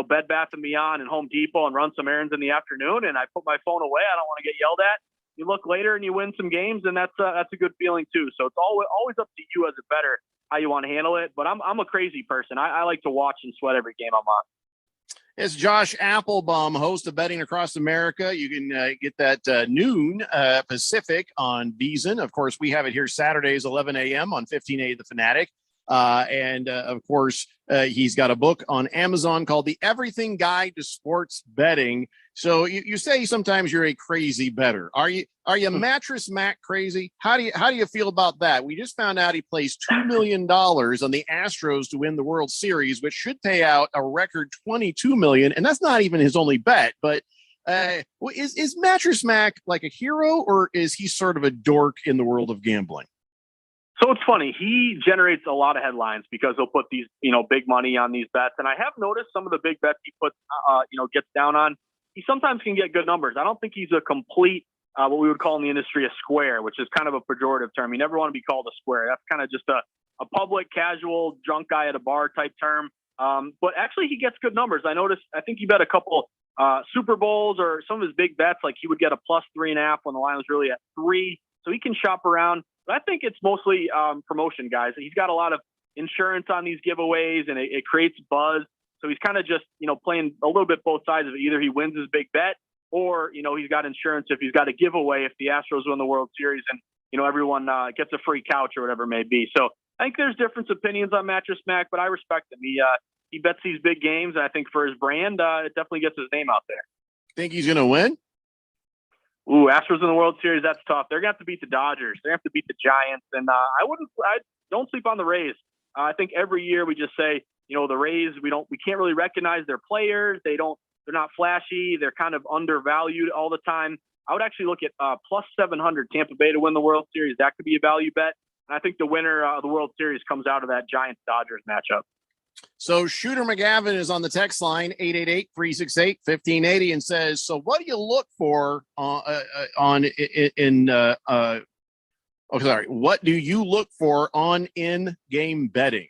S18: Bed Bath & Beyond and Home Depot and run some errands in the afternoon, and I put my phone away. I don't want to get yelled at. You look later and you win some games, and that's a good feeling too. So it's always up to you as a bettor how you want to handle it. But I'm a crazy person. I like to watch and sweat every game I'm on.
S1: It's Josh Applebaum, host of Betting Across America. You can get that noon Pacific on VSiN. Of course, we have it here Saturdays, 11 a.m. on 1580 The Fanatic. And of course, he's got a book on Amazon called The Everything Guide to Sports Betting. So you say sometimes you're a crazy bettor. Are you Mattress Mac crazy? How do you feel about that? We just found out he placed $2 million on the Astros to win the World Series, which should pay out a record $22 million. And that's not even his only bet. But is Mattress Mac like a hero, or is he sort of a dork in the world of gambling?
S18: So it's funny. He generates a lot of headlines because he'll put these, big money on these bets. And I have noticed some of the big bets he puts, gets down on. He sometimes can get good numbers. I don't think he's a complete, what we would call in the industry, a square, which is kind of a pejorative term. You never want to be called a square. That's kind of just a public, casual, drunk guy at a bar type term. But actually, he gets good numbers. I think he bet a couple Super Bowls or some of his big bets, like he would get a +3.5 when the line was really at 3. So he can shop around. But I think it's mostly promotion, guys. He's got a lot of insurance on these giveaways, and it creates buzz. So he's kind of just, playing a little bit both sides of it. Either he wins his big bet, or, he's got insurance if he's got a giveaway if the Astros win the World Series and, everyone gets a free couch or whatever it may be. So I think there's different opinions on Mattress Mac, but I respect him. He bets these big games, and I think for his brand, it definitely gets his name out there.
S11: Think he's going to win?
S18: Ooh, Astros in the World Series, that's tough. They're going to have to beat the Dodgers. They're going to have to beat the Giants. And I don't sleep on the Rays. I think every year we just say, the Rays, we can't really recognize their players. They're not flashy. They're kind of undervalued all the time. I would actually look at +700 Tampa Bay to win the World Series. That could be a value bet. And I think the winner of the World Series comes out of that Giants-Dodgers matchup.
S11: So Shooter McGavin is on the text line, 888-368-1580, and says, so what do you look for what do you look for on in-game betting?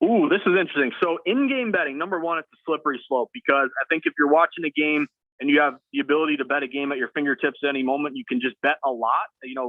S18: Ooh, this is interesting. So in-game betting, number one, it's a slippery slope, because I think if you're watching a game and you have the ability to bet a game at your fingertips at any moment, you can just bet a lot,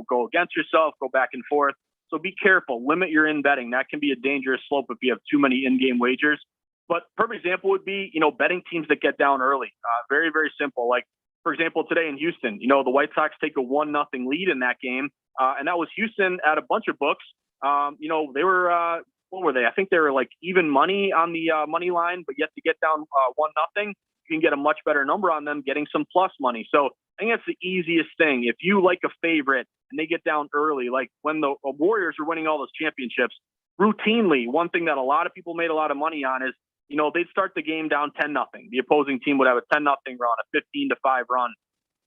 S18: go against yourself, go back and forth. So be careful, limit your in-betting. That can be a dangerous slope if you have too many in-game wagers. But perfect example would be, betting teams that get down early. Very, very simple. Like, for example, today in Houston, the White Sox take a 1-0 lead in that game. And that was Houston at a bunch of books. They were, what were they? I think they were like even money on the money line, but yet to get down 1-0, you can get a much better number on them getting some plus money. So I think that's the easiest thing. If you like a favorite and they get down early, like when the Warriors were winning all those championships, routinely, one thing that a lot of people made a lot of money on is, they'd start the game down 10-0. The opposing team would have a 10-0 run, a 15-5 run.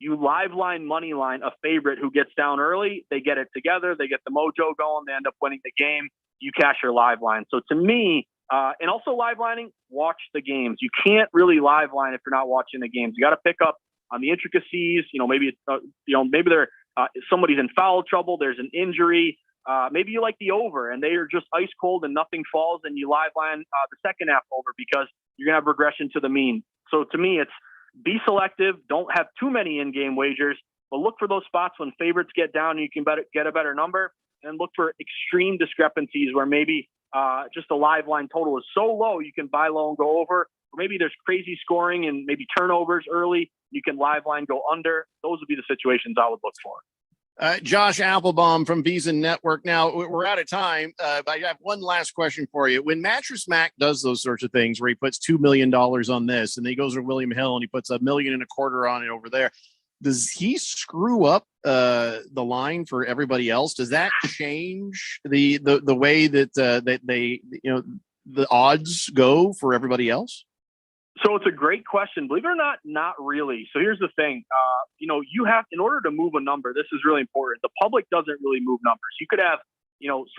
S18: You live line, money line a favorite who gets down early. They get it together. They get the mojo going. They end up winning the game. You cash your live line. So to me, and also live lining, watch the games. You can't really live line if you're not watching the games. You got to pick up on the intricacies. Maybe they're somebody's in foul trouble. There's an injury. Maybe you like the over and they are just ice cold and nothing falls, and you live line the second half over because you're gonna have regression to the mean. So to me, it's be selective. Don't have too many in-game wagers, but look for those spots when favorites get down and you can get a better number, and look for extreme discrepancies where maybe just the live line total is so low you can buy low and go over, or maybe there's crazy scoring and maybe turnovers early. You can live line go under. Those would be the situations I would look for.
S11: Josh Applebaum from Visa Network. Now, we're out of time, but I have one last question for you. When Mattress Mac does those sorts of things where he puts $2 million on this and then he goes to William Hill and he puts $1.25 million on it over there, does he screw up the line for everybody else? Does that change the way that they the odds go for everybody else?
S18: So it's a great question. Believe it or not, not really. So here's the thing. You have, in order to move a number, this is really important. The public doesn't really move numbers. You could have,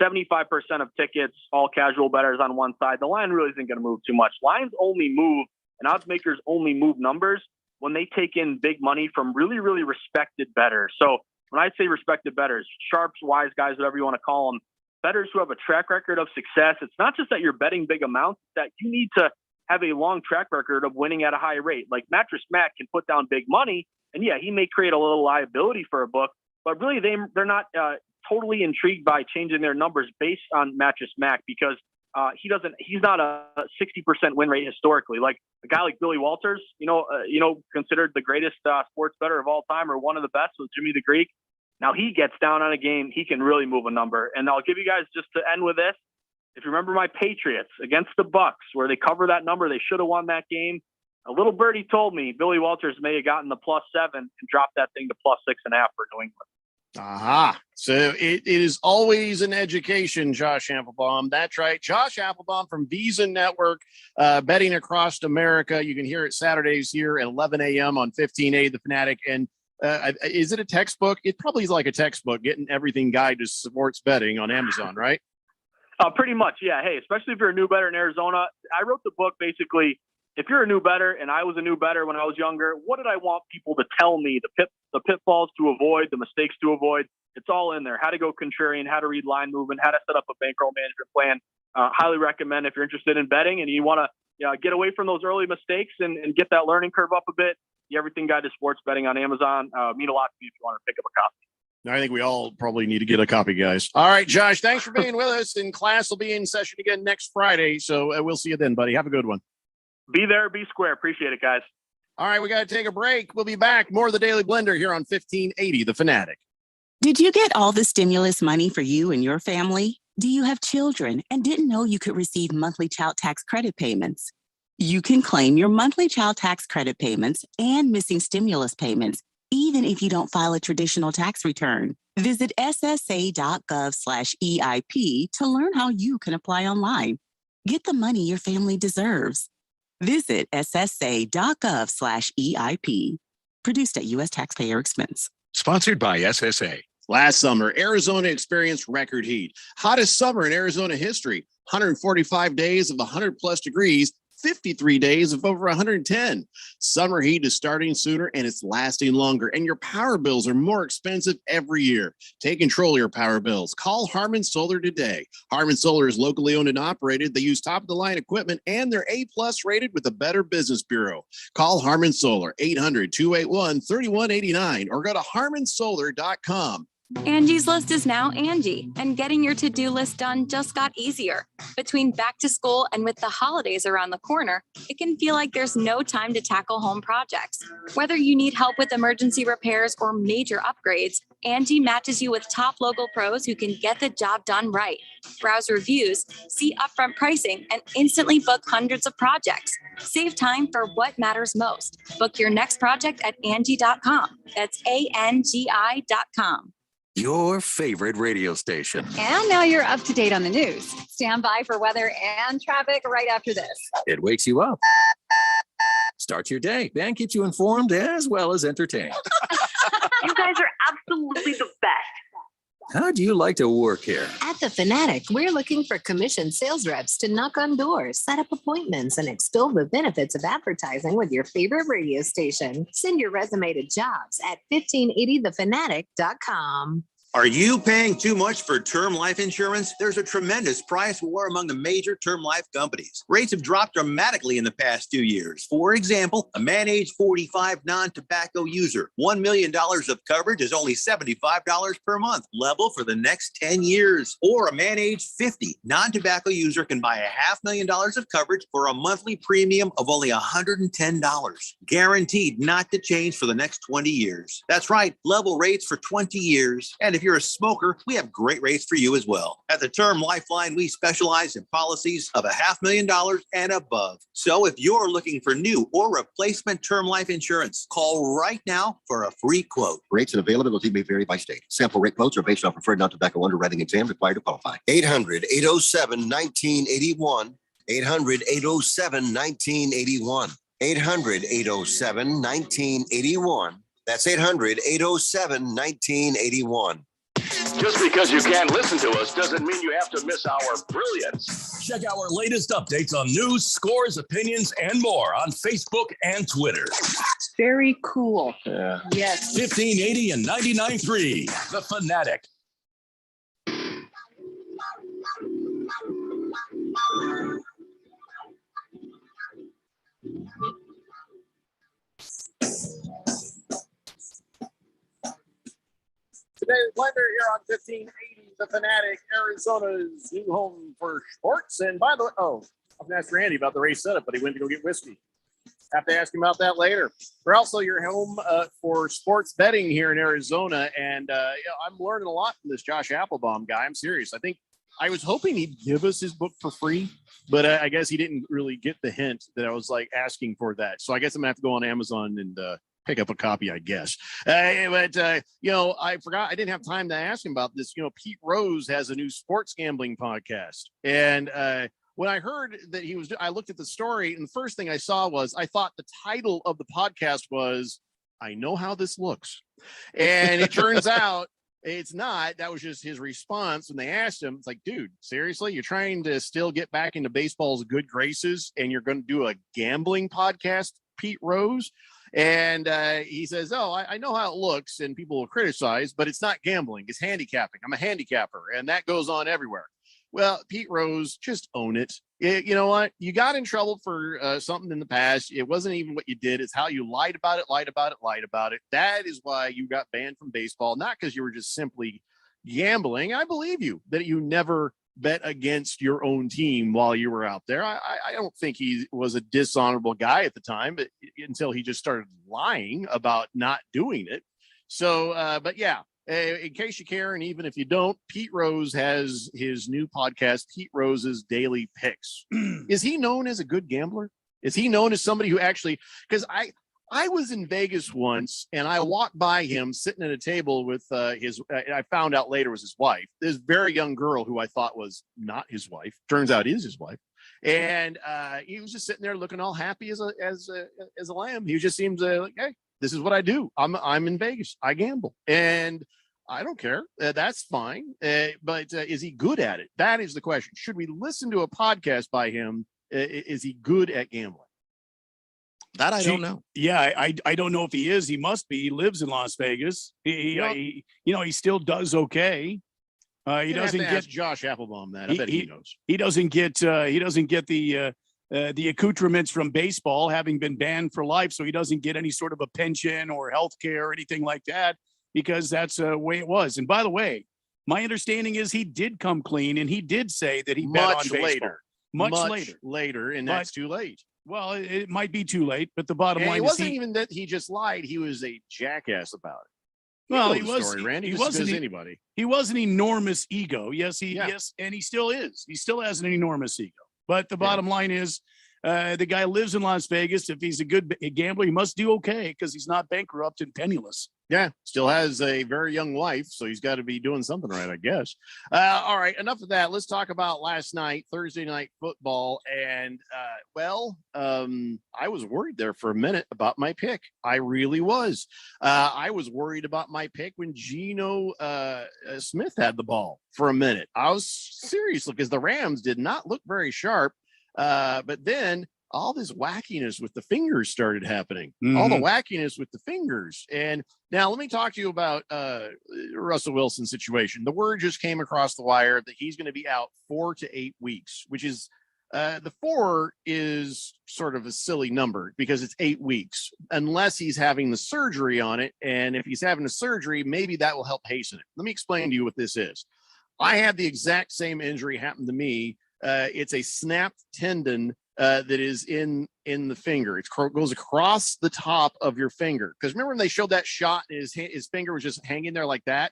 S18: 75% of tickets, all casual bettors on one side. The line really isn't going to move too much. Lines only move, and odds makers only move numbers when they take in big money from really, really respected bettors. So when I say respected bettors, sharps, wise guys, whatever you want to call them, bettors who have a track record of success, it's not just that you're betting big amounts, that you need to have a long track record of winning at a high rate. Like Mattress Mac can put down big money, and yeah, he may create a little liability for a book, but really they're not totally intrigued by changing their numbers based on Mattress Mac, because he's not a 60% win rate historically. Like a guy like Billy Walters, considered the greatest sports bettor of all time, or one of the best, was Jimmy the Greek. Now he gets down on a game, he can really move a number. And I'll give you guys, just to end with this, if you remember my Patriots against the Bucks, where they cover that number, they should have won that game. A little birdie told me Billy Walters may have gotten the +7 and dropped that thing to +6.5 for New England.
S11: Aha. So it is always an education, Josh Applebaum. That's right. Josh Applebaum from Visa Network, betting across America. You can hear it Saturdays here at 11 a.m. on 1580 The Fanatic. And Is it a textbook? It probably is like a textbook, getting everything guide to sports betting on Amazon, right?
S18: Pretty much, yeah. Hey, especially if you're a new bettor in Arizona. I wrote the book basically, if you're a new bettor and I was a new bettor when I was younger, what did I want people to tell me? The pitfalls to avoid, the mistakes to avoid. It's all in there. How to go contrarian, how to read line movement, how to set up a bankroll management plan. Highly recommend if you're interested in betting and you want to get away from those early mistakes and get that learning curve up a bit. The Everything Guide to Sports Betting on Amazon. Mean a lot to me if you want to pick up a copy.
S11: I think we all probably need to get a copy, guys. All right, Josh, thanks for being with us. And class will be in session again next Friday. So we'll see you then, buddy. Have a good one.
S18: Be there, be square. Appreciate it, guys.
S11: All right, we got to take a break. We'll be back. More of the Daily Blender here on 1580 The Fanatic.
S14: Did you get all the stimulus money for you and your family? Do you have children and didn't know you could receive monthly child tax credit payments? You can claim your monthly child tax credit payments and missing stimulus payments, even if you don't file a traditional tax return. Visit ssa.gov/EIP to learn how you can apply online. Get the money your family deserves. Visit ssa.gov/EIP. Produced at U.S. taxpayer expense.
S2: Sponsored by SSA.
S11: Last summer, Arizona experienced record heat. Hottest summer in Arizona history. 145 days of 100+ degrees. 53 days of over 110. Summer heat is starting sooner and it's lasting longer, and your power bills are more expensive every year. Take control of your power bills. Call Harmon Solar today. Harmon Solar is locally owned and operated. They use top-of-the-line equipment, and they're A+ rated with the Better Business Bureau. Call Harmon Solar, 800-281-3189, or go to harmonsolar.com.
S5: Angie's List is now Angie, and getting your to-do list done just got easier. Between back to school and with the holidays around the corner, it can feel like there's no time to tackle home projects. Whether you need help with emergency repairs or major upgrades, Angie matches you with top local pros who can get the job done right. Browse reviews, see upfront pricing, and instantly book hundreds of projects. Save time for what matters most. Book your next project at Angie.com. That's ANGI.com.
S2: Your favorite radio station.
S19: And now you're up to date on the news. Stand by for weather and traffic right after this.
S2: It wakes you up, starts your day, and keeps you informed as well as entertained.
S21: You guys are absolutely the best.
S2: How do you like to work here?
S22: At The Fanatic, we're looking for commissioned sales reps to knock on doors, set up appointments, and extol the benefits of advertising with your favorite radio station. Send your resume to jobs at 1580thefanatic.com.
S26: Are you paying too much for term life insurance? There's a tremendous price war among the major term life companies. Rates have dropped dramatically in the past 2 years. For example, a man age 45 non-tobacco user, $1 million of coverage is only $75 per month, level for the next 10 years. Or a man age 50 non-tobacco user can buy $500,000 of coverage for a monthly premium of only $110, guaranteed not to change for the next 20 years. That's right, level rates for 20 years. And if you're a smoker, we have great rates for you as well. At the Term Lifeline, we specialize in policies of $500,000 and above. So if you're looking for new or replacement term life insurance, call right now for a free quote.
S27: Rates and availability may vary by state. Sample rate quotes are based on preferred non-tobacco underwriting exam required to qualify.
S28: 800-807-1981. 800-807-1981. 800-807-1981. That's 800-807-1981.
S8: Just because you can't listen to us doesn't mean you have to miss our brilliance.
S3: Check our latest updates on news, scores, opinions, and more on Facebook and Twitter.
S21: Very cool.
S3: Yeah.
S21: Yes.
S3: 1580 and 99.3, The Fanatic.
S11: Today's Blender here on 1580 The Fanatic, Arizona's new home for sports. And by the way, I'm going to ask Randy about the race setup, but he went to go get whiskey. Have to ask him about that later. We're also your home for sports betting here in Arizona. And I'm learning a lot from this Josh Applebaum guy. I'm serious. I was hoping he'd give us his book for free, but I guess he didn't really get the hint that I was like asking for that. So I guess I'm going to have to go on Amazon and pick up a copy, I guess. I forgot. I didn't have time to ask him about this. Pete Rose has a new sports gambling podcast. And when I heard that I looked at the story, and the first thing I saw was, I thought the title of the podcast was I know how this looks. And it turns out it's not. That was just his response when they asked him. It's like, dude, seriously, you're trying to still get back into baseball's good graces and you're going to do a gambling podcast, Pete Rose? And he says, oh, I know how it looks and people will criticize, but it's not gambling. It's handicapping. I'm a handicapper. And that goes on everywhere. Well, Pete Rose, just own it. You know what? You got in trouble for something in the past. It wasn't even what you did. It's how you lied about it. That is why you got banned from baseball, not because you were just simply gambling. I believe you that you never bet against your own team while you were out there. I don't think he was a dishonorable guy at the time, but until he just started lying about not doing it. So, but yeah. In case you care, and even if you don't, Pete Rose has his new podcast, Pete Rose's Daily Picks. Is he known as a good gambler? Is he known as somebody who actually, because I was in Vegas once and I walked by him sitting at a table with I found out later was his wife, this very young girl who I thought was not his wife. Turns out is his wife. And he was just sitting there looking all happy as a lamb. He just seems like, hey, this is what I do. I'm in Vegas. I gamble. And I don't care. That's fine. But is he good at it? That is the question. Should we listen to a podcast by him? Is he good at gambling?
S1: That I don't know. Yeah, I don't know if he is. He must be. He lives in Las Vegas. He still does okay. He doesn't get
S11: Josh Applebaum that. I bet he knows.
S1: He doesn't get the accoutrements from baseball, having been banned for life. So he doesn't get any sort of a pension or health care or anything like that, because that's the way it was. And by the way, my understanding is he did come clean and he did say that he bet on baseball. Much later, and that's too late.
S11: Well,
S1: it might be too late, but the bottom line
S11: it
S1: is
S11: wasn't even that he just lied. He was a jackass about it.
S1: Well,
S11: he was. Story, Randy. He wasn't anybody.
S1: He was an enormous ego. Yes, and he still is. He still has an enormous ego. But the bottom line is, the guy lives in Las Vegas. If he's a good gambler, he must do okay because he's not bankrupt and penniless.
S11: Yeah, still has a very young wife, so he's got to be doing something right, I guess. All right, enough of that. Let's talk about last night, Thursday night football. And, I was worried there for a minute about my pick. I really was. I was worried about my pick when Geno Smith had the ball for a minute. I was seriously, because the Rams did not look very sharp. But then all this wackiness with the fingers started happening. All the wackiness with the fingers. And now let me talk to you about Russell Wilson's situation. The word just came across the wire that he's going to be out 4 to 8 weeks, which is the 4 is sort of a silly number because it's 8 weeks, unless he's having the surgery on it. And if he's having the surgery, maybe that will help hasten it. Let me explain to you what this is. I had the exact same injury happen to me. It's a snapped tendon that is in the finger. It goes across the top of your finger. Because remember when they showed that shot, his finger was just hanging there like that.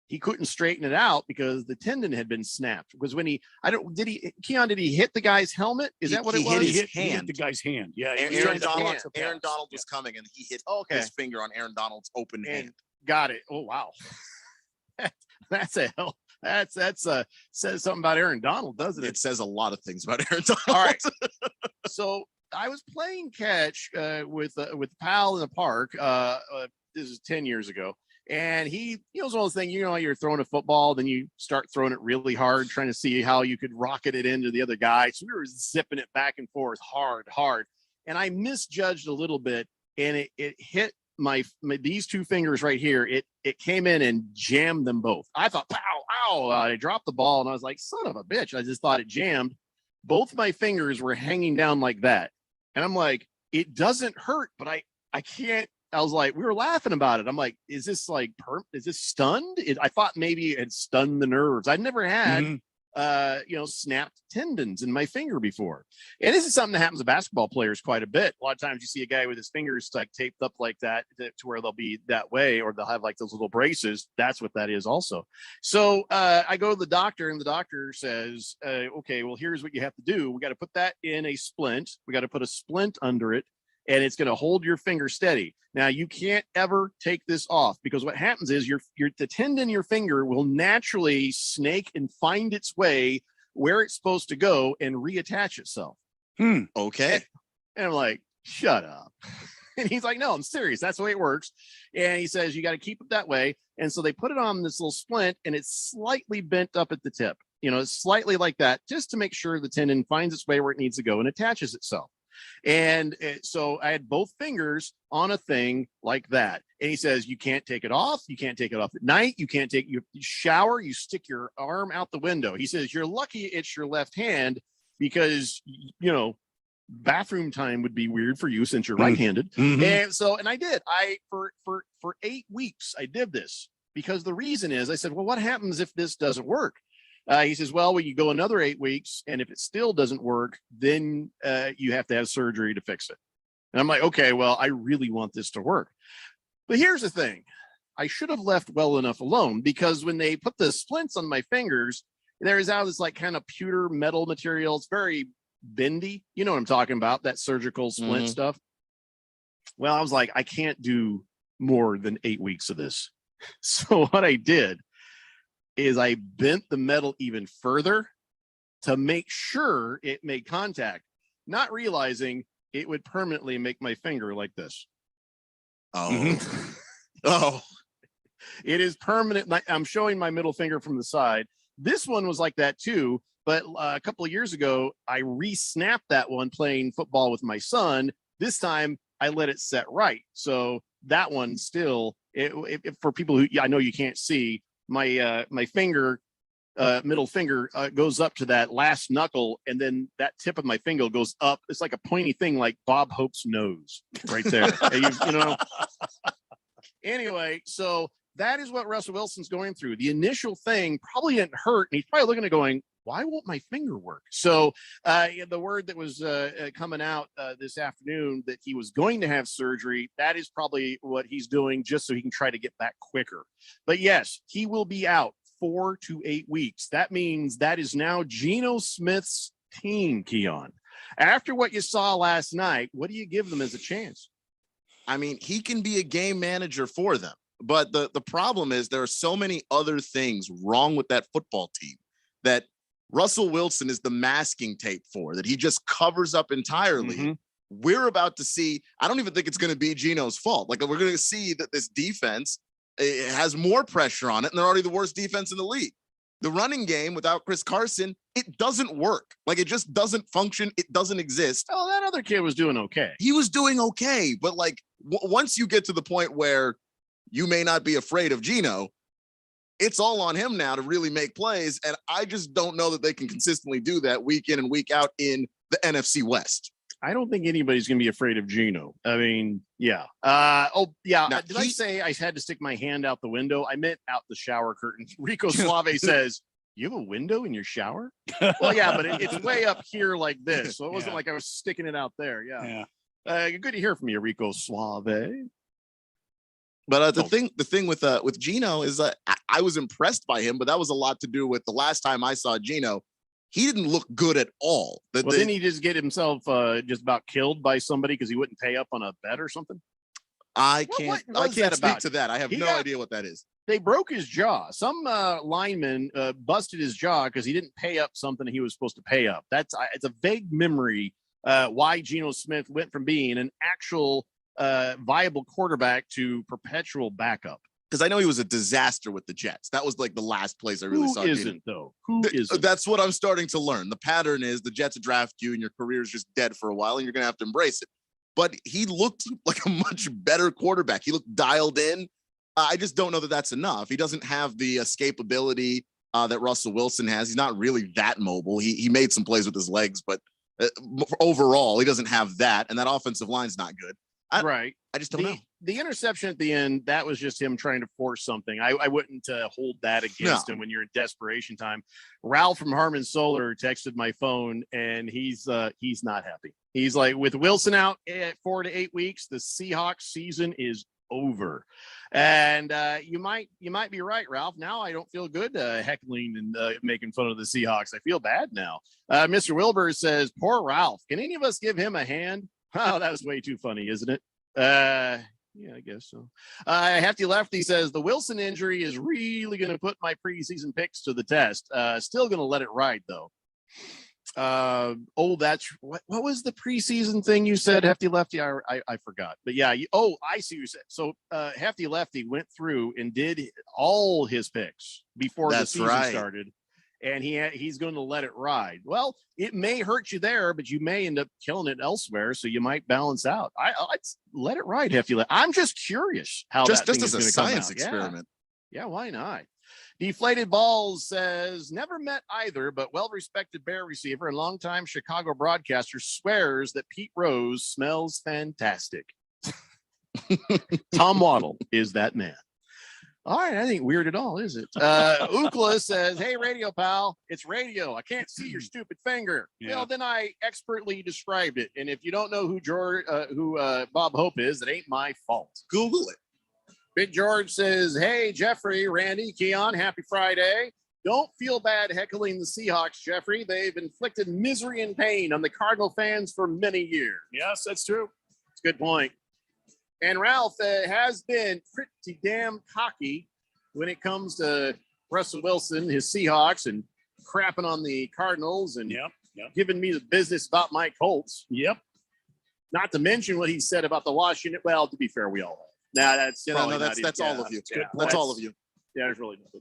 S11: He couldn't straighten it out because the tendon had been snapped. Because when did he hit the guy's helmet? Is that what it was?
S1: He hit the guy's hand. Yeah.
S4: Aaron Donald was coming and he hit his finger on Aaron Donald's open hand.
S11: Got it. Oh, wow. That's a hell. That's says something about Aaron Donald, doesn't it?
S4: It says a lot of things about Aaron Donald.
S11: All right. So I was playing catch with pal in the park. This is 10 years ago. And he was one of those things, you're throwing a football, then you start throwing it really hard, trying to see how you could rocket it into the other guy. So we were zipping it back and forth hard. And I misjudged a little bit, and it hit my these two fingers right here. It came in and jammed them both. I thought, pow, ow. I dropped the ball and I was like, son of a bitch. I just thought it jammed. Both my fingers were hanging down like that. And I'm like, it doesn't hurt, but I can't. I was like, we were laughing about it. I'm like, is this like, is this stunned? I thought maybe it had stunned the nerves. I'd never had, snapped tendons in my finger before. And this is something that happens to basketball players quite a bit. A lot of times you see a guy with his fingers like taped up like that to where they'll be that way, or they'll have like those little braces. That's what that is also. So I go to the doctor and the doctor says, okay, well, here's what you have to do. We got to put that in a splint. We got to put a splint under it, and it's going to hold your finger steady. Now, you can't ever take this off, because what happens is the tendon in your finger will naturally snake and find its way where it's supposed to go and reattach itself.
S4: Okay.
S11: And I'm like, shut up. And he's like, no, I'm serious. That's the way it works. And he says, you got to keep it that way. And so they put it on this little splint and it's slightly bent up at the tip. It's slightly like that, just to make sure the tendon finds its way where it needs to go and attaches itself. And so I had both fingers on a thing like that. And he says, you can't take it off. You can't take it off at night. You can't you shower. You stick your arm out the window. He says, you're lucky it's your left hand because, bathroom time would be weird for you since you're right-handed.
S1: Mm-hmm.
S11: And I did. For 8 weeks, I did this because the reason is I said, well, what happens if this doesn't work? He says, well, you go another 8 weeks, and if it still doesn't work, then you have to have surgery to fix it. And I'm like, okay, well, I really want this to work. But here's the thing. I should have left well enough alone because when they put the splints on my fingers, there is out this like kind of pewter metal material. It's very bendy. You know what I'm talking about, that surgical splint stuff. Well, I was like, I can't do more than 8 weeks of this. So what I did is I bent the metal even further to make sure it made contact, not realizing it would permanently make my finger like this. Oh, it is permanent. I'm showing my middle finger from the side. This one was like that too. But a couple of years ago, I re-snapped that one playing football with my son. This time I let it set right. So that one still, for people who I know you can't see, my finger, middle finger goes up to that last knuckle, and then that tip of my finger goes up. It's like a pointy thing, like Bob Hope's nose, right there. Anyway, so that is what Russell Wilson's going through. The initial thing probably didn't hurt, and he's probably looking at going, why won't my finger work? So the word that was coming out this afternoon that he was going to have surgery, that is probably what he's doing just so he can try to get back quicker. But yes, he will be out 4 to 8 weeks. That means that is now Geno Smith's team, Keon. After what you saw last night, what do you give them as a chance?
S4: I mean, he can be a game manager for them. But the problem is there are so many other things wrong with that football team that Russell Wilson is the masking tape for, that he just covers up entirely. We're about to see, I don't even think it's going to be Geno's fault. Like, we're going to see that this defense has more pressure on it, and they're already the worst defense in the league. The running game without Chris Carson, it doesn't work. Like, it just doesn't function. It doesn't exist.
S11: Oh, that other kid was doing okay.
S4: He was doing okay. But like, once you get to the point where you may not be afraid of Geno, it's all on him now to really make plays. And I just don't know that they can consistently do that week in and week out in the NFC West.
S11: I don't think anybody's going to be afraid of Geno. I mean, yeah. Did I say I had to stick my hand out the window? I meant out the shower curtain. Rico Suave says, you have a window in your shower? Well, yeah, but it's way up here like this. So it wasn't like I was sticking it out there. Yeah. Good to hear from you, Rico Suave.
S4: But the thing with Geno is I was impressed by him, but that was a lot to do with the last time I saw Geno. He didn't look good at all.
S11: Didn't he just get himself just about killed by somebody because he wouldn't pay up on a bet or something?
S4: I can't speak to that. I have no idea what that is.
S11: They broke his jaw. Some lineman busted his jaw because he didn't pay up something he was supposed to pay up. It's a vague memory why Geno Smith went from being an actual viable quarterback to perpetual backup.
S4: Because I know he was a disaster with the Jets. That was like the last place I really saw.
S11: Who isn't, though? Who isn't?
S4: That's what I'm starting to learn. The pattern is the Jets draft you and your career is just dead for a while and you're going to have to embrace it. But he looked like a much better quarterback. He looked dialed in. I just don't know that that's enough. He doesn't have the escapability that Russell Wilson has. He's not really that mobile. He made some plays with his legs, but overall, he doesn't have that. And that offensive line's not good.
S11: Right.
S4: I just don't know.
S11: The interception at the end, that was just him trying to force something. I wouldn't hold that against him when you're in desperation time. Ralph from Harmon Solar texted my phone, and he's not happy. He's like, with Wilson out at 4 to 8 weeks, the Seahawks season is over. And you might be right, Ralph. Now I don't feel good heckling and making fun of the Seahawks. I feel bad now. Mr. Wilbur says, poor Ralph. Can any of us give him a hand? Oh, that was way too funny, isn't it? Yeah, I guess so. Hefty Lefty says the Wilson injury is really going to put my preseason picks to the test. Still going to let it ride, though. That's what was the preseason thing you said, Hefty Lefty? I forgot, but yeah. I see what you said. So Hefty Lefty went through and did all his picks before the season started, and he's going to let it ride. Well, it may hurt you there, but you may end up killing it elsewhere, so you might balance out. I'd let it ride, Hefty Lefty. I'm just curious how
S4: just
S11: that thing
S4: as
S11: is
S4: a
S11: come
S4: science
S11: out.
S4: experiment.
S11: Yeah, why not? Deflated Balls says, never met either, but well-respected Bear receiver and longtime Chicago broadcaster swears that Pete Rose smells fantastic. Tom Waddle is that man. All right, I ain't weird at all, is it? Ucla says, hey, radio pal, it's radio. I can't see your stupid finger.
S1: Yeah.
S11: Well, then I expertly described it. And if you don't know who Bob Hope is, it ain't my fault.
S4: Google it.
S11: Big George says, hey, Jeffrey, Randy, Keon, happy Friday. Don't feel bad heckling the Seahawks, Jeffrey. They've inflicted misery and pain on the Cardinal fans for many years.
S1: Yes, that's true.
S11: It's a good point. And Ralph has been pretty damn cocky when it comes to Russell Wilson, his Seahawks, and crapping on the Cardinals and giving me the business about my Colts.
S1: Yep.
S11: Not to mention what he said about the Washington. Well, to be fair, we all have. Nah, that's
S4: that's all of you.
S11: Yeah,
S4: that's all of you.
S11: Yeah, there's really nothing.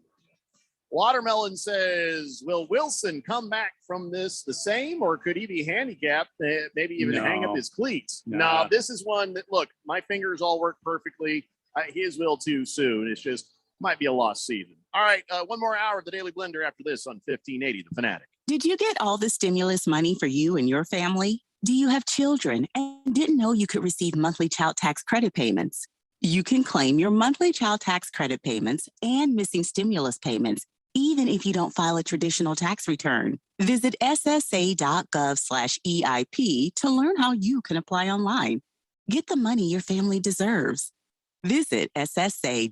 S11: Watermelon says, will Wilson come back from this the same, or could he be handicapped, maybe even hang up his cleats? No, this is one that, look, my fingers all work perfectly. His will too soon. It's just might be a lost season. All right, one more hour of the Daily Blender after this on 1580 The Fanatic.
S14: Did you get all the stimulus money for you and your family? Do you have children and didn't know you could receive monthly child tax credit payments? You can claim your monthly child tax credit payments and missing stimulus payments, even if you don't file a traditional tax return. Visit ssa.gov/EIP to learn how you can apply online. Get the money your family deserves. Visit ssa.gov/EIP.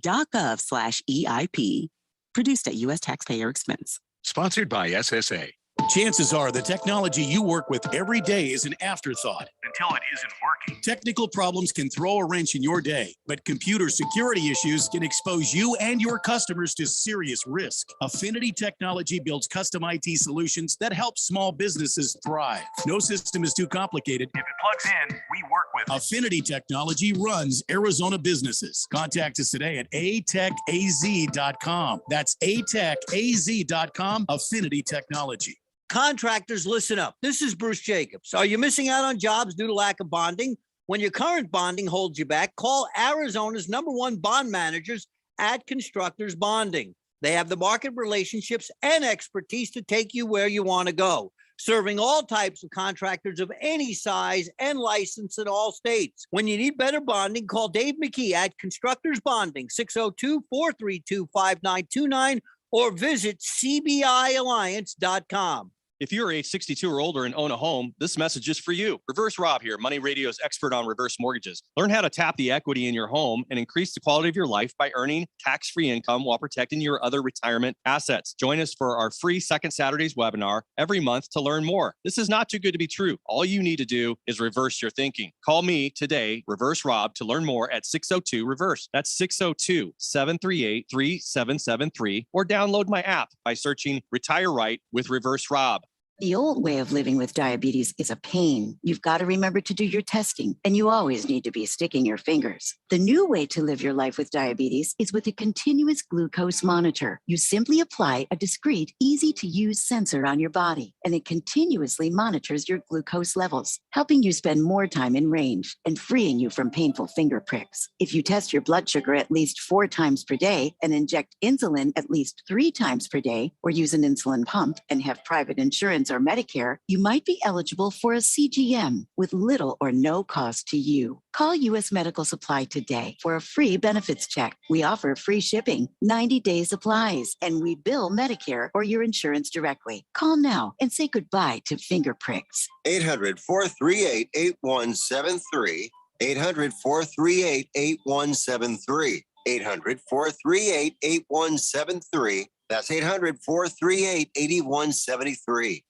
S14: Produced at U.S. taxpayer expense.
S9: Sponsored by SSA. Chances are the technology you work with every day is an afterthought until it isn't working. Technical problems can throw a wrench in your day, but computer security issues can expose you and your customers to serious risk. Affinity Technology builds custom IT solutions that help small businesses thrive. No system is too complicated. If it plugs in, we work with it. Affinity Technology runs Arizona businesses. Contact us today at atechaz.com. That's atechaz.com. Affinity Technology.
S10: Contractors, listen up. This is Bruce Jacobs. Are you missing out on jobs due to lack of bonding? When your current bonding holds you back, call Arizona's #1 bond managers at Constructors Bonding. They have the market relationships and expertise to take you where you want to go, serving all types of contractors of any size and license in all states. When you need better bonding, call Dave McKee at Constructors Bonding, 602-432-5929, or visit cbialliance.com.
S23: If you're age 62 or older and own a home, this message is for you. Reverse Rob here, Money Radio's expert on reverse mortgages. Learn how to tap the equity in your home and increase the quality of your life by earning tax-free income while protecting your other retirement assets. Join us for our free Second Saturdays webinar every month to learn more. This is not too good to be true. All you need to do is reverse your thinking. Call me today, Reverse Rob, to learn more at 602-REVERSE. That's 602-738-3773, or download my app by searching Retire Right with Reverse Rob.
S12: The old way of living with diabetes is a pain. You've got to remember to do your testing, and you always need to be sticking your fingers. The new way to live your life with diabetes is with a continuous glucose monitor. You simply apply a discreet, easy-to-use sensor on your body, and it continuously monitors your glucose levels, helping you spend more time in range and freeing you from painful finger pricks. If you test your blood sugar at least 4 times per day and inject insulin at least 3 times per day, or use an insulin pump and have private insurance or Medicare, you might be eligible for a CGM with little or no cost to you. Call U.S. Medical Supply today for a free benefits check. We offer free shipping, 90-day supplies, and we bill Medicare or your insurance directly. Call now and say goodbye to finger pricks.
S28: 800-438-8173. 800-438-8173. 800-438-8173. That's 800-438-8173.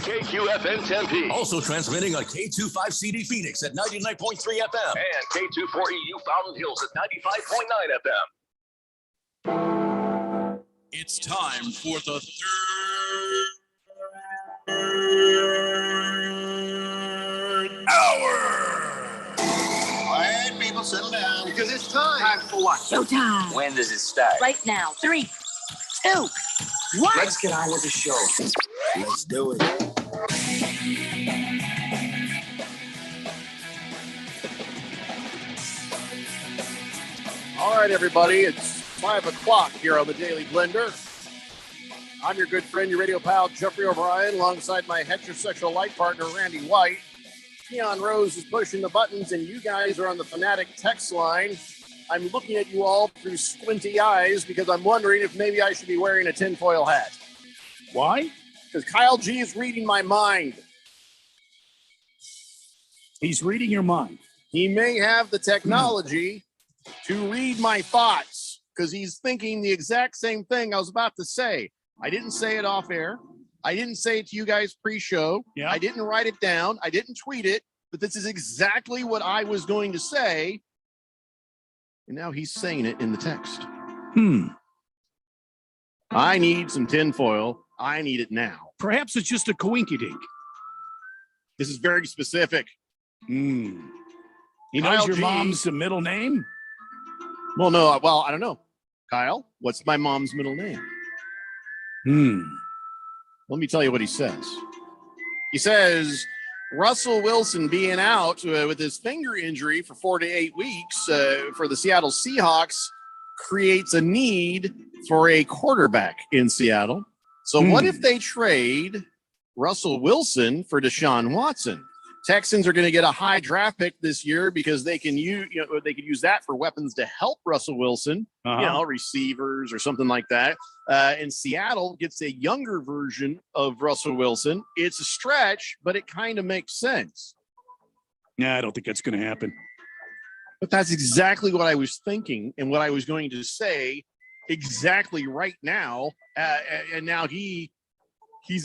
S8: KQFN Tempe.
S3: Also transmitting on K25CD Phoenix at 99.3 FM.
S8: And K24EU Fountain Hills at 95.9 FM.
S9: It's time for the third
S28: Quiet, people, settle down because it's time.
S21: Time for what?
S22: Showtime.
S28: When does it start?
S22: Right now. 3, 2, 1.
S28: Let's get on with the show. Let's do it.
S11: All right, everybody. It's 5 o'clock here on the Daily Blender. I'm your good friend, your radio pal, Jeffrey O'Brien, alongside my heterosexual life partner, Randy White. Keon Rose is pushing the buttons, and you guys are on the Fanatic text line. I'm looking at you all through squinty eyes because I'm wondering if maybe I should be wearing a tinfoil hat.
S1: Why?
S11: Because Kyle G is reading my mind.
S1: He's reading your mind.
S11: He may have the technology to read my thoughts because he's thinking the exact same thing I was about to say. I didn't say it off air. I didn't say it to you guys pre-show.
S1: Yeah.
S11: I didn't write it down. I didn't tweet it, but this is exactly what I was going to say. And now he's saying it in the text. I need some tinfoil. I need it now.
S1: Perhaps it's just a coinkydink.
S11: This is very specific.
S1: He knows
S11: Kyle
S1: your
S11: G.
S1: mom's middle name?
S11: Well, no. Well, I don't know. Kyle, what's my mom's middle name? Let me tell you what he says. He says, Russell Wilson being out with his finger injury for 4 to 8 weeks for the Seattle Seahawks creates a need for a quarterback in Seattle. So what if they trade Russell Wilson for Deshaun Watson? Texans are going to get a high draft pick this year because they can use that for weapons to help Russell Wilson, receivers or something like that. And Seattle gets a younger version of Russell Wilson. It's a stretch, but it kind of makes sense.
S1: Yeah, I don't think that's going to happen.
S11: But that's exactly what I was thinking and what I was going to say exactly right now. And now he's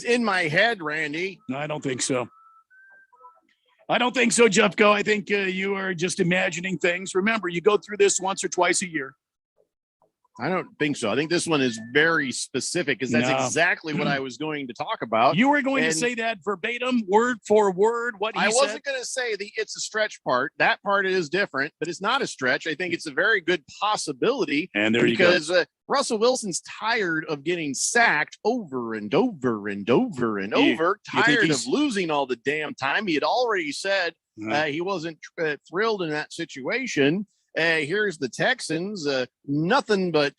S11: in my head, Randy.
S1: No, I don't think so. I don't think so, Jeffco. I think you are just imagining things. Remember, you go through this once or twice a year.
S11: I don't think so. I think this one is very specific because that's exactly what I was going to talk about.
S1: You were going to say that verbatim, word for word, what he said?
S11: I wasn't going to say it's a stretch part. That part is different, but it's not a stretch. I think it's a very good possibility.
S1: And there you go.
S11: Because Russell Wilson's tired of getting sacked over and over and over and over, tired of losing all the damn time. He had already said he wasn't thrilled in that situation. Here's the Texans, nothing but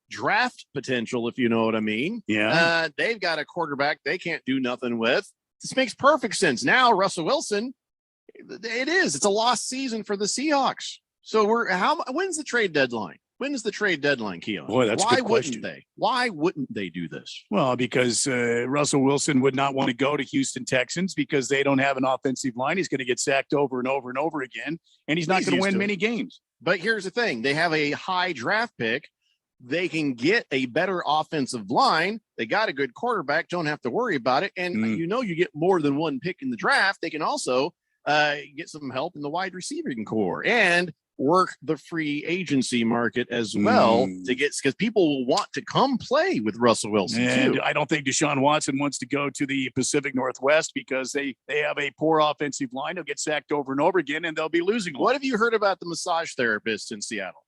S11: draft potential, if you know what I mean.
S1: Yeah.
S11: They've got a quarterback they can't do nothing with. This makes perfect sense. Now, Russell Wilson, it's a lost season for the Seahawks. So when's the trade deadline? When is the trade deadline, Keon?
S1: Boy, that's a good question.
S11: Why wouldn't they do this?
S1: Well, because Russell Wilson would not want to go to Houston Texans because they don't have an offensive line. He's going to get sacked over and over and over again, and he's not going to win many games.
S11: But here's the thing. They have a high draft pick. They can get a better offensive line. They got a good quarterback. Don't have to worry about it. And you get more than one pick in the draft. They can also get some help in the wide receiving core and work the free agency market as well to get, because people will want to come play with Russell Wilson too.
S1: I don't think Deshaun Watson wants to go to the Pacific Northwest because they have a poor offensive line. He'll get sacked over and over again and they'll be losing.
S11: What have you heard about the massage therapist in Seattle?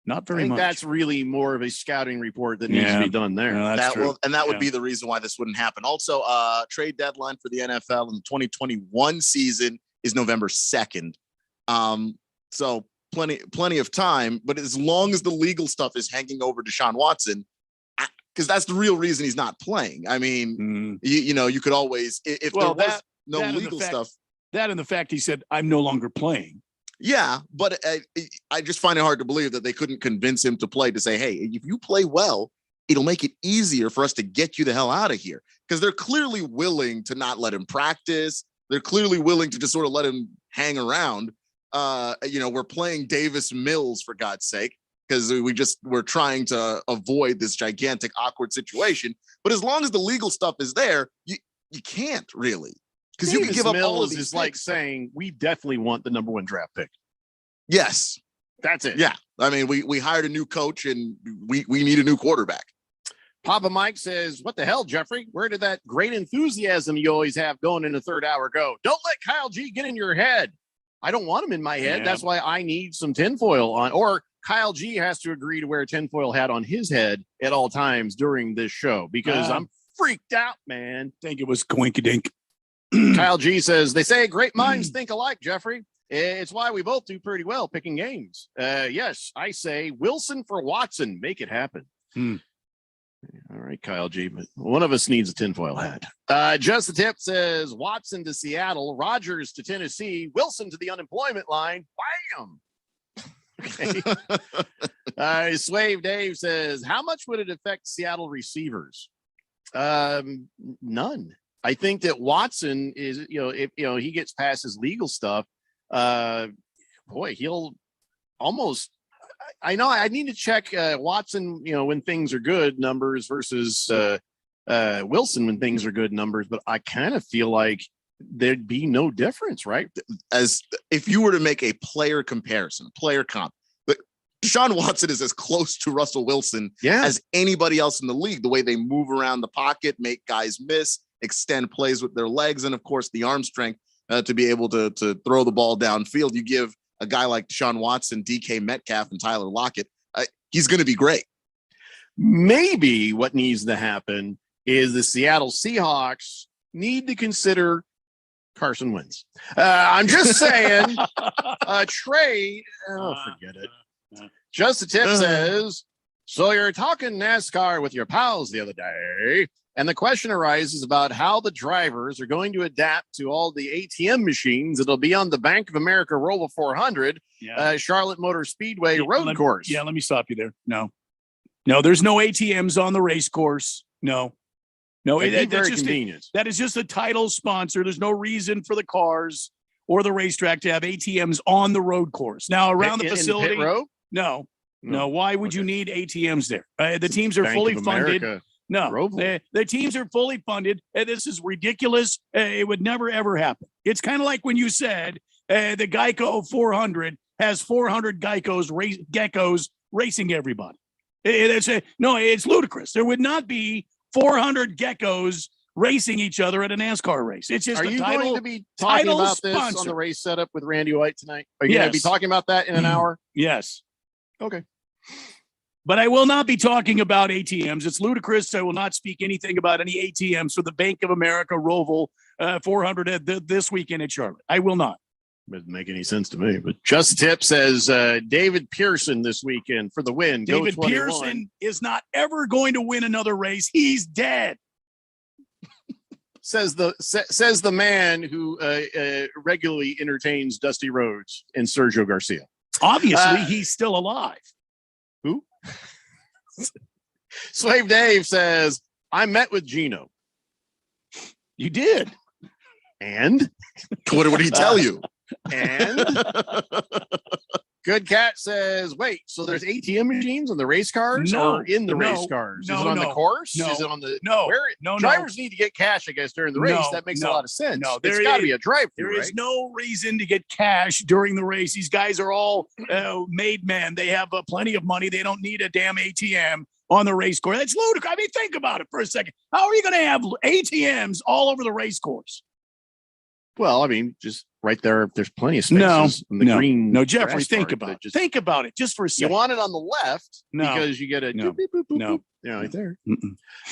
S1: Not very much.
S11: That's really more of a scouting report that needs to be done there.
S1: No,
S4: that would be the reason why this wouldn't happen. Also, trade deadline for the NFL in the 2021 season is November 2nd. So plenty of time, but as long as the legal stuff is hanging over Deshaun Watson, because that's the real reason he's not playing. I mean, you could always, if there was no legal stuff.
S1: That and the fact he said, I'm no longer playing.
S4: Yeah, but I just find it hard to believe that they couldn't convince him to play, to say, hey, if you play well, it'll make it easier for us to get you the hell out of here. Because they're clearly willing to not let him practice. They're clearly willing to just sort of let him hang around. We're playing Davis Mills, for God's sake, because we're trying to avoid this gigantic, awkward situation. But as long as the legal stuff is there, you can't really. Because you can give up all of these.
S11: Is like saying, we definitely want the number 1 draft pick.
S4: Yes.
S11: That's it.
S4: Yeah. I mean, we hired a new coach and we need a new quarterback.
S11: Papa Mike says, what the hell, Jeffrey? Where did that great enthusiasm you always have going in the third hour go? Don't let Kyle G get in your head. I don't want him in my head.
S1: Yeah.
S11: That's why I need some tinfoil on. Or Kyle G has to agree to wear a tinfoil hat on his head at all times during this show because I'm freaked out, man.
S1: I think it was coinkydink.
S11: Kyle G says, they say great minds think alike, Jeffrey. It's why we both do pretty well picking games. Yes, I say Wilson for Watson. Make it happen. All right, Kyle G. But one of us needs a tinfoil hat. Just the Tip says Watson to Seattle, Rodgers to Tennessee, Wilson to the unemployment line. Bam. Okay. Swave Dave says, how much would it affect Seattle receivers? None. I think that Watson is, if he gets past his legal stuff, he'll almost. I know I need to check Watson, when things are good numbers versus Wilson when things are good numbers, but I kind of feel like there'd be no difference, right?
S4: As if you were to make a player comparison, player comp, but Deshaun Watson is as close to Russell Wilson as anybody else in the league. The way they move around the pocket, make guys miss, extend plays with their legs, and of course the arm strength to be able to throw the ball downfield. You give a guy like Deshaun Watson, DK Metcalf, and Tyler Lockett, he's going to be great.
S11: Maybe what needs to happen is the Seattle Seahawks need to consider Carson Wentz. I'm just saying, trade. Oh, forget it. Just the Tip says, so you're talking NASCAR with your pals the other day, and the question arises about how the drivers are going to adapt to all the ATM machines that'll be on the Bank of America Roval 400, Charlotte Motor Speedway road course.
S1: Yeah, let me stop you there. No, there's no ATMs on the race course. No,
S11: that's very
S1: just
S11: convenient.
S1: That is just a title sponsor. There's no reason for the cars or the racetrack to have ATMs on the road course. Now, around the facility,
S11: in pit row?
S1: No. Why would you need ATMs there? The teams are fully funded. No, the teams are fully funded. This is ridiculous. It would never, ever happen. It's kind of like when you said the Geico 400 has 400 geckos racing everybody. It's ludicrous. There would not be 400 geckos racing each other at a NASCAR race. It's just
S11: Are you going to be talking about this on the race setup with Randy White tonight? Are you going to be talking about that in an hour?
S1: Yes.
S11: Okay.
S1: But I will not be talking about ATMs. It's ludicrous. I will not speak anything about any ATMs for the Bank of America Roval 400 this weekend at Charlotte. I will not.
S11: Doesn't make any sense to me. But Just Tip says David Pearson this weekend for the win.
S1: David Pearson is not ever going to win another race. He's dead.
S11: says the man who regularly entertains Dusty Rhodes and Sergio Garcia.
S1: Obviously, he's still alive.
S11: Who? Slave Dave says, I met with Gino.
S1: You did.
S11: And?
S4: What did he tell you?
S11: And? Good Cat says, wait, so there's ATM machines on the race cars or in the race cars? Is it on the course? Is it on the drivers need to get cash, I guess, during the race. That makes a lot of sense. No, there's got to be a drive-through.
S1: There is no reason to get cash during the race. These guys are all made men. They have plenty of money. They don't need a damn ATM on the race course. That's ludicrous. I mean, think about it for a second. How are you going to have ATMs all over the race course?
S11: Well, I mean, just right there, there's plenty of spaces. Green.
S1: No, Jeffrey, think about it. Think about it just for a second.
S11: You want it on the left because you get a right there.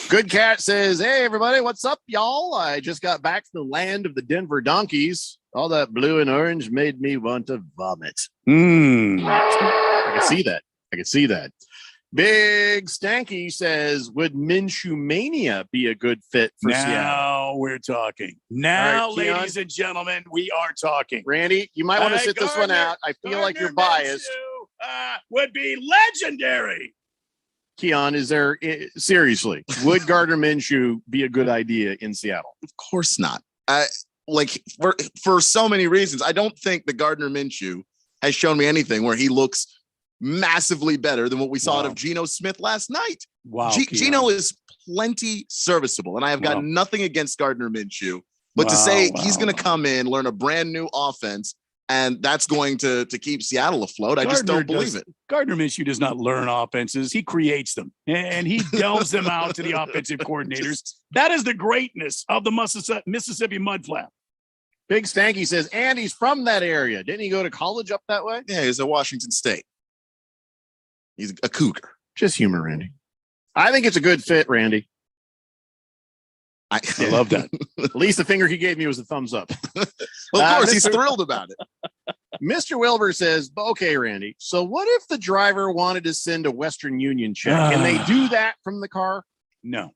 S11: Good Cat says, hey, everybody, what's up, y'all? I just got back from the land of the Denver Donkeys. All that blue and orange made me want to vomit. I can see that. Big Stanky says, would Minshew Mania be a good fit for Seattle?
S1: Now we're talking. Now, right, ladies and gentlemen, we are talking.
S11: Randy, you might want to sit this one out. I feel like you're biased.
S1: Would be legendary.
S11: Keon, seriously, would Gardner Minshew be a good idea in Seattle?
S4: Of course not. For so many reasons. I don't think that Gardner Minshew has shown me anything where he looks massively better than what we saw out of Geno Smith last night.
S1: Wow.
S4: Geno is plenty serviceable, and I have got nothing against Gardner Minshew, but to say he's going to come in, learn a brand new offense, and that's going to keep Seattle afloat. I just don't believe it.
S1: Gardner Minshew does not learn offenses. He creates them, and he delves them out to the offensive coordinators. That is the greatness of the Mississippi Mudflap.
S11: Big Stanky says, and he's from that area. Didn't he go to college up that way?
S4: Yeah, he's at Washington State. He's a Cougar.
S11: Just humor, Randy. I think it's a good fit, Randy.
S1: I love that.
S11: At least the finger he gave me was a thumbs up.
S4: Well, of course, he's thrilled about it.
S11: Mr. Wilbur says, okay, Randy, so what if the driver wanted to send a Western Union check? Can they do that from the car?
S1: No.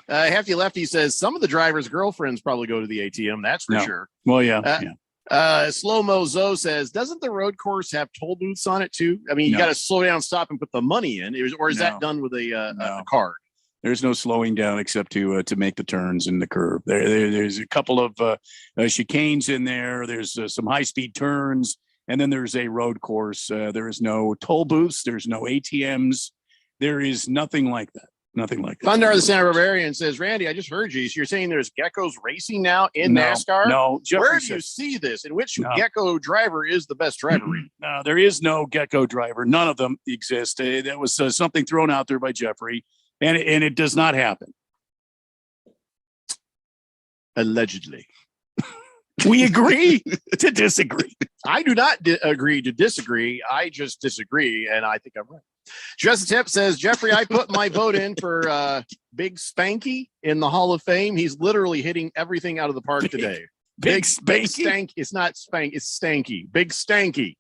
S11: Hefty Lefty says, some of the drivers' girlfriends probably go to the ATM. That's for sure.
S1: Well, yeah.
S11: Slow-Mo Zoe says, doesn't the road course have toll booths on it too? I mean, you got to slow down, stop, and put the money in. Or is that done with a card?
S1: There's no slowing down except to make the turns in the curve. There's a couple of chicanes in there. There's some high-speed turns, and then there's a road course. There is no toll booths. There's no ATMs. There is nothing like that. Nothing like that.
S11: Thunder the Santa Barbarian says, Randy, I just heard you. So you're saying there's geckos racing now in NASCAR?
S1: No.
S11: Where do you see this? In which gecko driver is the best driver?
S1: No, there is no gecko driver. None of them exist. That was something thrown out there by Jeffrey. And it does not happen.
S11: Allegedly.
S1: We agree to disagree.
S11: I do not agree to disagree. I just disagree, and I think I'm right. Just Tip says, Jeffrey, I put my vote in for Big Spanky in the Hall of Fame. He's literally hitting everything out of the park today.
S1: Big Spanky?
S11: Stank. It's not Spank. It's Stanky. Big Stanky.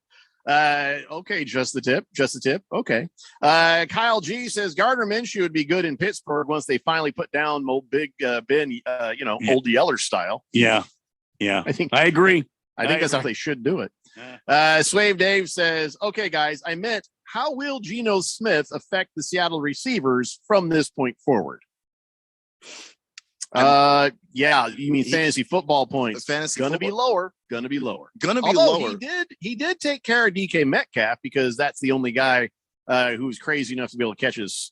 S11: Okay, just the tip. Okay. Kyle G says Gardner Minshew would be good in Pittsburgh once they finally put down old Big Ben, Old Yeller style.
S1: Yeah. I agree.
S11: I think that's how they should do it. Swave Dave says, okay, guys, I meant, how will Geno Smith affect the Seattle receivers from this point forward? You mean fantasy football points? Gonna be lower. Although he did take care of DK Metcalf because that's the only guy who's crazy enough to be able to catch his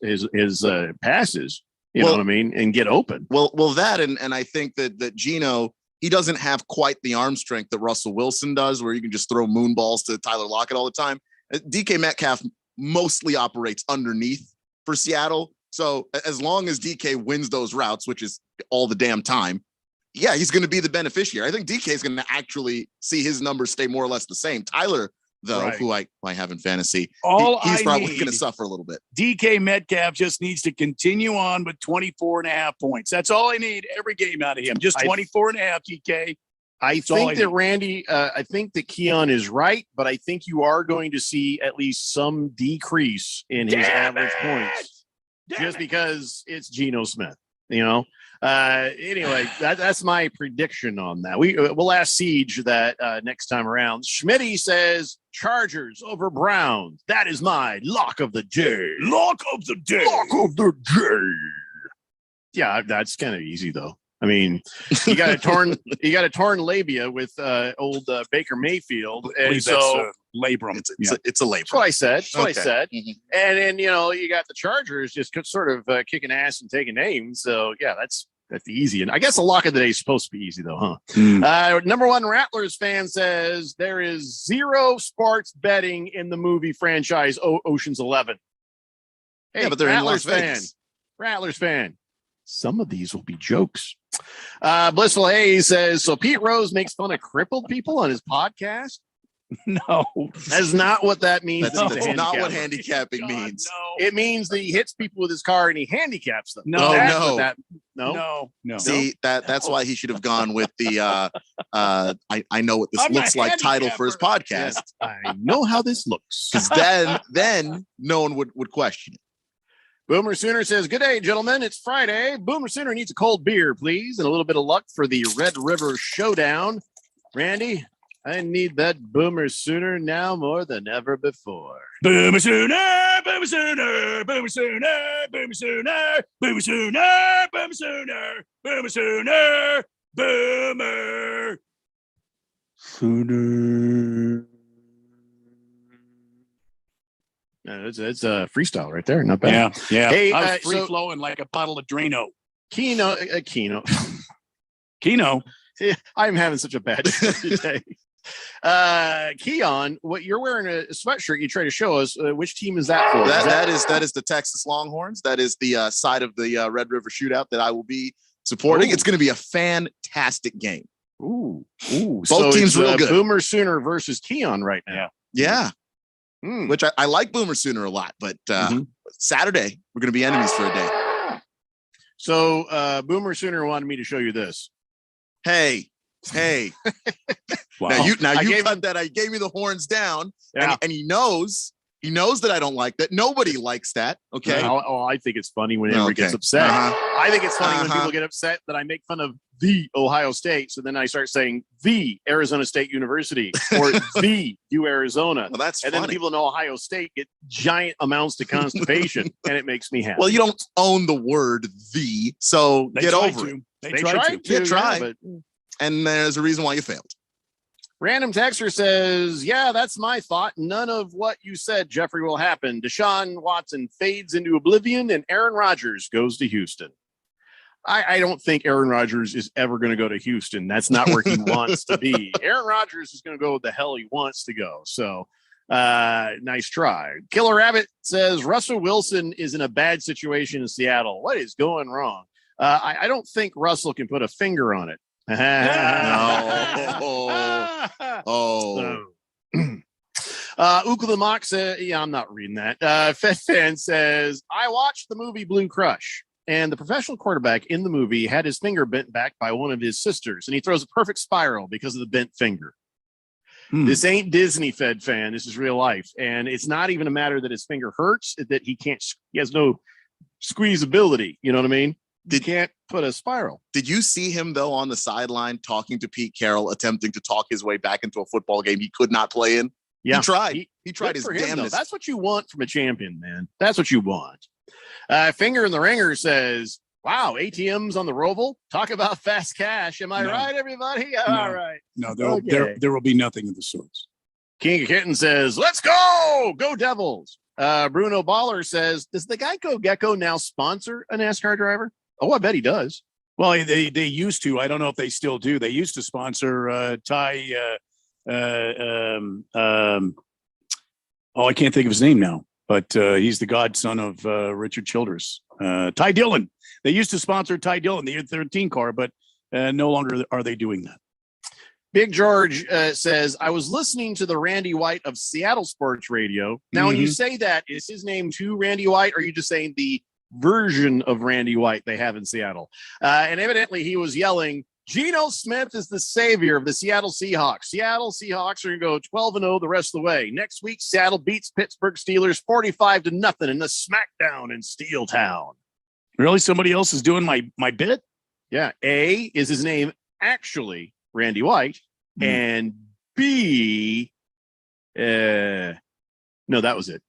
S11: passes. You know what I mean, and get open.
S4: Well, that and I think that Geno, he doesn't have quite the arm strength that Russell Wilson does, where you can just throw moon balls to Tyler Lockett all the time. DK Metcalf mostly operates underneath for Seattle. So as long as DK wins those routes, which is all the damn time, yeah, he's going to be the beneficiary. I think DK is going to actually see his numbers stay more or less the same. Tyler, though, who I have in fantasy, he's probably going to suffer a little bit.
S1: DK Metcalf just needs to continue on with 24.5 points. That's all I need every game out of him. Just 24.5, DK.
S11: I think that Randy, I think that Keon is right, but I think you are going to see at least some decrease in his average points. Just because it's Geno Smith, Anyway, that's my prediction on that. We'll ask Siege that next time around. Schmitty says Chargers over Browns. That is my lock of the day. Yeah, that's kind of easy though. I mean, you got a torn labia with old Baker Mayfield, and so
S1: labrum.
S4: It's a labrum.
S11: That's what I said. Mm-hmm. And then you got the Chargers just sort of kicking ass and taking names. So yeah, that's easy. And I guess the lock of the day is supposed to be easy though, huh? Number one Rattlers fan says there is zero sports betting in the movie franchise Ocean's 11. Hey,
S4: but they're
S11: Rattlers
S4: in Las Vegas.
S11: Rattlers fan. Some of these will be jokes. Blissful Hayes says, so Pete Rose makes fun of crippled people on his podcast?
S1: No.
S11: That's not what that means.
S4: That's not what handicapping means.
S11: No. It means that he hits people with his car and he handicaps them.
S1: No.
S4: See, that's why he should have gone with the I know what this looks like title for his podcast.
S11: Yes, I know how this looks.
S4: Because then no one would question it.
S11: Boomer Sooner says, good day, gentlemen. It's Friday. Boomer Sooner needs a cold beer, please, and a little bit of luck for the Red River Showdown. Randy, I need that Boomer Sooner now more than ever before.
S1: Boomer Sooner, Boomer Sooner, Boomer Sooner, Boomer Sooner, Boomer Sooner, Boomer Sooner, Boomer Sooner, Boomer Sooner.
S11: It's a freestyle right there. Not bad.
S1: Yeah.
S11: Hey,
S1: I was free flowing like a bottle of Drano.
S11: Keno.
S1: Keno.
S11: I'm having such a bad day today. Keon, what you're wearing a sweatshirt you try to show us. Which team is that for?
S4: That is the Texas Longhorns. That is the side of the Red River Shootout that I will be supporting. It's going to be a fantastic game.
S11: Ooh.
S4: Both teams real good.
S11: Boomer Sooner versus Keon right now.
S4: Yeah. Which I like Boomer Sooner a lot, but Saturday we're going to be enemies for a day.
S11: So Boomer Sooner wanted me to show you this.
S4: Hey.
S1: Wow.
S4: Now you cut that. I gave me the horns down, and he knows that I don't like that. Nobody likes that. Okay.
S11: I think it's funny when everybody gets upset. I think it's funny when people get upset that I make fun of the Ohio State. So then I start saying the Arizona State University or the U Arizona.
S4: Well, that's
S11: and
S4: funny.
S11: then people in Ohio State get giant amounts of constipation, and it makes me happy.
S4: Well, you don't own the word "the," so get over it.
S11: They tried to.
S4: Try.
S11: But
S4: and there's a reason why you failed.
S11: Random Texter says, yeah, that's my thought. None of what you said, Jeffrey, will happen. Deshaun Watson fades into oblivion and Aaron Rodgers goes to Houston. I don't think Aaron Rodgers is ever going to go to Houston. That's not where he wants to be. Aaron Rodgers is going to go where the hell he wants to go. So nice try. Killer Rabbit says Russell Wilson is in a bad situation in Seattle. What is going wrong? I don't think Russell can put a finger on it.
S4: No.
S11: Ucla Mock says, yeah, I'm not reading that. Fed Fan says, I watched the movie Blue Crush, and the professional quarterback in the movie had his finger bent back by one of his sisters, and he throws a perfect spiral because of the bent finger. This ain't Disney, Fed Fan. This is real life. And it's not even a matter that his finger hurts, that he has no squeezability. You know what I mean? You can't put a spiral.
S4: Did you see him, though, on the sideline talking to Pete Carroll, attempting to talk his way back into a football game he could not play in?
S11: Yeah.
S4: He tried. He tried his damnedest.
S11: That's what you want from a champion, man. That's what you want. Finger in the Ringer says, wow, ATMs on the Roval. Talk about fast cash. Am I right, everybody? All right.
S1: No, there will be nothing of the sorts.
S11: King of Kitten says, let's go. Go Devils. Bruno Baller says, does the Geico Gecko now sponsor a NASCAR driver? Oh, I bet he does.
S1: Well, they used to. I don't know if they still do. They used to sponsor Ty. I can't think of his name now, but he's the godson of Richard Childress. Ty Dillon. They used to sponsor Ty Dillon, the 13 car, but no longer are they doing that.
S11: Big George says, I was listening to the Randy White of Seattle Sports Radio. Now, when you say that, is his name too Randy White, or are you just saying the version of Randy White they have in Seattle? And evidently he was yelling, Geno Smith is the savior of the Seattle Seahawks. Seattle Seahawks are going to go 12-0 the rest of the way. Next week, Seattle beats Pittsburgh Steelers 45-0 in the smackdown in Steel Town.
S1: Really? Somebody else is doing my bit?
S11: Yeah. A, is his name actually Randy White? And B, no, that was it.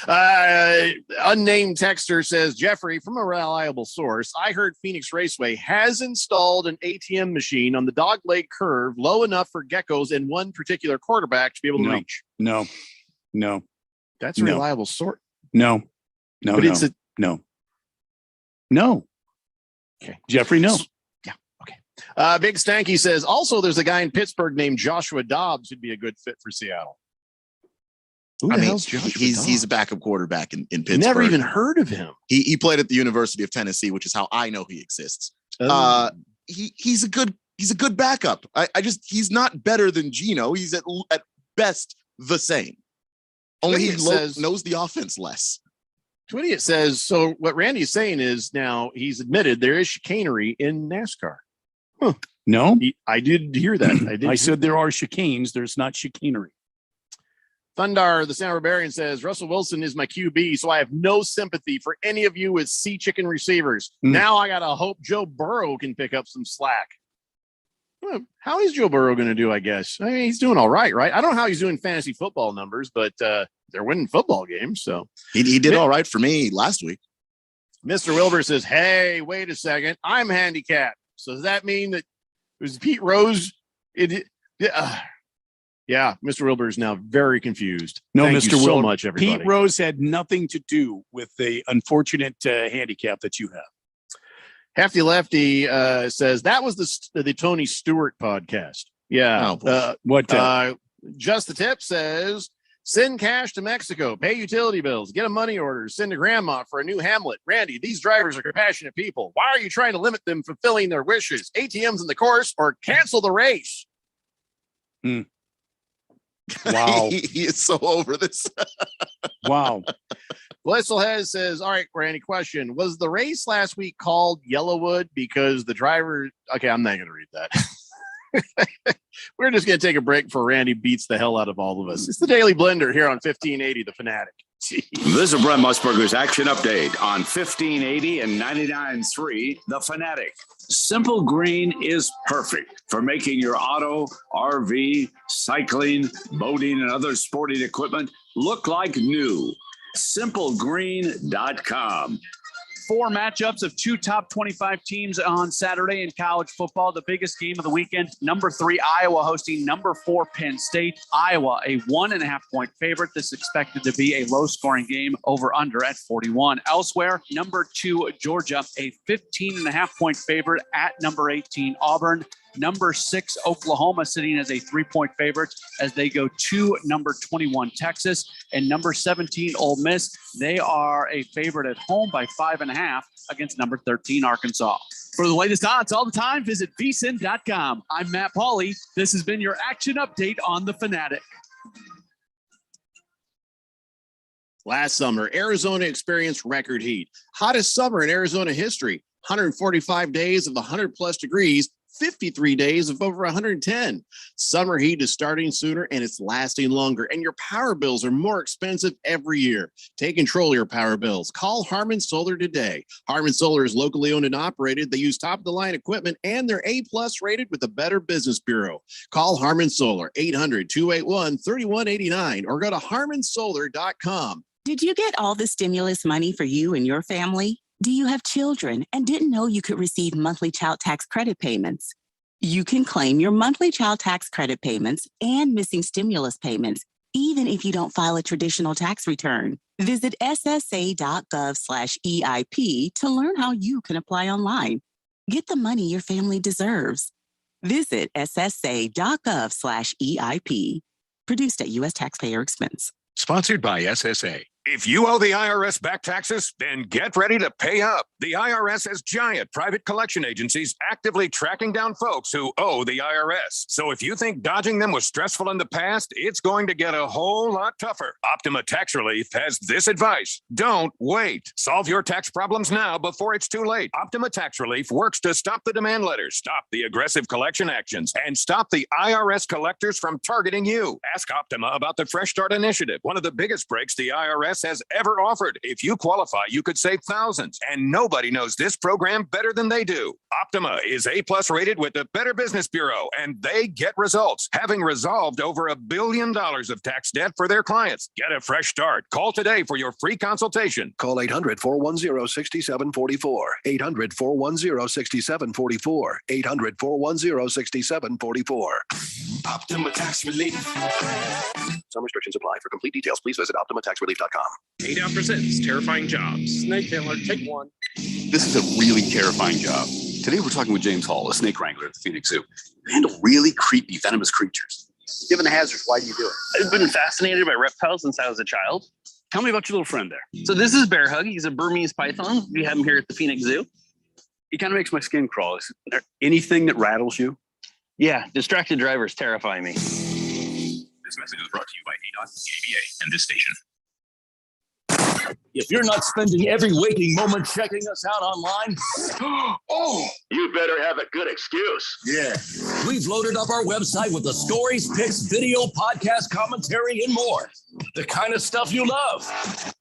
S11: Unnamed texter says, Jeffrey, from a reliable source, I heard Phoenix Raceway has installed an ATM machine on the dogleg curve low enough for geckos and one particular quarterback to be able to reach.
S1: No.
S11: That's a reliable source.
S1: No. Okay, Jeffrey, no.
S11: Yeah. Okay. Big Stanky says, also, there's a guy in Pittsburgh named Joshua Dobbs who'd be a good fit for Seattle.
S4: He's a backup quarterback in Pittsburgh.
S11: Never even heard of him.
S4: He played at the University of Tennessee, which is how I know he exists. He's a good backup. He's not better than Geno. He's at best the same. Only he knows the offense less.
S11: Twitty, it says, so what Randy's saying is now he's admitted there is chicanery in NASCAR. Huh.
S1: No,
S11: I did hear that.
S1: I said there are chicanes. There's not chicanery.
S11: Thundar, the Sound Barbarian, says, Russell Wilson is my QB, so I have no sympathy for any of you with sea chicken receivers. Now I got to hope Joe Burrow can pick up some slack. Well, how is Joe Burrow going to do, I guess? I mean, he's doing all right? I don't know how he's doing fantasy football numbers, but they're winning football games. So
S4: he did all right for me last week.
S11: Mr. Wilbur says, hey, wait a second. I'm handicapped. So does that mean that it was Pete Rose? Yeah, Mr. Wilbur is now very confused.
S1: No,
S11: Thank
S1: Mr.
S11: you so
S1: Wilbur,
S11: much, everybody.
S1: Pete Rose had nothing to do with the unfortunate handicap that you have.
S11: Hefty Lefty says that was the Tony Stewart podcast. Yeah.
S1: What?
S11: Just the Tip says, send cash to Mexico, pay utility bills, get a money order, send to grandma for a new Hamlet. Randy, these drivers are compassionate people. Why are you trying to limit them fulfilling their wishes? ATMs in the course or cancel the race?
S1: Wow.
S4: He is so over this.
S1: Wow.
S11: Blisslehead says, all right, Randy, question. Was the race last week called Yellowwood because the driver... Okay, I'm not going to read that. We're just going to take a break before Randy beats the hell out of all of us. It's the Daily Blender here on 1580, The Fanatic.
S6: This is Brent Musburger's Action Update on 1580 and 99.3 The Fanatic. Simple Green is perfect for making your auto, RV, cycling, boating, and other sporting equipment look like new. SimpleGreen.com.
S7: 4 matchups of 2 top 25 teams on Saturday in college football. The biggest game of the weekend, number 3 Iowa hosting number 4 Penn State. Iowa, a 1.5-point favorite. This is expected to be a low-scoring game, over under at 41. Elsewhere, number 2 Georgia, a 15.5-point favorite at number 18 Auburn. Number 6 Oklahoma sitting as a 3-point favorite as they go to number 21 Texas, and number 17 Ole Miss. They are a favorite at home by 5.5 against number 13 Arkansas. For the latest odds all the time, visit vsin.com. I'm Matt Pauley. This has been your action update on The Fanatic.
S11: Last summer, Arizona experienced record heat. Hottest summer in Arizona history. 145 days of 100-plus degrees. 53 days of over 110. Summer heat is starting sooner and it's lasting longer, and your power bills are more expensive every year. Take control of your power bills. Call Harmon Solar today. Harmon Solar is locally owned and operated. They use top-of-the-line equipment, and they're A-plus rated with the Better Business Bureau. Call Harmon Solar, 800-281-3189, or go to harmonsolar.com.
S14: Did you get all the stimulus money for you and your family? Do you have children and didn't know you could receive monthly child tax credit payments? You can claim your monthly child tax credit payments and missing stimulus payments, even if you don't file a traditional tax return. Visit ssa.gov/EIP to learn how you can apply online. Get the money your family deserves. Visit ssa.gov/EIP. Produced at U.S. taxpayer expense.
S13: Sponsored by SSA. If you owe the IRS back taxes, then get ready to pay up. The IRS has giant private collection agencies actively tracking down folks who owe the IRS. So if you think dodging them was stressful in the past, it's going to get a whole lot tougher. Optima Tax Relief has this advice. Don't wait. Solve your tax problems now before it's too late. Optima Tax Relief works to stop the demand letters, stop the aggressive collection actions, and stop the IRS collectors from targeting you. Ask Optima about the Fresh Start Initiative, one of the biggest breaks the IRS has ever offered. If you qualify, you could save thousands, and nobody knows this program better than they do. Optima is A-plus rated with the Better Business Bureau, and they get results, having resolved over $1 billion of tax debt for their clients. Get a fresh start. Call today for your free consultation.
S15: Call 800-410-6744. 800-410-6744. 800-410-6744.
S28: Optima Tax Relief.
S15: Some restrictions apply. For complete details, please visit OptimaTaxRelief.com.
S16: 8 Out Presents Terrifying Jobs.
S11: Snake Handler, take one.
S16: This is a really terrifying job. Today we're talking with James Hall, a snake wrangler at the Phoenix Zoo. They handle really creepy, venomous creatures.
S20: Given the hazards, why do you do it?
S16: I've been fascinated by reptiles since I was a child. Tell me about your little friend there.
S20: So this is Bear Hug. He's a Burmese python. We have him here at the Phoenix Zoo.
S16: He kind of makes my skin crawl. Is there anything that rattles you?
S20: Yeah, distracted drivers terrify me.
S16: This message is brought to you by ADOT, the ABA, and this station.
S3: If you're not spending every waking moment checking us out online,
S8: You better have a good excuse.
S3: yeah, we've loaded up our website with the stories, pics, video, podcast, commentary, and more. The kind of stuff you love.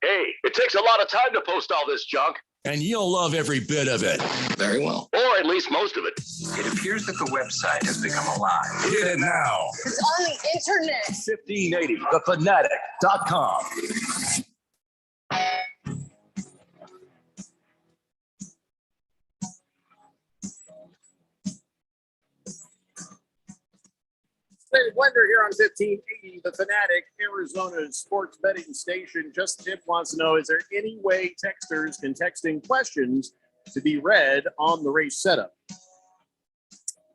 S8: Hey, it takes a lot of time to post all this junk.
S3: And you'll love every bit of it.
S8: Very well. Or at least most of it.
S28: It appears that the website has become alive.
S3: Hit it now.
S21: It's on the internet.
S3: 1580thefanatic.com.
S11: Daily Blender here on 1580, The Fanatic, Arizona's sports betting station. Just Tip wants to know, is there any way texters can text in questions to be read on the race setup?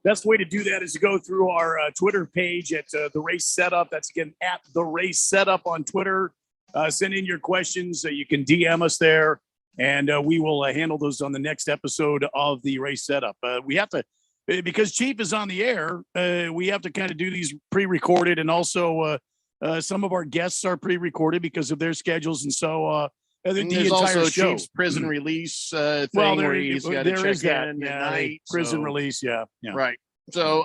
S1: Best way to do that is to go through our Twitter page at The Race Setup. That's, again, at The Race Setup on Twitter. Send in your questions. You can DM us there, and we will handle those on the next episode of The Race Setup. We have to, because Chief is on the air, we have to kind of do these pre-recorded, and also some of our guests are pre-recorded because of their schedues, and so the
S11: there's
S1: entire
S11: also
S1: show.
S11: Chief's prison release thing
S1: Well,
S11: where he's got to
S1: there
S11: check
S1: is that.
S11: in
S1: Yeah,
S11: at night.
S1: prison
S11: so-
S1: release. Yeah.
S11: Right. So,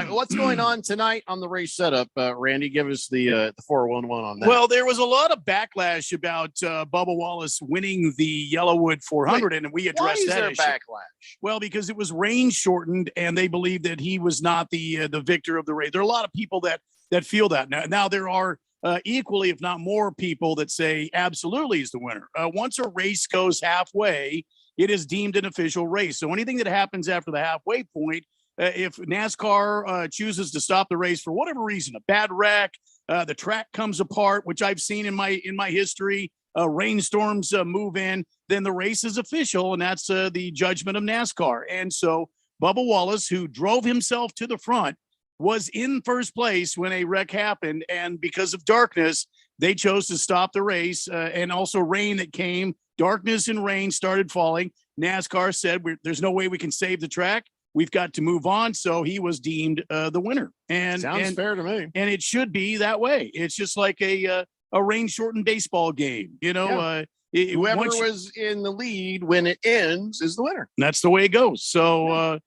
S11: what's going on tonight on the race setup? Randy, give us the 411 on that.
S1: Well, there was a lot of backlash about Bubba Wallace winning the Yellowwood 400, and we addressed
S11: why is
S1: that
S11: there
S1: issue.
S11: backlash?
S1: Well, because it was rain shortened, and they believe that he was not the victor of the race. There are a lot of people that feel that. Now there are equally, if not more, people that say absolutely he's the winner. Once a race goes halfway, it is deemed an official race. So anything that happens after the halfway point, if NASCAR chooses to stop the race for whatever reason, a bad wreck, the track comes apart, which I've seen in my history, rainstorms move in, then the race is official, and that's the judgment of NASCAR. And so Bubba Wallace, who drove himself to the front, was in first place when a wreck happened, and because of darkness, they chose to stop the race, and also rain that came. Darkness and rain started falling. NASCAR said, there's no way we can save the track. We've got to move on. So he was deemed the winner. And
S11: sounds fair to me.
S1: And it should be that way. It's just like a rain-shortened baseball game. You know,
S11: whoever was in the lead when it ends is the winner.
S1: That's the way it goes. So,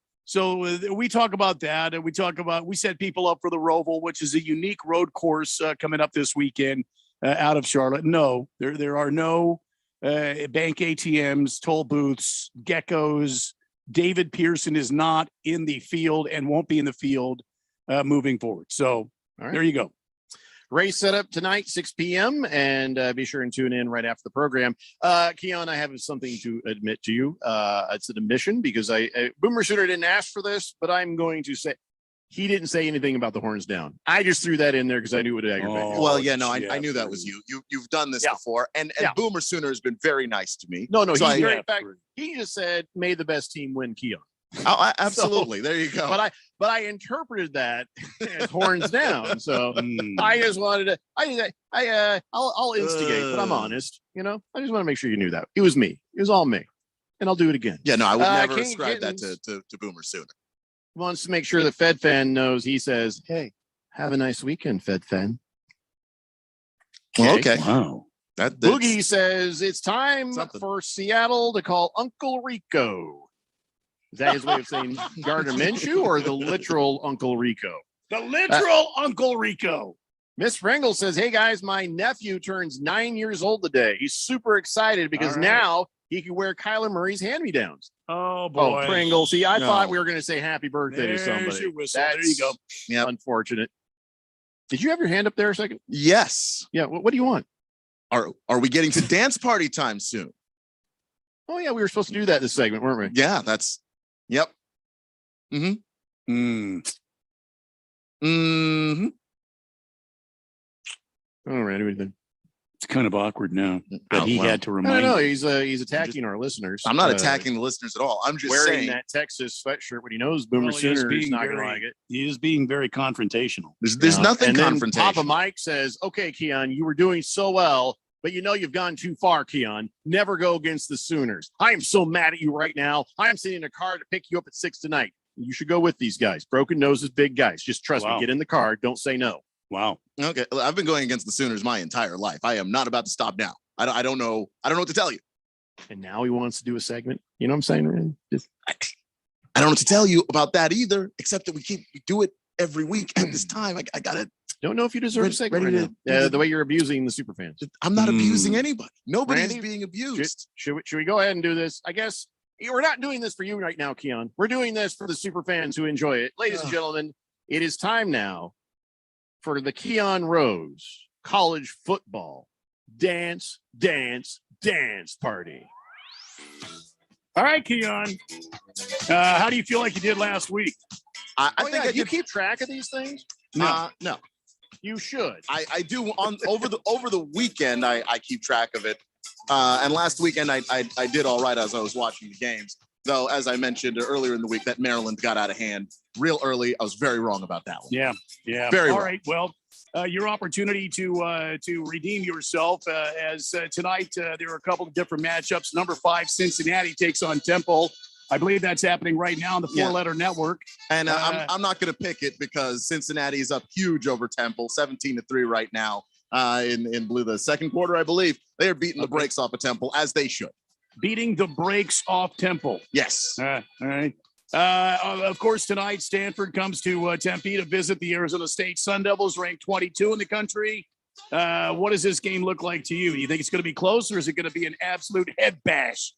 S1: we talk about that, and we set people up for the Roval, which is a unique road course coming up this weekend out of Charlotte. No, there are no bank ATMs, toll booths, geckos. David Pearson is not in the field and won't be in the field moving forward. So there you go.
S11: Race setup tonight, 6 p.m. And be sure and tune in right after the program. Keon, I have something to admit to you. It's an admission because Boomer Sooner didn't ask for this, but I'm going to say he didn't say anything about the horns down. I just threw that in there because I knew it would aggravate you.
S4: Well, yeah, no, I knew that was you. You've done this before, and Boomer Sooner has been very nice to me.
S11: No, he's very, in fact, he just said, "May the best team win." Keon.
S4: Oh, absolutely. There you go.
S11: But I interpreted that as horns down. So I just wanted to. I'll instigate, but I'm honest. You know, I just want to make sure you knew that it was me. It was all me, and I'll do it again.
S4: Yeah, no, I would never ascribe that to Boomer Sooner.
S11: Wants to make sure the Fed fan knows. He says, "Hey, have a nice weekend, Fed fan."
S4: Well, okay.
S1: Wow.
S11: That's... Boogie says it's time for Seattle to call Uncle Rico. Is that his way of saying Gardner Minshew, or the literal Uncle Rico?
S1: The literal Uncle Rico.
S11: Miss Pringle says, "Hey guys, my nephew turns 9 years old today. He's super excited because now he can wear Kyler Murray's hand-me-downs."
S1: Oh boy,
S11: Pringle. See, I thought we were going to say happy birthday to somebody.
S1: Your whistle. There you go.
S11: Yeah, unfortunate. Did you have your hand up there a second?
S4: Yes.
S11: Yeah. What do you want?
S4: Are we getting to dance party time soon?
S11: Oh yeah, we were supposed to do that this segment, weren't we?
S4: Yeah, that's. Yep. Mm-hmm. Mm-hmm.
S11: All right. Anything.
S1: It's kind of awkward now that he had to remind.
S11: No, he's attacking our listeners.
S4: I'm not attacking the listeners at all. I'm just
S11: wearing
S4: saying
S11: that Texas sweatshirt when he knows Boomer Sooner is not going to like it.
S1: He is being very confrontational.
S4: There's nothing confrontational.
S11: Papa Mike says, "Okay, Keon, you were doing so well, but you know you've gone too far, Keon. Never go against the Sooners. I am so mad at you right now. I'm sitting in a car to pick you up at 6 tonight. You should go with these guys. Broken noses, big guys. Just trust me. Get in the car. Don't say no."
S1: Wow.
S4: Okay. I've been going against the Sooners my entire life. I am not about to stop now. I don't know. I don't know what to tell you.
S11: And now he wants to do a segment. You know what I'm saying, Randy?
S4: I don't know what to tell you about that either, except that we do it every week at this time. I got it.
S11: Don't know if you deserve a segment the way you're abusing the super fans.
S4: I'm not abusing anybody. Nobody's being abused.
S11: Should we go ahead and do this? I guess we're not doing this for you right now, Keon. We're doing this for the super fans who enjoy it. Ladies and gentlemen, it is time now for the Keon Rose College Football Dance Party.
S1: All right, Keon. How do you feel like you did last week?
S11: I think you keep track of these things?
S4: No.
S11: You should.
S4: I do over the weekend. I keep track of it. And last weekend I did all right as I was watching the games. though, as I mentioned earlier in the week, that Maryland got out of hand real early. I was very wrong about that one.
S1: Yeah.
S4: Very
S1: All
S4: wrong.
S1: right. Well, your opportunity to redeem yourself as tonight there are a couple of different matchups. Number 5, Cincinnati takes on Temple. I believe that's happening right now on the four-letter network.
S4: And I'm not going to pick it because Cincinnati is up huge over Temple, 17-3 right now in blue. The second quarter, I believe. They are beating the brakes off of Temple, as they should.
S1: Beating the brakes off Temple.
S4: Yes.
S1: All right. Of course, tonight, Stanford comes to Tempe to visit the Arizona State Sun Devils, ranked 22 in the country. What does this game look like to you? Do you think it's going to be close, or is it going to be an absolute head bash?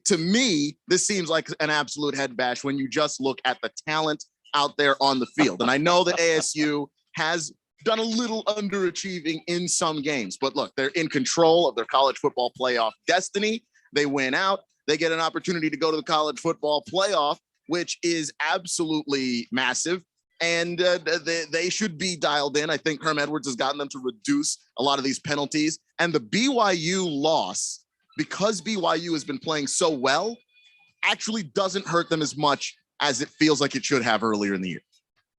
S4: To me, this seems like an absolute head bash when you just look at the talent out there on the field. And I know that ASU has done a little underachieving in some games, but look, they're in control of their college football playoff destiny. They win out. They get an opportunity to go to the college football playoff, which is absolutely massive. And they should be dialed in. I think Herm Edwards has gotten them to reduce a lot of these penalties. And the BYU loss, because BYU has been playing so well, actually doesn't hurt them as much as it feels like it should have earlier in the year.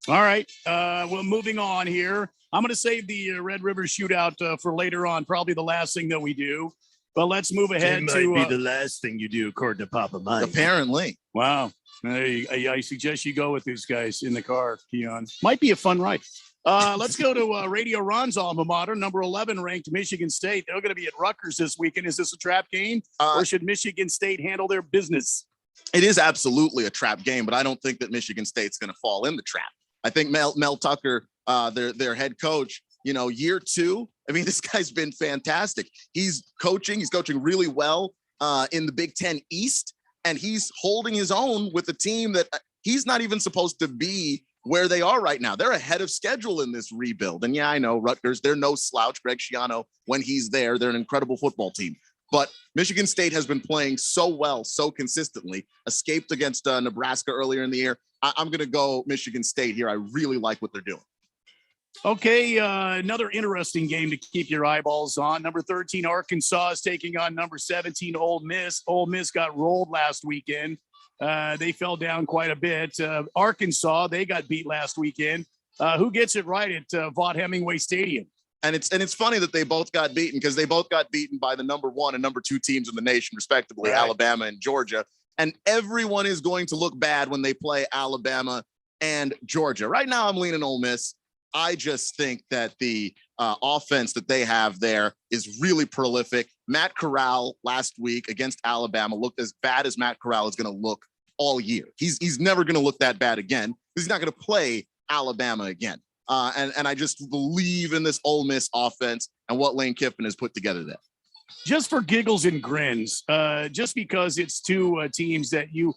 S1: All right. Well, moving on here. I'm going to save the Red River shootout for later on, probably the last thing that we do. But let's move ahead
S9: It
S1: to
S9: might be the last thing you do, according to Papa Mike.
S4: Apparently.
S1: Wow. I suggest you go with these guys in the car, Keon. Might be a fun ride. Let's go to Radio Ron's alma mater, number 11 ranked Michigan State. They're going to be at Rutgers this weekend. Is this a trap game, or should Michigan State handle their business?
S4: It is absolutely a trap game, but I don't think that Michigan State's going to fall in the trap. I think Mel Tucker, their head coach, year 2. I mean, this guy's been fantastic. He's coaching really well in the Big Ten East, and he's holding his own with a team that he's not even supposed to be where they are right now. They're ahead of schedule in this rebuild. And yeah, I know Rutgers, they're no slouch. Greg Schiano, when he's there, they're an incredible football team. But Michigan State has been playing so well, so consistently, escaped against Nebraska earlier in the year. I'm going to go Michigan State here. I really like what they're doing.
S1: Okay, another interesting game to keep your eyeballs on. Number 13, Arkansas is taking on number 17, Ole Miss. Ole Miss got rolled last weekend. They fell down quite a bit. Arkansas, they got beat last weekend. Who gets it right at Vaught Hemingway Stadium?
S4: And it's funny that they both got beaten because they both got beaten by the number 1 and number 2 teams in the nation, respectively, right. Alabama and Georgia. And everyone is going to look bad when they play Alabama and Georgia. Right now, I'm leaning Ole Miss. I just think that the offense that they have there is really prolific. Matt Corral last week against Alabama looked as bad as Matt Corral is going to look all year. He's never going to look that bad again. He's not going to play Alabama again. And I just believe in this Ole Miss offense and what Lane Kiffin has put together there.
S1: Just for giggles and grins, just because it's two teams that you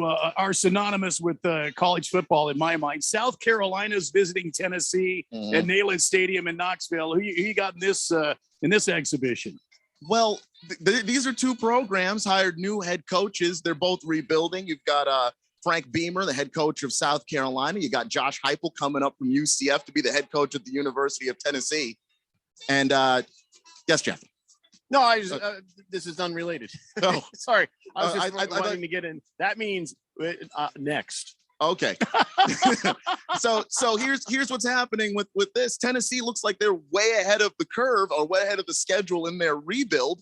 S1: are synonymous with college football in my mind. South Carolina's visiting Tennessee at Neyland Stadium in Knoxville. Who you got in this exhibition?
S4: Well, these are two programs, hired new head coaches. They're both rebuilding. You've got Frank Beamer, the head coach of South Carolina. You got Josh Heupel coming up from UCF to be the head coach at the University of Tennessee. And yes, Jeff.
S11: No, this is unrelated.
S4: Oh,
S11: sorry. I was just wanting to get in. That means next.
S4: Okay. So here's what's happening with this. Tennessee looks like they're way ahead of the curve or way ahead of the schedule in their rebuild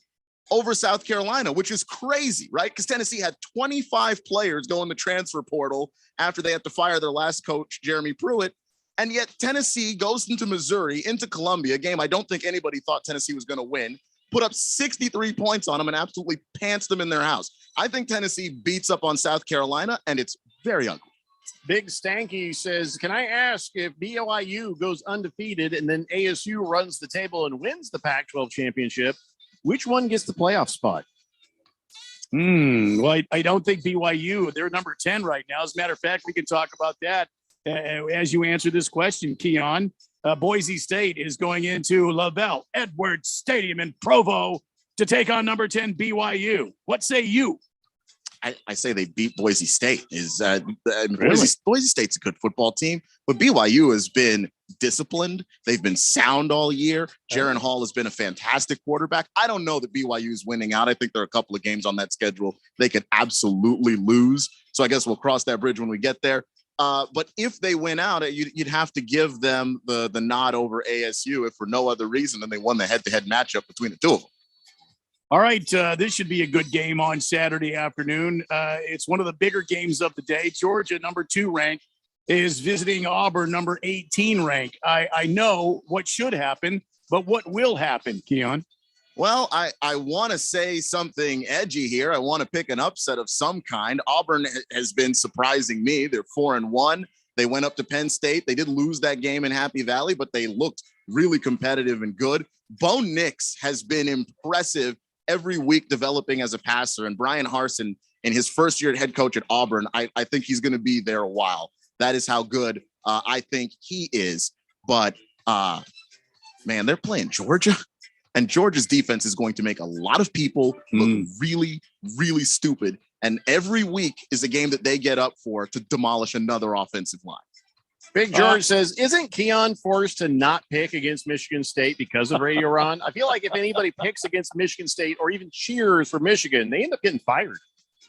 S4: over South Carolina, which is crazy, right? Because Tennessee had 25 players go in the transfer portal after they had to fire their last coach, Jeremy Pruitt. And yet Tennessee goes into Missouri, into Columbia, a game I don't think anybody thought Tennessee was going to win, put up 63 points on them and absolutely pants them in their house. I think Tennessee beats up on South Carolina, and it's very ugly.
S11: Big Stanky says, can I ask if BYU goes undefeated and then ASU runs the table and wins the Pac-12 championship, which one gets the playoff spot?
S1: Well, I don't think BYU, they're number 10 right now. As a matter of fact, we can talk about that as you answer this question, Keon. Boise State is going into LaVell Edwards Stadium in Provo to take on number 10 BYU. What say you?
S4: I say they beat Boise State.
S1: Really?
S4: Boise State's a good football team, but BYU has been disciplined. They've been sound all year. Jaron Hall has been a fantastic quarterback. I don't know that BYU is winning out. I think there are a couple of games on that schedule they could absolutely lose. So I guess we'll cross that bridge when we get there. But if they win out, you'd have to give them the nod over ASU if for no other reason than they won the head-to-head matchup between the two of them.
S1: All right, this should be a good game on Saturday afternoon. It's one of the bigger games of the day. Georgia, number 2 ranked, is visiting Auburn, number 18 ranked. I know what should happen, but what will happen, Keon?
S4: Well, I want to say something edgy here. I want to pick an upset of some kind. Auburn has been surprising me. They're 4-1. They went up to Penn State. They did lose that game in Happy Valley, but they looked really competitive and good. Bo Nix has been impressive every week developing as a passer. And Brian Harsin, in his first year at head coach at Auburn, I think he's going to be there a while. That is how good I think he is. But, man, they're playing Georgia. And Georgia's defense is going to make a lot of people look really, really stupid. And every week is a game that they get up for to demolish another offensive line.
S11: Big George says, isn't Keon forced to not pick against Michigan State because of Radio Ron? I feel like if anybody picks against Michigan State or even cheers for Michigan, they end up getting fired.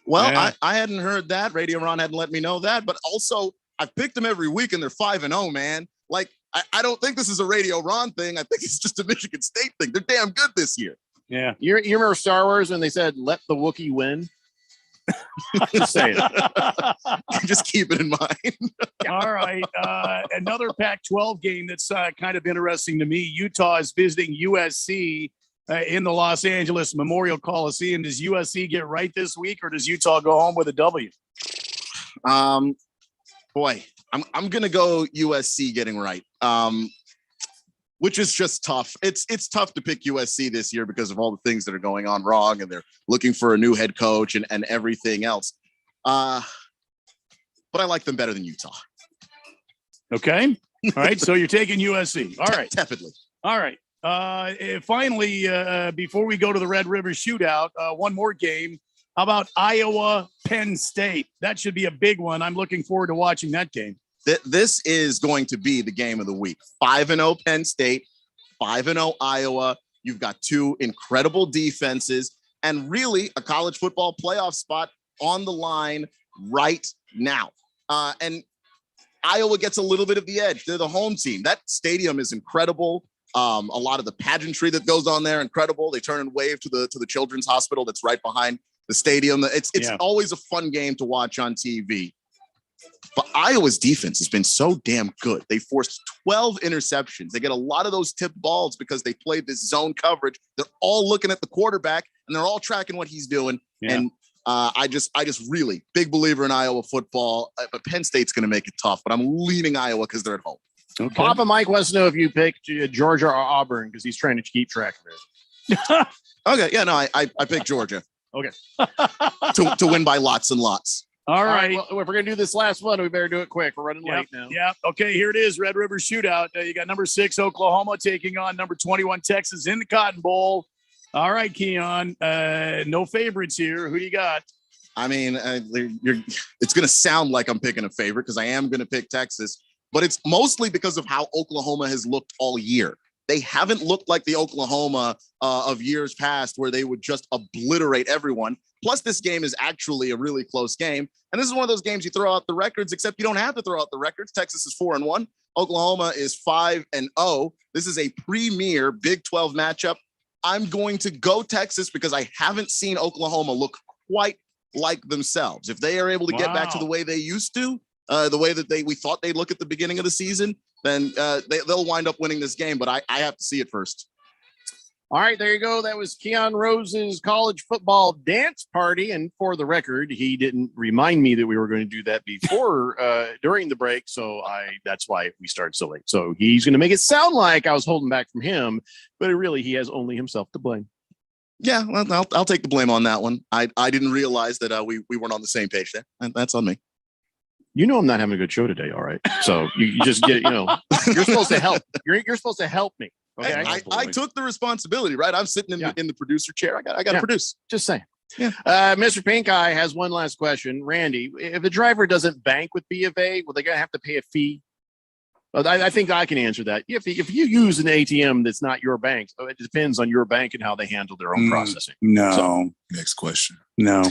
S4: Well, I hadn't heard that. Radio Ron hadn't let me know that. But also, I've picked them every week, and they're 5-0, man. Like, I don't think this is a Radio Ron thing. I think it's just a Michigan State thing. They're damn good this year.
S1: Yeah.
S11: You remember Star Wars when they said, let the Wookiee win? Just saying.
S4: Just keep it in mind.
S1: All right. Another Pac-12 game that's kind of interesting to me. Utah is visiting USC in the Los Angeles Memorial Coliseum. Does USC get right this week, or does Utah go home with a W?
S4: Boy, I'm gonna go USC getting right, which is just tough. It's tough to pick USC this year because of all the things that are going on wrong, and they're looking for a new head coach and everything else. But I like them better than Utah.
S1: Okay. All right. So you're taking USC. All right.
S4: Tepidly.
S1: All right. Finally, before we go to the Red River Shootout, one more game. How about Iowa, Penn State? That should be a big one. I'm looking forward to watching that game.
S4: This is going to be the game of the week. 5-0 Penn State, 5-0 Iowa. You've got two incredible defenses and really a college football playoff spot on the line right now. And Iowa gets a little bit of the edge. They're the home team. That stadium is incredible. A lot of the pageantry that goes on there, incredible. They turn and wave to the Children's Hospital that's right behind the stadium. It's always a fun game to watch on TV. But Iowa's defense has been so damn good. They forced 12 interceptions. They get a lot of those tipped balls because they played this zone coverage. They're all looking at the quarterback and they're all tracking what he's doing. Yeah. And I just really big believer in Iowa football. But Penn State's going to make it tough. But I'm leaning Iowa because they're at home.
S11: Okay. Papa Mike wants to know if you picked Georgia or Auburn because he's trying to keep track of
S4: it. Okay. Yeah, no, I picked Georgia.
S11: Okay.
S4: to win by lots and lots.
S1: All right.
S11: Well, if we're going to do this last one, we better do it quick. We're running late now.
S1: Yeah. Okay, here it is, Red River Shootout. You got number 6, Oklahoma, taking on number 21, Texas in the Cotton Bowl. All right, Keon. No favorites here. Who do you got?
S4: I mean, it's going to sound like I'm picking a favorite because I am going to pick Texas, but it's mostly because of how Oklahoma has looked all year. They haven't looked like the Oklahoma of years past where they would just obliterate everyone. Plus, this game is actually a really close game. And this is one of those games you throw out the records, except you don't have to throw out the records. Texas is 4-1. Oklahoma is 5-0. This is a premier Big 12 matchup. I'm going to go Texas because I haven't seen Oklahoma look quite like themselves. If they are able to get back to the way they used to, the way that we thought they'd look at the beginning of the season, then they'll wind up winning this game. But I have to see it first.
S11: All right, there you go. That was Keon Rose's college football dance party. And for the record, he didn't remind me that we were going to do that before during the break. So that's why we started so late. So he's going to make it sound like I was holding back from him, but really he has only himself to blame.
S4: Yeah, well, I'll take the blame on that one. I didn't realize that we weren't on the same page there. And that's on me.
S11: You know I'm not having a good show today, all right? So you just get, you're supposed to help. You're supposed to help me. Okay,
S4: I took the responsibility, right? I'm sitting in the producer chair. I got to produce.
S11: Just saying. Mr. Pink Eye has one last question. Randy, if the driver doesn't bank with B of A, will they gonna have to pay a fee? Well, I think I can answer that. If you use an ATM that's not your bank, so it depends on your bank and how they handle their own processing.
S1: No.
S2: Next question.
S1: No.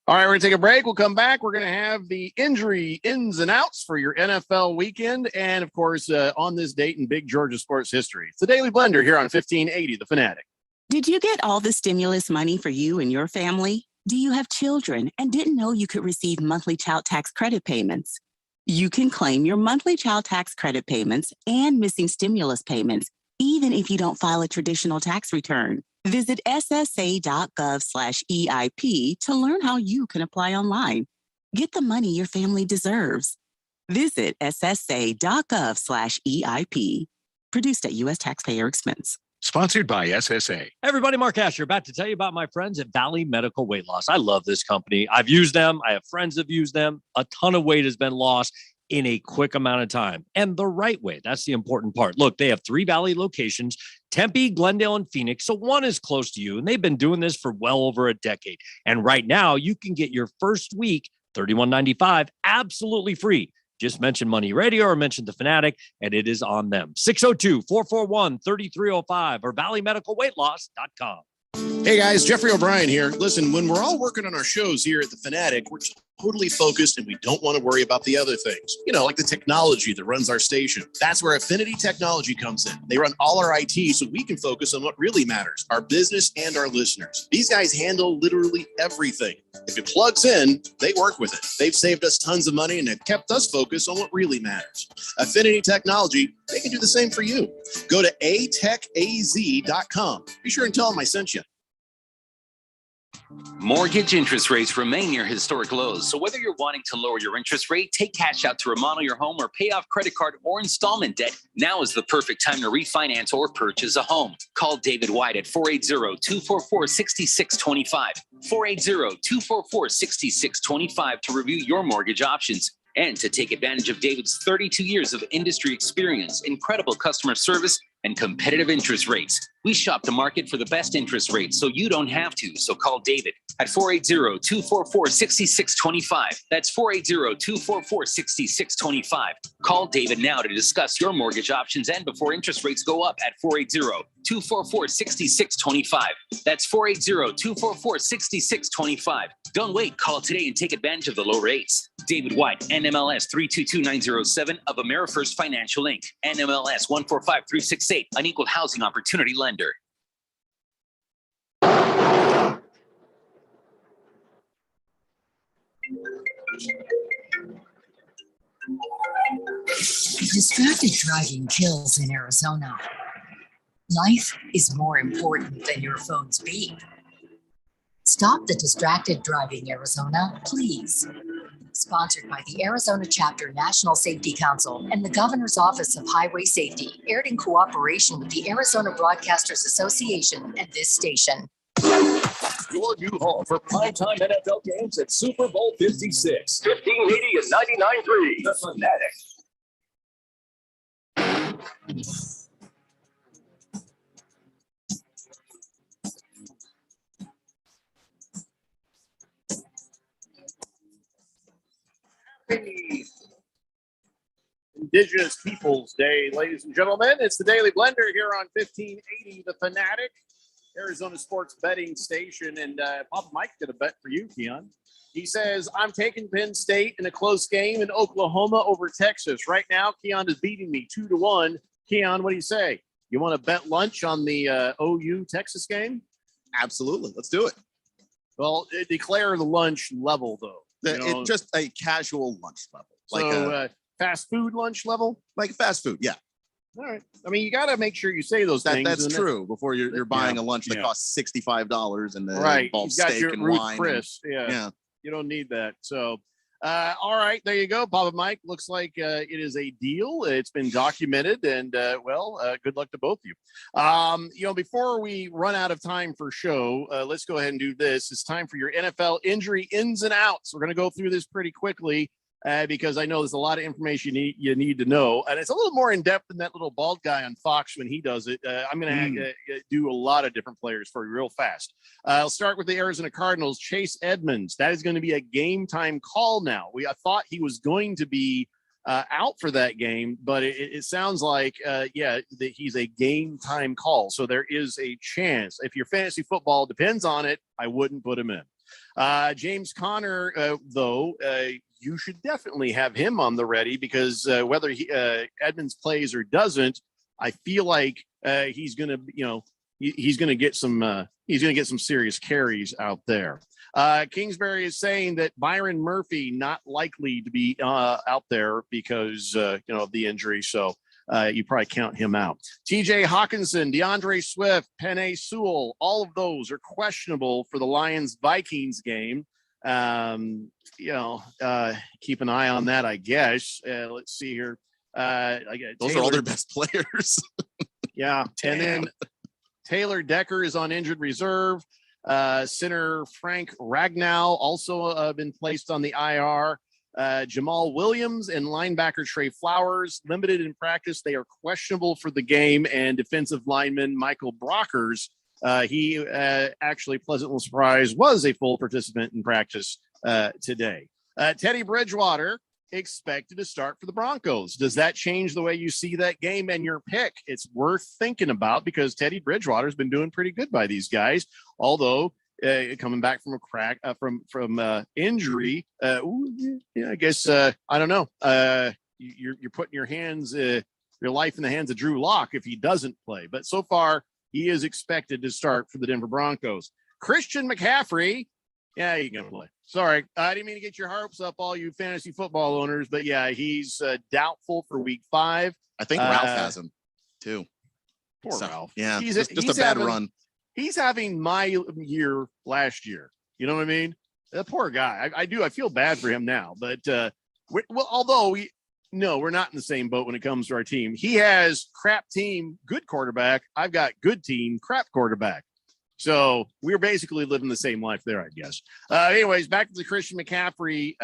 S11: All right, we're going to take a break. We'll come back. We're going to have the injury ins and outs for your NFL weekend. And, of course, on this date in big Georgia sports history. It's the Daily Blender here on 1580 The Fanatic.
S14: Did you get all the stimulus money for you and your family? Do you have children and didn't know you could receive monthly child tax credit payments? You can claim your monthly child tax credit payments and missing stimulus payments, even if you don't file a traditional tax return. Visit ssa.gov/EIP to learn how you can apply online. Get the money your family deserves. Visit ssa.gov/EIP. Produced at U.S. taxpayer expense.
S13: Sponsored by SSA.
S5: Everybody, Mark Asher, about to tell you about my friends at Valley Medical Weight Loss. I love this company. I've used them. I have friends that have used them. A ton of weight has been lost in a quick amount of time, and the right way. That's the important part. Look, they have 3 Valley locations, Tempe, Glendale, and Phoenix. So one is close to you, and they've been doing this for well over a decade. And right now you can get your first week, $31.95, absolutely free. Just mention Money Radio or mention The Fanatic, and it is on them. 602-441-3305 or valleymedicalweightloss.com.
S17: Hey guys, Jeffrey O'Brien here. Listen, when we're all working on our shows here at The Fanatic, we're totally focused and we don't want to worry about the other things. You know, like the technology that runs our station. That's where Affinity Technology comes in. They run all our IT so we can focus on what really matters, our business and our listeners. These guys handle literally everything. If it plugs in, they work with it. They've saved us tons of money and have kept us focused on what really matters. Affinity Technology, they can do the same for you. Go to atechaz.com. Be sure and tell them I sent you.
S18: Mortgage interest rates remain near historic lows. So whether you're wanting to lower your interest rate, take cash out to remodel your home, or pay off credit card or installment debt, now is the perfect time to refinance or purchase a home. Call David White at 480-244-6625. 480-244-6625 to review your mortgage options. And to take advantage of David's 32 years of industry experience, incredible customer service, and competitive interest rates. We shop the market for the best interest rates so you don't have to. So call David at 480-244-6625. That's 480-244-6625. Call David now to discuss your mortgage options and before interest rates go up at 480-244-6625. That's 480-244-6625. Don't wait. Call today and take advantage of the low rates. David White, NMLS 322907 of AmeriFirst Financial Inc. NMLS 145368, an equal housing opportunity lender.
S19: Distracted driving kills in Arizona. Life is more important than your phone's beep. Stop the distracted driving, Arizona, please. Sponsored by the Arizona Chapter National Safety Council and the Governor's Office of Highway Safety, aired in cooperation with the Arizona Broadcasters Association and this station.
S3: Your new home for primetime NFL games at Super Bowl 56. 1580 and 99.3. The Fanatic.
S11: Indigenous Peoples Day, ladies and gentlemen. It's the Daily Blender here on 1580 The Fanatic, Arizona sports betting station. And Papa Mike did a bet for you, Keon. He says, I'm taking Penn State in a close game in Oklahoma over Texas. Right now, Keon is beating me 2-1. Keon, what do you say? You want to bet lunch on the OU Texas game?
S4: Absolutely. Let's do it.
S11: Well, declare the lunch level, though.
S4: It's just a casual lunch level.
S11: Like fast food lunch level?
S4: Like fast food, yeah.
S11: All right. I mean, you got to make sure you say those things.
S4: That's true. Before you're buying a lunch that costs $65 and involves steak
S11: your
S4: and
S11: Ruth
S4: wine.
S11: Chris. Yeah. You don't need that. So, all right, there you go. Papa Mike, looks like it is a deal. It's been documented, and good luck to both of you. Before we run out of time for show, let's go ahead and do this. It's time for your NFL injury ins and outs. We're going to go through this pretty quickly. because I know there's a lot of information you need to know. And it's a little more in-depth than that little bald guy on Fox when he does it. I'm going to do a lot of different players for you real fast. I'll start with the Arizona Cardinals. Chase Edmonds. That is going to be a game time call now. I thought he was going to be out for that game, but it sounds like, that he's a game time call. So there is a chance. If your fantasy football depends on it, I wouldn't put him in. James Conner, though, you should definitely have him on the ready because whether Edmonds plays or doesn't, I feel like he's going to get some serious carries out there. Kingsbury is saying that Byron Murphy not likely to be out there because of the injury. So you probably count him out. TJ Hawkinson, DeAndre Swift, Penei Sewell, all of those are questionable for the Lions-Vikings game. Keep an eye on that, I guess. Let's see here.
S4: Those are all their best players.
S11: Yeah. And then Taylor Decker is on injured reserve. Center Frank Ragnow also been placed on the IR. Jamal Williams and linebacker Trey Flowers limited in practice. They are questionable for the game. And defensive lineman Michael Brockers, he actually pleasantly surprised, was a full participant in practice today. Teddy Bridgewater expected to start for the Broncos. Does that change the way you see that game and your pick? It's worth thinking about because Teddy Bridgewater has been doing pretty good by these guys, although coming back from from injury. I guess I don't know. You're putting your life in the hands of Drew Lock if he doesn't play. But so far, he is expected to start for the Denver Broncos. Christian McCaffrey. Yeah, he can play. Sorry, I didn't mean to get your hopes up, all you fantasy football owners. But yeah, he's doubtful for Week 5.
S4: I think Ralph has him too.
S11: Poor Ralph.
S4: Yeah, just a bad run.
S11: He's having my year last year. You know what I mean? That poor guy. I do. I feel bad for him now. But although we're not in the same boat when it comes to our team. He has crap team, good quarterback. I've got good team, crap quarterback. So we're basically living the same life there, I guess. Anyways, back to the Christian McCaffrey.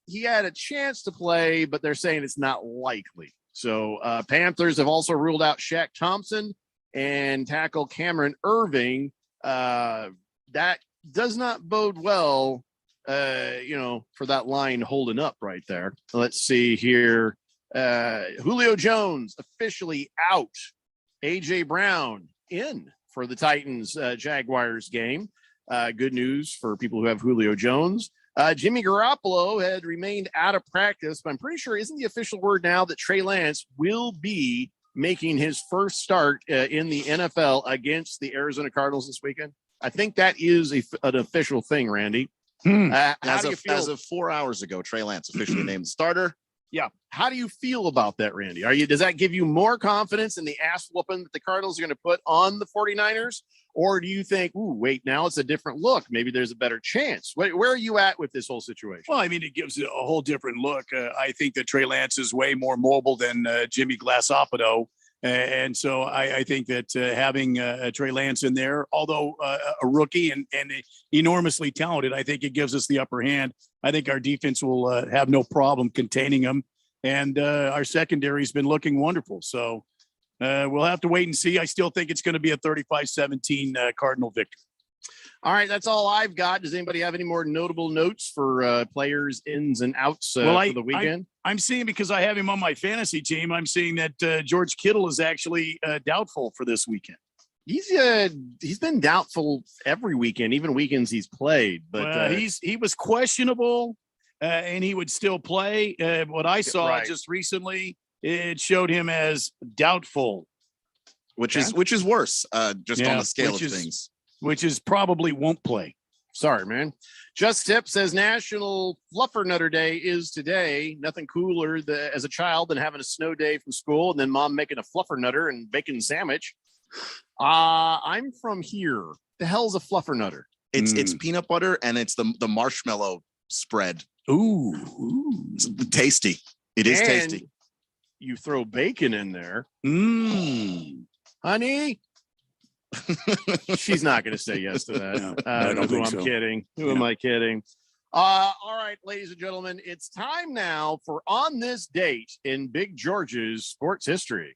S11: He had a chance to play, but they're saying it's not likely. So Panthers have also ruled out Shaq Thompson and tackle Cameron Irving. That does not bode well, for that line holding up right there. Let's see here. Julio Jones officially out. A.J. Brown in for the Titans Jaguars game. Good news for people who have Julio Jones. Jimmy Garoppolo had remained out of practice, but I'm pretty sure isn't the official word now that Trey Lance will be making his first start in the NFL against the Arizona Cardinals this weekend. I think that is an official thing, Randy.
S4: As of 4 hours ago, Trey Lance officially named the starter.
S11: Yeah. How do you feel about that, Randy? Does that give you more confidence in the ass whooping that the Cardinals are going to put on the 49ers? Or do you think, wait, now it's a different look. Maybe there's a better chance. Where are you at with this whole situation?
S1: Well, I mean, it gives it a whole different look. I think that Trey Lance is way more mobile than Jimmy Glassopado. And so I think that having Trey Lance in there, although a rookie and enormously talented, I think it gives us the upper hand. I think our defense will have no problem containing him. And our secondary has been looking wonderful. So we'll have to wait and see. I still think it's going to be a 35-17 Cardinal victory.
S11: All right, that's all I've got. Does anybody have any more notable notes for players ins and outs for the weekend?
S1: I'm seeing, because I have him on my fantasy team, I'm seeing that George Kittle is actually doubtful for this weekend.
S11: He's been doubtful every weekend, even weekends he's played. But
S1: he was questionable, and he would still play. What I saw just recently, it showed him as doubtful,
S4: which is worse. On the scale of things.
S1: Which is probably won't play.
S11: Sorry, man. Just Tip says National Fluffernutter Day is today. Nothing cooler as a child than having a snow day from school and then mom making a fluffernutter and bacon sandwich. I'm from here. The hell's a fluffernutter?
S4: It's peanut butter and it's the marshmallow spread.
S1: Ooh.
S4: It's tasty. It is tasty.
S11: You throw bacon in there. Honey. She's not going to say yes to that.
S1: I don't think so.
S11: Kidding? Who am I kidding? All right, ladies and gentlemen, it's time now for On This Date in Big George's sports history.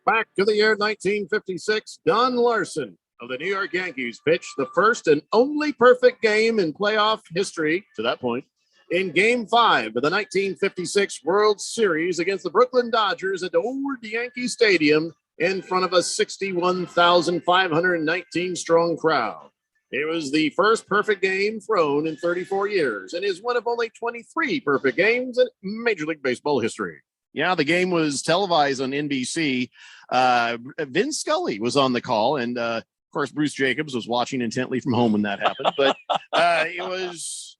S11: Back to the year 1956, Don Larson of the New York Yankees pitched the first and only perfect game in playoff history to that point in Game 5 of the 1956 World Series against the Brooklyn Dodgers at old Yankee Stadium in front of a 61,519 strong crowd. It was the first perfect game thrown in 34 years and is one of only 23 perfect games in Major League Baseball history. Yeah, the game was televised on NBC. Vince Scully was on the call, and of course, Bruce Jacobs was watching intently from home when that happened. But it was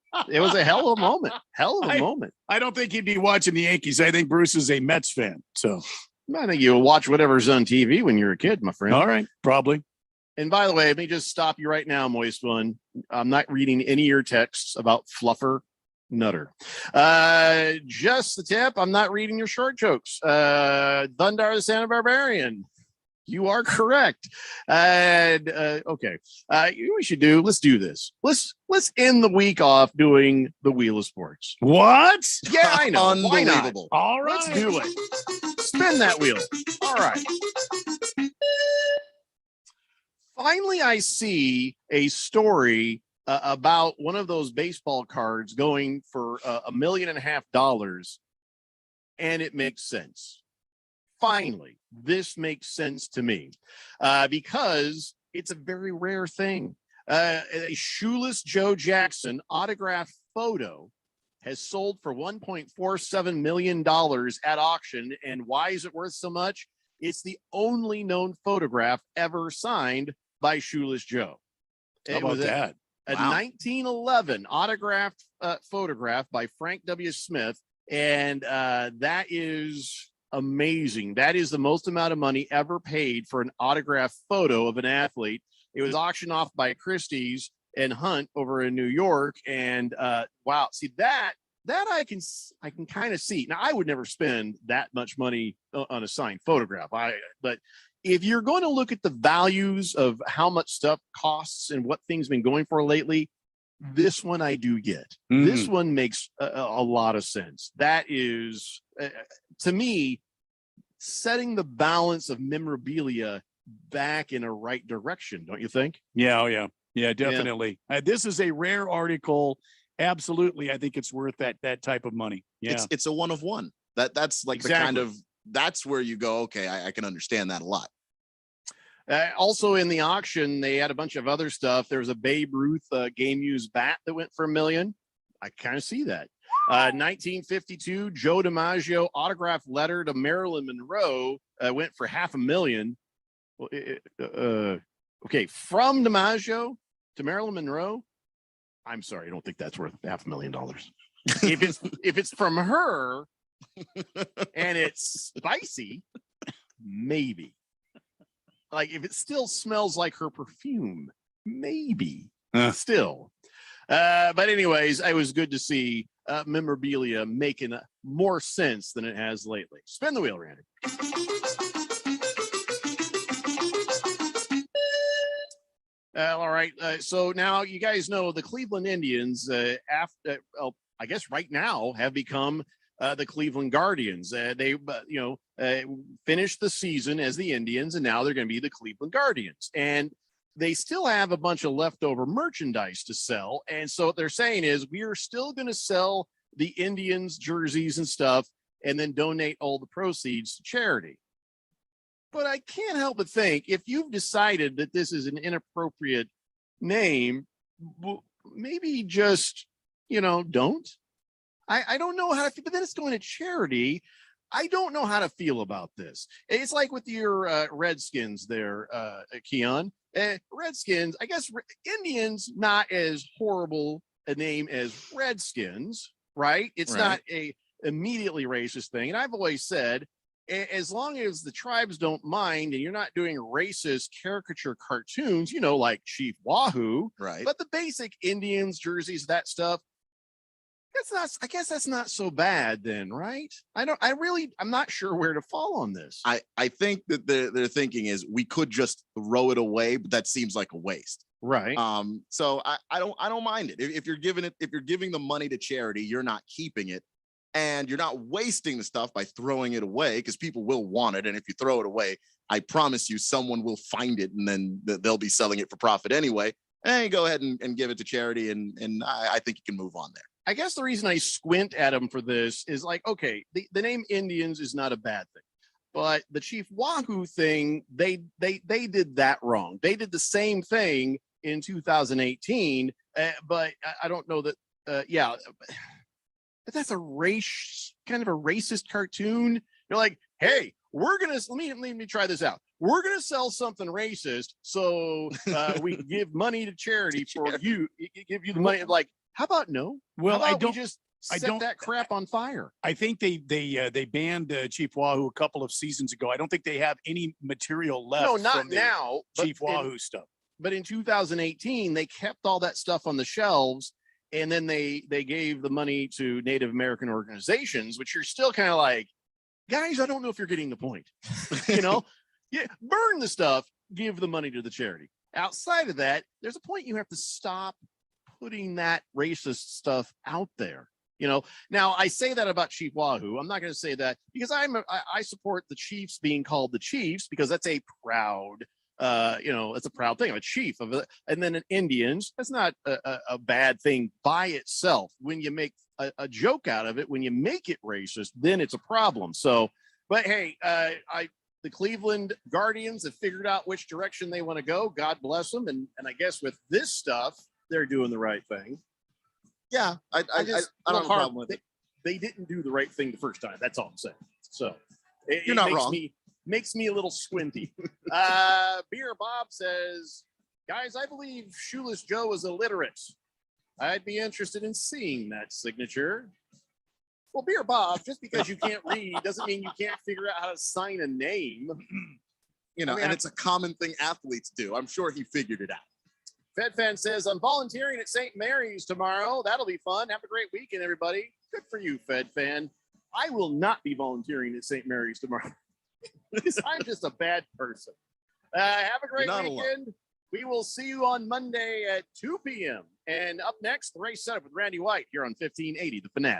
S11: a hell of a moment. Moment.
S1: I don't think he'd be watching the Yankees. I think Bruce is a Mets fan. So
S11: I think you'll watch whatever's on TV when you're a kid, my friend.
S1: All right, probably.
S11: And by the way, let me just stop you right now, Moist One. I'm not reading any of your texts about Fluffer Nutter. Just the tip. I'm not reading your short jokes. Thundar the Santa Barbarian. You are correct. Okay. We should do. Let's do this. Let's end the week off doing the Wheel of Sports.
S1: What?
S11: Yeah, I know.
S4: Unbelievable.
S11: All right. Let's do it. Spin that wheel. All right. Finally, I see a story about one of those baseball cards going for $1.5 million, and it makes sense. Finally, this makes sense to me because it's a very rare thing. A shoeless Joe Jackson autographed photo has sold for $1.47 million at auction. And why is it worth so much? It's the only known photograph ever signed by Shoeless Joe.
S1: How about that?
S11: A 1911 autographed photograph by Frank W. Smith. And that is amazing. That is the most amount of money ever paid for an autographed photo of an athlete. It was auctioned off by Christie's and Hunt over in New York. And wow, see that I can kind of see. Now, I would never spend that much money on a signed photograph. But if you're going to look at the values of how much stuff costs and what things been going for lately, this one I do get.
S1: Mm-hmm.
S11: This one makes a lot of sense. That is, to me, setting the balance of memorabilia back in a right direction, don't you think?
S1: Yeah, oh yeah. Yeah, definitely. Yeah. This is a rare article. Absolutely. I think it's worth that type of money. Yeah.
S4: It's a one of one. That's like exactly. The kind of, that's where you go, okay, I can understand that a lot.
S11: Also in the auction, they had a bunch of other stuff. There was a Babe Ruth game used bat that went for $1 million. I kind of see that. 1952 Joe DiMaggio autographed letter to Marilyn Monroe went for $500,000. Okay, from DiMaggio to Marilyn Monroe. I'm sorry, I don't think that's worth $500,000. if it's from her and it's spicy, maybe. Like if it still smells like her perfume, maybe. Still. But anyways, it was good to see memorabilia making more sense than it has lately. Spin the wheel, Randy. All right. So now you guys know the Cleveland Indians, I guess right now have become the Cleveland Guardians. They finished the season as the Indians, and now they're going to be the Cleveland Guardians. And they still have a bunch of leftover merchandise to sell. And so what they're saying is we are still going to sell the Indians jerseys and stuff and then donate all the proceeds to charity. But I can't help but think if you've decided that this is an inappropriate name, maybe just, don't. I don't know how to feel, but then it's going to charity. I don't know how to feel about this. It's like with your Redskins there, Keon. Redskins, I guess Indians, not as horrible a name as Redskins, right? It's not a immediately racist thing. And I've always said, as long as the tribes don't mind and you're not doing racist caricature cartoons, like Chief Wahoo,
S4: right?
S11: But the basic Indians, jerseys, that stuff, I guess that's not so bad then, right? I'm not sure where to fall on this.
S4: I think that their thinking is we could just throw it away, but that seems like a waste.
S11: Right.
S4: So I don't mind it. If you're giving the money to charity, you're not keeping it, and you're not wasting the stuff by throwing it away, because people will want it. And if you throw it away, I promise you someone will find it, and then they'll be selling it for profit anyway. And go ahead and give it to charity, and I think you can move on there.
S11: I guess the reason I squint at him for this is like, okay, the name Indians is not a bad thing, but the Chief Wahoo thing, they did that wrong. They did the same thing in 2018, but I don't know that. But that's a kind of a racist cartoon. You're like, hey, we're gonna let me try this out. We're gonna sell something racist, so we can give money to charity for you. Give you the money. Like, how about no?
S1: Well,
S11: how about we just set that crap on fire.
S1: I think they banned Chief Wahoo a couple of seasons ago. I don't think they have any material left.
S11: No, not
S1: from the
S11: now.
S1: Chief Wahoo stuff.
S11: But in 2018, they kept all that stuff on the shelves, and then they gave the money to Native American organizations, which you're still kind of like, guys, I don't know if you're getting the point. Yeah, burn the stuff, give the money to the charity. Outside of that, there's a point you have to stop putting that racist stuff out there. Now I say that about Chief Wahoo. I'm not going to say that because I support the Chiefs being called the Chiefs, because that's a proud, it's a proud thing. I'm a chief of it. And then Indians, that's not a bad thing by itself. When you make a joke out of it, when you make it racist, then it's a problem. So, but hey, the Cleveland Guardians have figured out which direction they want to go. God bless them. And I guess with this stuff, they're doing the right thing.
S4: Yeah, I don't have a problem with it.
S11: They didn't do the right thing the first time. That's all I'm saying. So
S4: you're not wrong.
S11: Makes me a little squinty. Beer Bob says, guys, I believe Shoeless Joe is illiterate. I'd be interested in seeing that signature. Well, Beer Bob, just because you can't read doesn't mean you can't figure out how to sign a name.
S4: And it's a common thing athletes do. I'm sure he figured it out.
S11: FedFan says, I'm volunteering at St. Mary's tomorrow. That'll be fun. Have a great weekend, everybody. Good for you, FedFan. I will not be volunteering at St. Mary's tomorrow because I'm just a bad person. Have a great weekend. Alone. We will see you on Monday at 2 p.m. And up next, the race setup with Randy White here on 1580 The Fanatic.